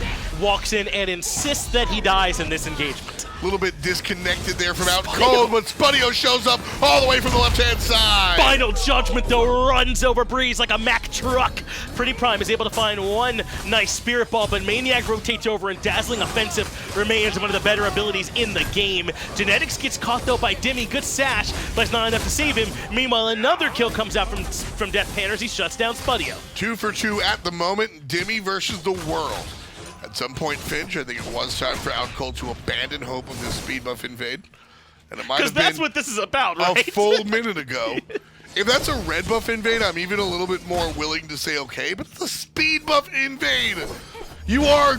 [SPEAKER 3] walks in and insists that he dies in this engagement.
[SPEAKER 4] A little bit disconnected there from Outcold, but Spudio shows up all the way from the left-hand side.
[SPEAKER 3] Final Judgment, though, runs over Breez like a Mack truck. PrettyPriMe is able to find one nice Spirit Ball, but maniaKK rotates over, and Dazzling Offensive remains one of the better abilities in the game. Genetics gets caught, though, by Dimi. Good sash, but it's not enough to save him. Meanwhile, another kill comes out from DeathPanter as he shuts down Spudio.
[SPEAKER 4] 2 for 2 at the moment. Dimi versus the world. At some point, Finch, I think it was time for Outcold to abandon hope of this speed buff invade. And it might have been
[SPEAKER 3] that's what this is about, right?
[SPEAKER 4] a full minute ago. If that's a red buff invade, I'm even a little bit more willing to say okay, but the speed buff invade, you are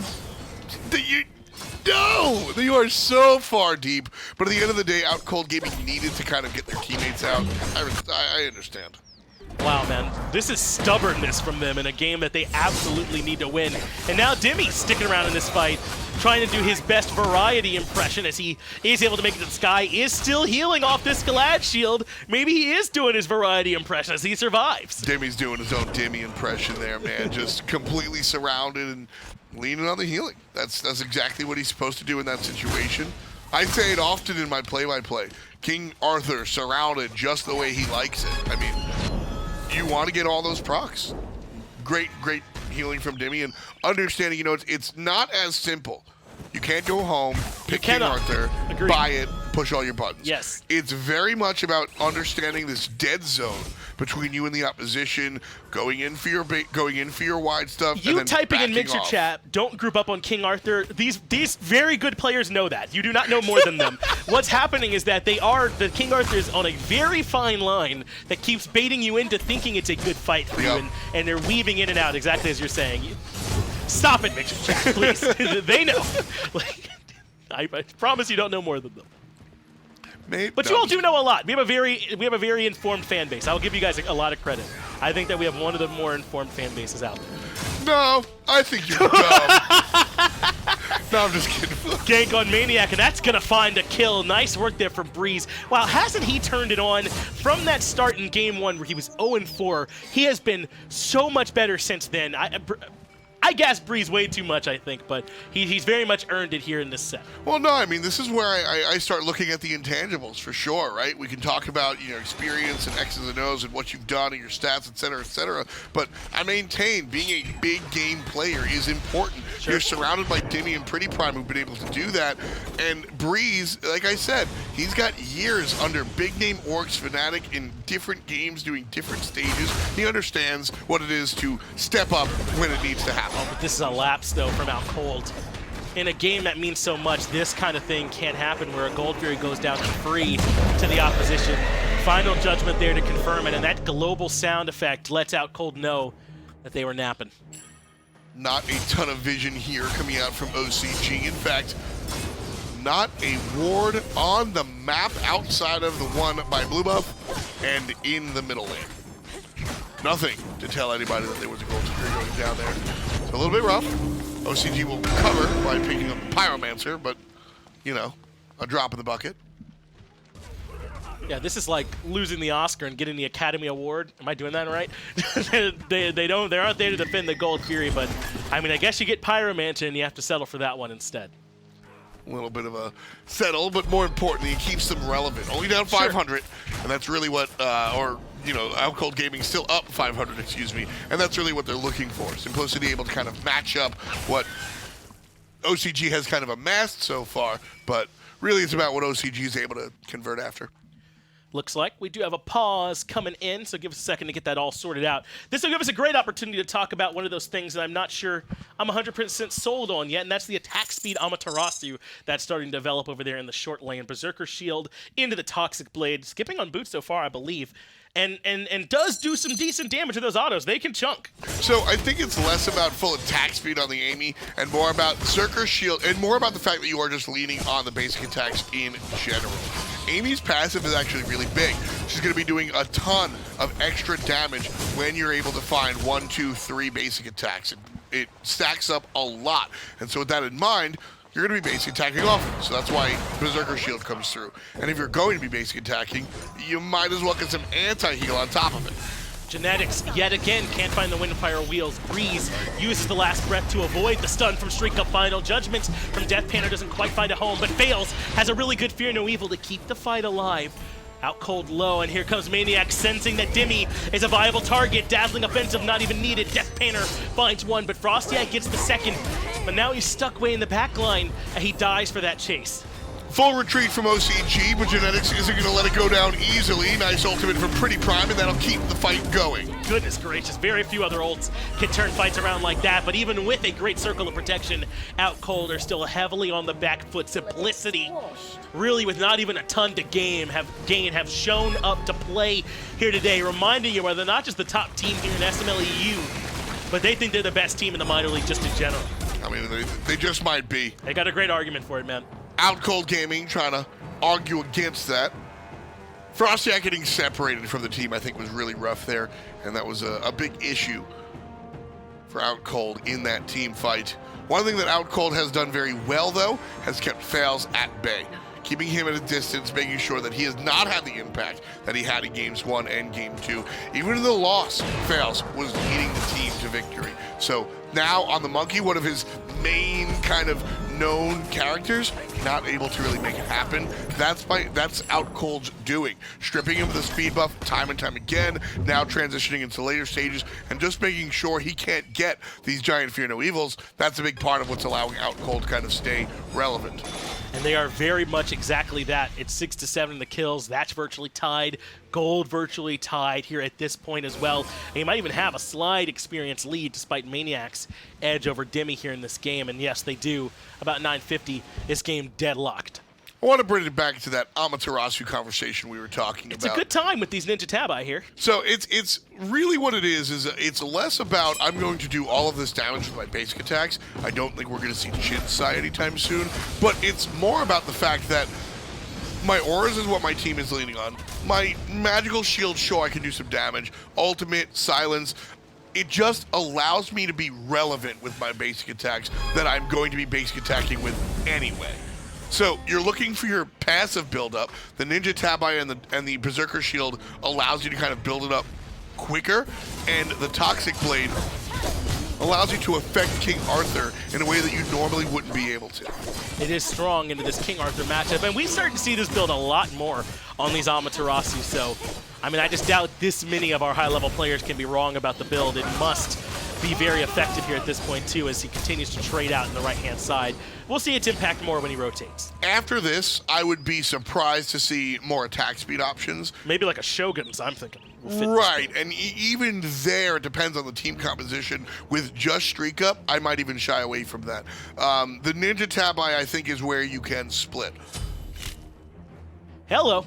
[SPEAKER 4] so far deep. But at the end of the day, Outcold Gaming needed to kind of get their teammates out. I understand.
[SPEAKER 3] Wow, man. This is stubbornness from them in a game that they absolutely need to win. And now Dimi sticking around in this fight, trying to do his best variety impression as he is able to make it to the sky, is still healing off this Galad shield. Maybe he is doing his variety impression as he survives.
[SPEAKER 4] Dimi's doing his own Dimi impression there, man. Just completely surrounded and leaning on the healing. That's exactly what he's supposed to do in that situation. I say it often in my play-by-play. King Arthur surrounded just the way he likes it. I mean, you want to get all those procs. Great healing from Dimi, and understanding, it's not as simple. You can't go home, pick King Arthur, buy it, push all your buttons.
[SPEAKER 3] Yes.
[SPEAKER 4] It's very much about understanding this dead zone between you and the opposition, going in for your wide stuff.
[SPEAKER 3] You
[SPEAKER 4] and then
[SPEAKER 3] typing in Mixer
[SPEAKER 4] off.
[SPEAKER 3] Chat, don't group up on King Arthur. These very good players know that. You do not know more than them. What's happening is that the King Arthur is on a very fine line that keeps baiting you into thinking it's a good fight for you, and they're weaving in and out exactly as you're saying. Stop it, Mixer Chat, please. They know. I promise you don't know more than them. But you all do know a lot. We have a very informed fan base. I'll give you guys a lot of credit. I think that we have one of the more informed fan bases out there.
[SPEAKER 4] No, I think you're dumb. No, I'm just kidding.
[SPEAKER 3] Gank on maniaKK, and that's going to find a kill. Nice work there from Breez. Wow, hasn't he turned it on from that start in game 1 where he was 0-4? He has been so much better since then. I gas Breez way too much, I think, but he's very much earned it here in this set.
[SPEAKER 4] Well, no, I mean, this is where I start looking at the intangibles for sure, right? We can talk about, experience and X's and O's and what you've done and your stats, et cetera, but I maintain being a big game player is important. Sure. You're surrounded by Dimi and PrettyPriMe who've been able to do that, and Breez, like I said, he's got years under big-name orgs, Fnatic in different games doing different stages. He understands what it is to step up when it needs to happen.
[SPEAKER 3] Oh, but this is a lapse, though, from Outcold. In a game that means so much, this kind of thing can't happen where a Gold Fury goes down free to the opposition. Final judgment there to confirm it, and that global sound effect lets Outcold know that they were napping.
[SPEAKER 4] Not a ton of vision here coming out from OCG. In fact, not a ward on the map outside of the one by Blue Buff and in the middle lane. Nothing to tell anybody that there was a Gold Fury going down there. It's a little bit rough. OCG will cover by picking up Pyromancer, but, a drop in the bucket.
[SPEAKER 3] Yeah, this is like losing the Oscar and getting the Academy Award. Am I doing that right? they aren't there to defend the Gold Fury, but I mean, I guess you get Pyromancer and you have to settle for that one instead.
[SPEAKER 4] A little bit of a settle, but more importantly, it keeps them relevant. Only down 500, sure. And that's really what, Outcold Gaming still up 500, excuse me, and that's really what they're looking for. Simplicity, able to kind of match up what OCG has kind of amassed so far, but really it's about what OCG is able to convert after.
[SPEAKER 3] Looks like we do have a pause coming in, so give us a second to get that all sorted out. This will give us a great opportunity to talk about one of those things that I'm not sure I'm 100% sold on yet, and that's the attack speed Amaterasu that's starting to develop over there in the short lane. Berserker Shield into the Toxic Blade, skipping on boots so far, I believe, and does do some decent damage to those autos. They can chunk.
[SPEAKER 4] So I think it's less about full attack speed on the Amy and more about Berserker Shield, and more about the fact that you are just leaning on the basic attacks in general. Amy's passive is actually really big. She's going to be doing a ton of extra damage when you're able to find 1, 2, 3 basic attacks. It stacks up a lot. And so with that in mind, you're going to be basic attacking often. So that's why Berserker Shield comes through. And if you're going to be basic attacking, you might as well get some anti-heal on top of it.
[SPEAKER 3] Genetics, yet again, can't find the Windfire wheels. Breez uses the last breath to avoid the stun from StreakUp. Final judgments from DeathPanter doesn't quite find a home, but Faeles has a really good Fear No Evil to keep the fight alive. Outcold low, and here comes maniaKK, sensing that Dimi is a viable target. Dazzling offensive, not even needed. DeathPanter finds one, but FrostiaK gets the second. But now he's stuck way in the back line, and he dies for that chase.
[SPEAKER 4] Full retreat from OCG, but Genetics isn't going to let it go down easily. Nice ultimate from PrettyPriMe, and that'll keep the fight going.
[SPEAKER 3] Goodness gracious, very few other ults can turn fights around like that, but even with a great circle of protection, Outcold are still heavily on the back foot. Simplicity, really with not even a ton to have shown up to play here today, reminding you where they're not just the top team here in SMLEU, but they think they're the best team in the minor league just in general.
[SPEAKER 4] I mean, they just might be.
[SPEAKER 3] They got a great argument for it, man.
[SPEAKER 4] Outcold Gaming trying to argue against that. FrostiaK getting separated from the team, I think, was really rough there, and that was a big issue for Outcold in that team fight. One thing that Outcold has done very well, though, has kept Faeles at bay, keeping him at a distance, making sure that he has not had the impact that he had in Games 1 and Game 2. Even in the loss, Faeles was leading the team to victory. So now on the Monkey, one of his main kind of known characters, not able to really make it happen. That's Outcold's doing. Stripping him of the speed buff time and time again, now transitioning into later stages, and just making sure he can't get these giant Fear No Evils. That's a big part of what's allowing Outcold to kind of stay relevant.
[SPEAKER 3] And they are very much exactly that. It's 6-7 in the kills. That's virtually tied. Gold virtually tied here at this point as well. And you might even have a slight experience lead despite maniaKK's edge over Dimi here in this game. And yes, they do. About 950, this game deadlocked.
[SPEAKER 4] I want to bring it back to that Amaterasu conversation we were talking about.
[SPEAKER 3] It's a good time with these Ninja Tabi here.
[SPEAKER 4] So it's really what it is it's less about I'm going to do all of this damage with my basic attacks. I don't think we're going to see Shinsai anytime soon, but it's more about the fact that my auras is what my team is leaning on. My magical shield, sure, I can do some damage. Ultimate, silence. it just allows me to be relevant with my basic attacks that I'm going to be basic attacking with anyway. So you're looking for your passive build-up. The Ninja Tabi and the Berserker Shield allows you to kind of build it up quicker, and the Toxic Blade allows you to affect King Arthur in a way that you normally wouldn't be able to.
[SPEAKER 3] It is strong into this King Arthur matchup, and we start to see this build a lot more on these Amaterasu, so I mean, I just doubt this many of our high-level players can be wrong about the build. It must be very effective here at this point, too, as he continues to trade out in the right-hand side. We'll see its impact more when he rotates.
[SPEAKER 4] After this, I would be surprised to see more attack speed options.
[SPEAKER 3] Maybe like a Shogun's, I'm thinking.
[SPEAKER 4] Right, and even there, it depends on the team composition. With just StreakUp, I might even shy away from that. The Ninja Tabi, I think, is where you can split.
[SPEAKER 3] Hello.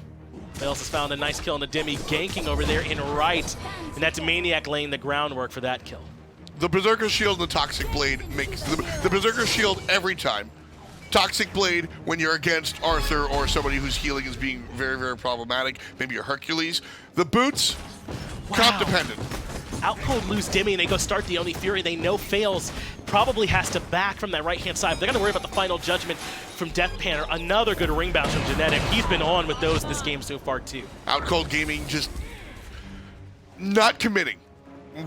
[SPEAKER 3] Faeles has found a nice kill on the Dimi, ganking over there in right, and that's maniaKK laying the groundwork for that kill.
[SPEAKER 4] The Berserker Shield and the Toxic Blade makes the Berserker Shield every time. Toxic Blade when you're against Arthur or somebody whose healing is being very, very problematic, maybe a Hercules. The boots, comp dependent.
[SPEAKER 3] Outcold lose Dimi and they go start the only Fury. They know Faeles probably has to back from that right-hand side. But they're going to worry about the final judgment from DeathPanter. Another good ring bounce from Genetic. He's been on with those this game so far, too.
[SPEAKER 4] Outcold Gaming just not committing.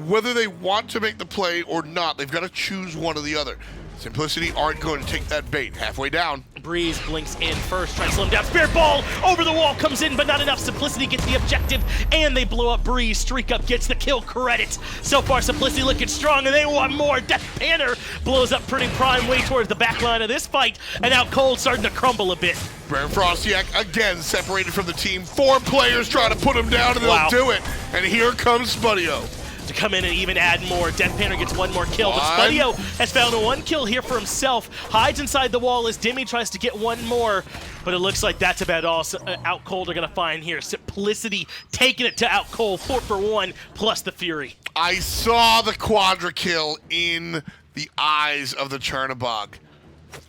[SPEAKER 4] Whether they want to make the play or not, they've got to choose one or the other. Simplicity aren't going to take that bait. Halfway down.
[SPEAKER 3] Breez blinks in first, trying to slow him down. Spirit Ball over the wall comes in, but not enough. Simplicity gets the objective, and they blow up Breez. StreakUp gets the kill credit. So far, Simplicity looking strong, and they want more. DeathPanter blows up PrettyPriMe way towards the back line of this fight, and Outcold starting to crumble a bit.
[SPEAKER 4] FrostiaK again separated from the team. 4 players trying to put him down, and they'll do it. And here comes Spudio
[SPEAKER 3] to come in and even add more. DeathPanter gets one more kill, but Spudio has found a 1 kill here for himself. Hides inside the wall as Dimi tries to get one more, but it looks like that's about all Outcold are going to find here. Simplicity taking it to Outcold, 4 for 1, plus the Fury.
[SPEAKER 4] I saw the quadra kill in the eyes of the Chernobog.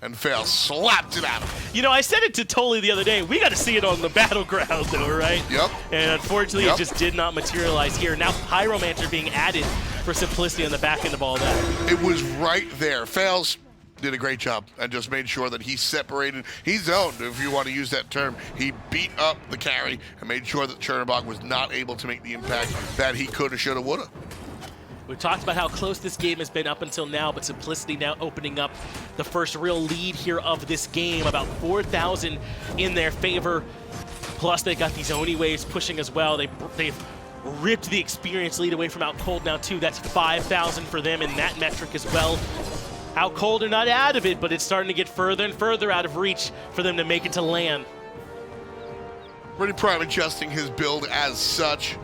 [SPEAKER 4] And Faeles slapped it at him.
[SPEAKER 3] You know, I said it to Tolly the other day. We got to see it on the battleground, though, right?
[SPEAKER 4] Yep.
[SPEAKER 3] And unfortunately, it just did not materialize here. Now, Pyromancer being added for Simplicity on the back end of all that.
[SPEAKER 4] It was right there. Faeles did a great job and just made sure that he separated. He zoned, if you want to use that term. He beat up the carry and made sure that Chernobog was not able to make the impact that he coulda, shoulda, woulda.
[SPEAKER 3] We've talked about how close this game has been up until now, but Simplicity now opening up the first real lead here of this game, about 4,000 in their favor. Plus, they got these Oni waves pushing as well. They've ripped the experience lead away from Outcold now, too. That's 5,000 for them in that metric as well. Outcold are not out of it, but it's starting to get further and further out of reach for them to make it to land.
[SPEAKER 4] PrettyPriMe adjusting his build as such.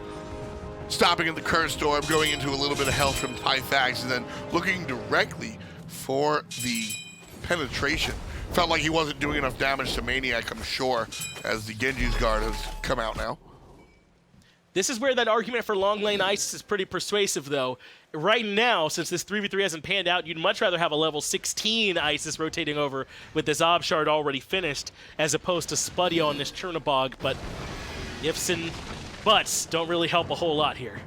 [SPEAKER 4] Stopping at the curse storm, going into a little bit of health from Pythax, and then looking directly for the penetration. Felt like he wasn't doing enough damage to maniaKK, I'm sure, as the Genji's guard has come out now.
[SPEAKER 3] This is where that argument for long lane Isis is pretty persuasive, though. Right now, since this 3v3 hasn't panned out, you'd much rather have a level 16 Isis rotating over with this Ob Shard already finished, as opposed to Spudio on this Chernobog, but ifs and buts don't really help a whole lot here.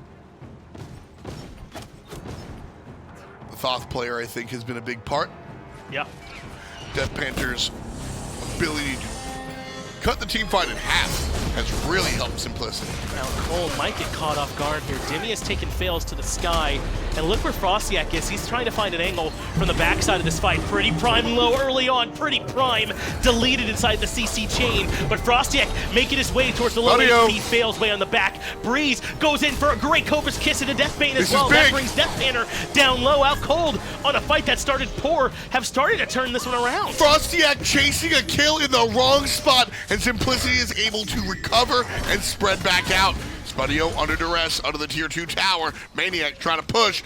[SPEAKER 4] The Thoth player, I think, has been a big part.
[SPEAKER 3] Yeah.
[SPEAKER 4] DeathPanter's ability to cut the team fight in half has really helped Simplicity.
[SPEAKER 3] Now Cole might get caught off guard here. Dimi has taken Faeles to the sky, and look where FrostiaK is. He's trying to find an angle from the backside of this fight. PrettyPriMe low early on. PrettyPriMe deleted inside the CC chain, but FrostiaK making his way towards the low HP. Faeles way on the back. Breez goes in for a great Cobra's Kiss and a Deathbane as well. That brings DeathPanter down low. Outcold on a fight that started poor have started to turn this one around.
[SPEAKER 4] FrostiaK chasing a kill in the wrong spot, and Simplicity is able to recover and spread back out. Spudio under duress under the tier 2 tower. maniaKK trying to push.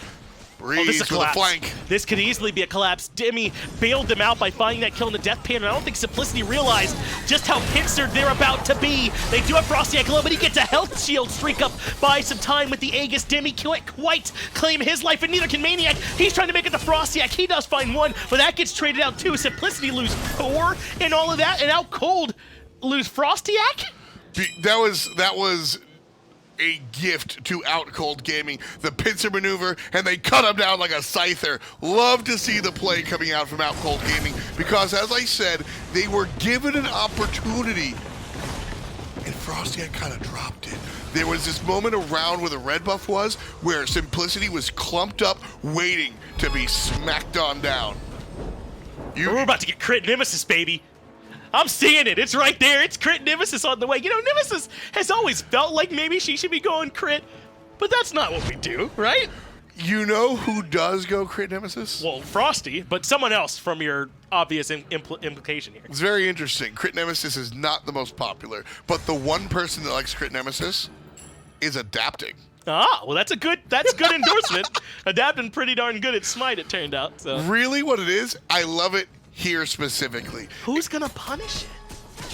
[SPEAKER 4] Breez with a flank.
[SPEAKER 3] This could easily be a collapse. Dimi bailed them out by finding that kill in the Deathpanter. I don't think Simplicity realized just how pincered they're about to be. They do have FrostiaK low, but he gets a health shield. StreakUp buys some time with the Aegis. Dimi can't quite claim his life, and neither can maniaKK. He's trying to make it to FrostiaK. He does find one, but that gets traded out too. Simplicity lose 4 and all of that, and Outcold lose FrostiaK?
[SPEAKER 4] That was a gift to Outcold Gaming. The pincer maneuver, and they cut him down like a scyther. Love to see the play coming out from Outcold Gaming because, as I said, they were given an opportunity, and FrostiaK kind of dropped it. There was this moment around where the red buff was, where Simplicity was clumped up, waiting to be smacked on down.
[SPEAKER 3] We're about to get crit Nemesis, baby. I'm seeing it. It's right there. It's crit Nemesis on the way. You know, Nemesis has always felt like maybe she should be going crit, but that's not what we do, right?
[SPEAKER 4] You know who does go crit Nemesis?
[SPEAKER 3] Well, Frosty, but someone else from your obvious implication here.
[SPEAKER 4] It's very interesting. Crit Nemesis is not the most popular, but the one person that likes crit Nemesis is adapting.
[SPEAKER 3] Ah, well, that's good endorsement. Adapting pretty darn good at SMITE, it turned out. So.
[SPEAKER 4] Really what it is, I love it here specifically.
[SPEAKER 3] Who's going to punish it?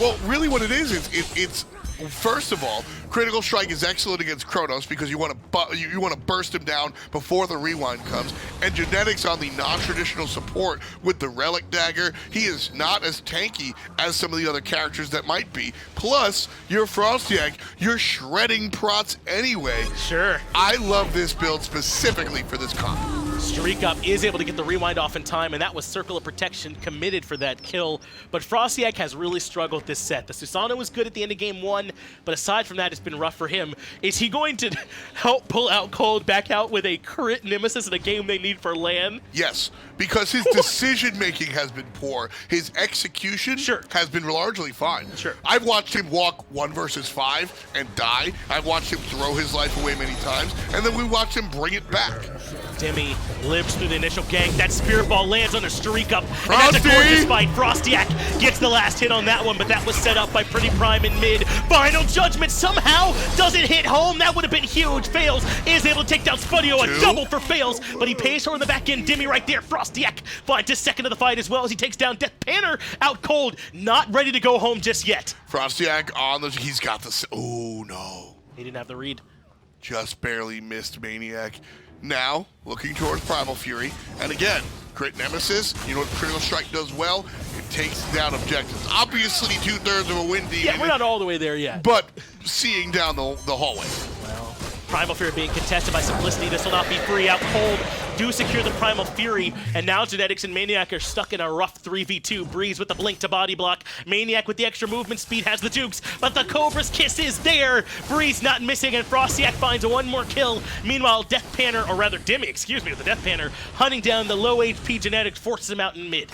[SPEAKER 4] Well, really what it is it's first of all, Critical Strike is excellent against Chronos because you want to burst him down before the rewind comes. And Genetics on the non-traditional support with the Relic Dagger, he is not as tanky as some of the other characters that might be. Plus, you're FrostiaK, you're shredding prots anyway.
[SPEAKER 3] Sure.
[SPEAKER 4] I love this build specifically for this comp.
[SPEAKER 3] StreakUp is able to get the rewind off in time, and that was Circle of Protection committed for that kill. But FrostiaK has really struggled this set. The Susano was good at the end of game 1, but aside from that, it's been rough for him. Is he going to help pull Outcold back out with a crit Nemesis in a game they need for LAN?
[SPEAKER 4] Yes, because his decision-making has been poor. His execution has been largely fine.
[SPEAKER 3] Sure.
[SPEAKER 4] I've watched him walk 1 versus 5 and die. I've watched him throw his life away many times, and then we watched him bring it back.
[SPEAKER 3] Dimi lives through the initial gank. That Spirit Ball lands on a StreakUp, and that's a gorgeous fight. FrostiaK gets the last hit on that one, but that was set up by PrettyPriMe in mid. Final Judgment somehow doesn't hit home. That would have been huge. Faeles is able to take down Spudio, a double for Faeles, but he pays her on the back end. Dimi right there. FrostiaK finds his second of the fight as well as he takes down DeathPanter. Outcold, not ready to go home just yet.
[SPEAKER 4] FrostiaK on the, he's got the, oh no.
[SPEAKER 3] He didn't have the read.
[SPEAKER 4] Just barely missed maniaKK. Now, looking towards Primal Fury, and again, crit Nemesis, you know what Critical Strike does well? It takes down objectives. Obviously, 2/3 of a win demon.
[SPEAKER 3] Yeah, we're not all the way there yet.
[SPEAKER 4] But seeing down the hallway.
[SPEAKER 3] Well, Primal Fury being contested by Simplicity. This will not be free. Outcold do secure the Primal Fury, and now Genetics and maniaKK are stuck in a rough 3v2. Breez with the blink to body block. maniaKK with the extra movement speed has the dukes, but the Cobra's kiss is there. Breez not missing, and FrostiaK finds one more kill. Meanwhile, DeathPanter, or rather Dimi, excuse me, with the DeathPanter, hunting down the low HP Genetics, forces him out in mid.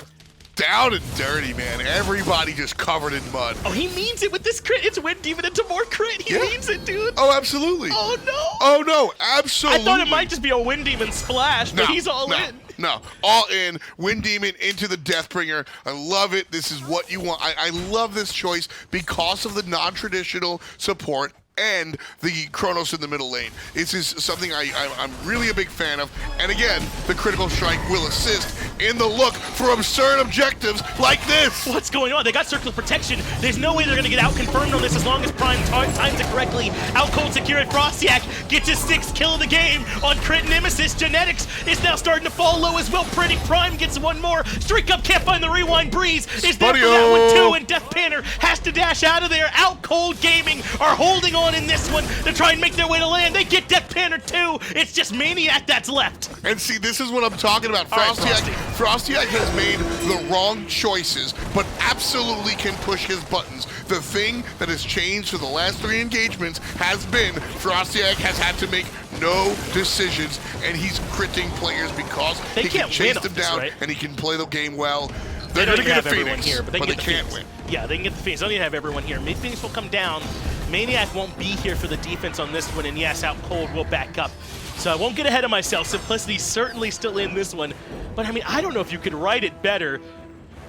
[SPEAKER 4] Down and dirty, man. Everybody just covered in mud.
[SPEAKER 3] Oh, he means it with this crit. It's Wind Demon into more crit. He means it, dude.
[SPEAKER 4] Oh, absolutely.
[SPEAKER 3] Oh, no.
[SPEAKER 4] Oh, no. Absolutely.
[SPEAKER 3] I thought it might just be a Wind Demon splash, but he's all in.
[SPEAKER 4] No, all in. Wind Demon into the Deathbringer. I love it. This is what you want. I love this choice because of the non-traditional support and the Chronos in the middle lane. This is something I'm really a big fan of. And again, the Critical Strike will assist in the look for absurd objectives like this.
[SPEAKER 3] What's going on? They got Circle of Protection. There's no way they're going to get out confirmed on this as long as Prime times it correctly. Outcold secured. FrostiaK gets his 6th kill of the game on crit Nemesis. Genetics is now starting to fall low as well. PrettyPriMe gets one more. StreakUp can't find the rewind. Breez is there for that one too, and DeathPanter has to dash out of there. Outcold Gaming are holding on in this one to try and make their way to land. They get DeathPanter too. It's just maniaKK that's left.
[SPEAKER 4] And see, this is what I'm talking about. FrostiaK has made the wrong choices, but absolutely can push his buttons. The thing that has changed for the last 3 engagements has been FrostiaK has had to make no decisions, and he's critting players because he can chase them down and he can play the game well. They're going to get a Phoenix,
[SPEAKER 3] here, but they
[SPEAKER 4] can't win.
[SPEAKER 3] Yeah, they can get the Phoenix. They don't need to have everyone here. Phoenix will come down. maniaKK won't be here for the defense on this one, and yes, Outcold will back up. So I won't get ahead of myself. Simplicity's certainly still in this one. But I mean, I don't know if you could write it better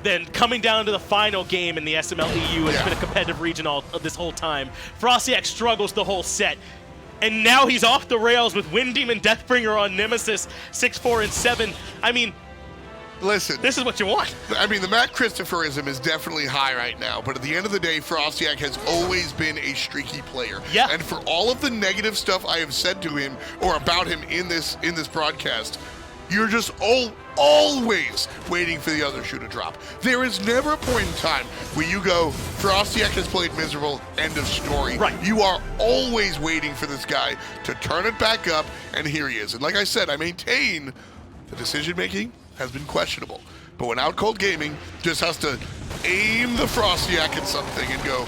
[SPEAKER 3] than coming down to the final game in the SML EU. It's been a competitive region this whole time. FrostiaK struggles the whole set. And now he's off the rails with Wind Demon Deathbringer on Nemesis, 6, 4, and 7. I mean,
[SPEAKER 4] listen,
[SPEAKER 3] this is what you want.
[SPEAKER 4] I mean, the Matt Christopherism is definitely high right now, but at the end of the day, FrostiaK has always been a streaky player.
[SPEAKER 3] Yeah.
[SPEAKER 4] And for all of the negative stuff I have said to him or about him in this broadcast, You're just always waiting for the other shoe to drop. There is never a point in time where you go, FrostiaK has played miserable, end of story.
[SPEAKER 3] Right.
[SPEAKER 4] You are always waiting for this guy to turn it back up, and here he is. And like I said, I maintain the decision-making has been questionable. But when Outcold Gaming just has to aim the FrostiaK at something and go,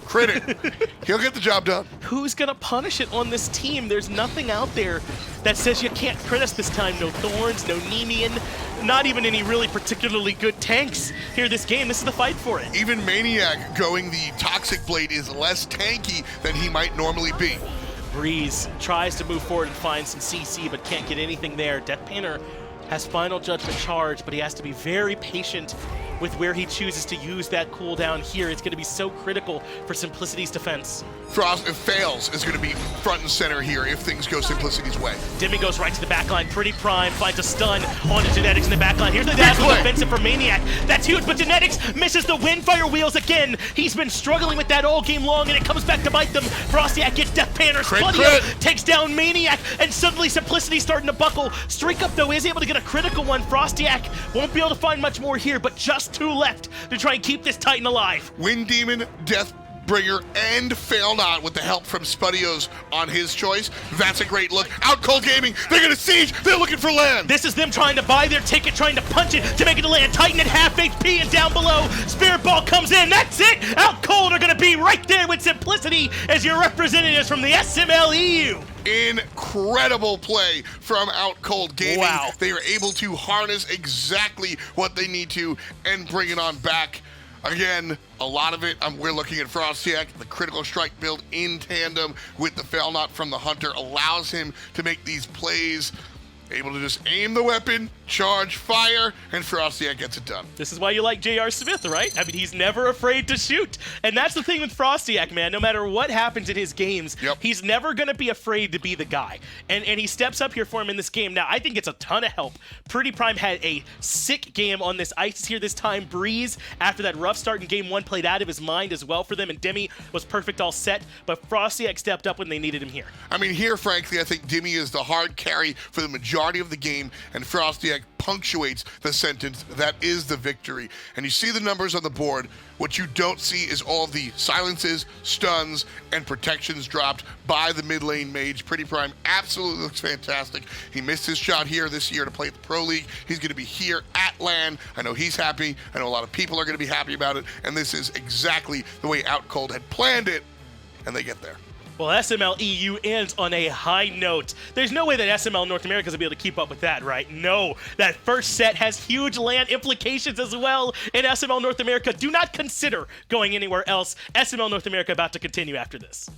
[SPEAKER 4] crit it, he'll get the job done.
[SPEAKER 3] Who's going to punish it on this team? There's nothing out there that says you can't crit us this time. No Thorns, no Nemean, not even any really particularly good tanks here this game. This is the fight for it.
[SPEAKER 4] Even maniaKK going the Toxic Blade is less tanky than he might normally be.
[SPEAKER 3] Breez tries to move forward and find some CC, but can't get anything there. DeathPanter has Final Judgment charge, but he has to be very patient with where he chooses to use that cooldown here. It's going to be so critical for Simplicity's defense.
[SPEAKER 4] Faeles is going to be front and center here if things go Simplicity's way.
[SPEAKER 3] Dimi goes right to the backline. PrettyPriMe finds a stun onto Genetics in the backline. Here's the dazzle offensive for maniaKK. That's huge, but Genetics misses the Windfire wheels again. He's been struggling with that all game long, and it comes back to bite them. FrostiaK gets DeathPanter. Spudio takes down maniaKK, and suddenly Simplicity's starting to buckle. StreakUp, though, is able to get a critical one. FrostiaK won't be able to find much more here, but just 2 left to try and keep this Titan alive.
[SPEAKER 4] Wind Demon, Deathbringer, and Failnot with the help from Spudio's on his choice. That's a great look. Outcold Gaming, they're going to siege. They're looking for land.
[SPEAKER 3] This is them trying to buy their ticket, trying to punch it to make it to land. Titan at half HP and down below. Spirit Ball comes in. That's it. Outcold are going to be right there with Simplicity as your representatives from the SMLEU.
[SPEAKER 4] Incredible play from Outcold Gaming.
[SPEAKER 3] Wow.
[SPEAKER 4] They are able to harness exactly what they need to and bring it on back. Again, a lot of it, we're looking at FrostiaK. The critical strike build in tandem with the Failnot from the Hunter allows him to make these plays. Able to just aim the weapon, charge, fire, and FrostiaK gets it done.
[SPEAKER 3] This is why you like J.R. Smith, right? I mean, he's never afraid to shoot. And that's the thing with FrostiaK, man. No matter what happens in his games, he's never going to be afraid to be the guy. And he steps up here for him in this game. Now, I think it's a ton of help. PrettyPriMe had a sick game on this ice here this time. Breez, after that rough start in game 1, played out of his mind as well for them. And Dimi was perfect all set. But FrostiaK stepped up when they needed him here.
[SPEAKER 4] I mean, here, frankly, I think Dimi is the hard carry for the majority of the game, and FrostiaK punctuates the sentence, that is the victory. And you see the numbers on the board. What you don't see is all of the silences, stuns, and protections dropped by the mid lane mage. PrettyPriMe absolutely looks fantastic. He missed his shot here this year to play at the Pro League. He's going to be here at LAN. I know he's happy. I know a lot of people are going to be happy about it. And this is exactly the way Outcold had planned it, and they get there.
[SPEAKER 3] Well, SML EU ends on a high note. There's no way that SML North America is going to be able to keep up with that, right? No. That first set has huge LAN implications as well in SML North America. Do not consider going anywhere else. SML North America about to continue after this.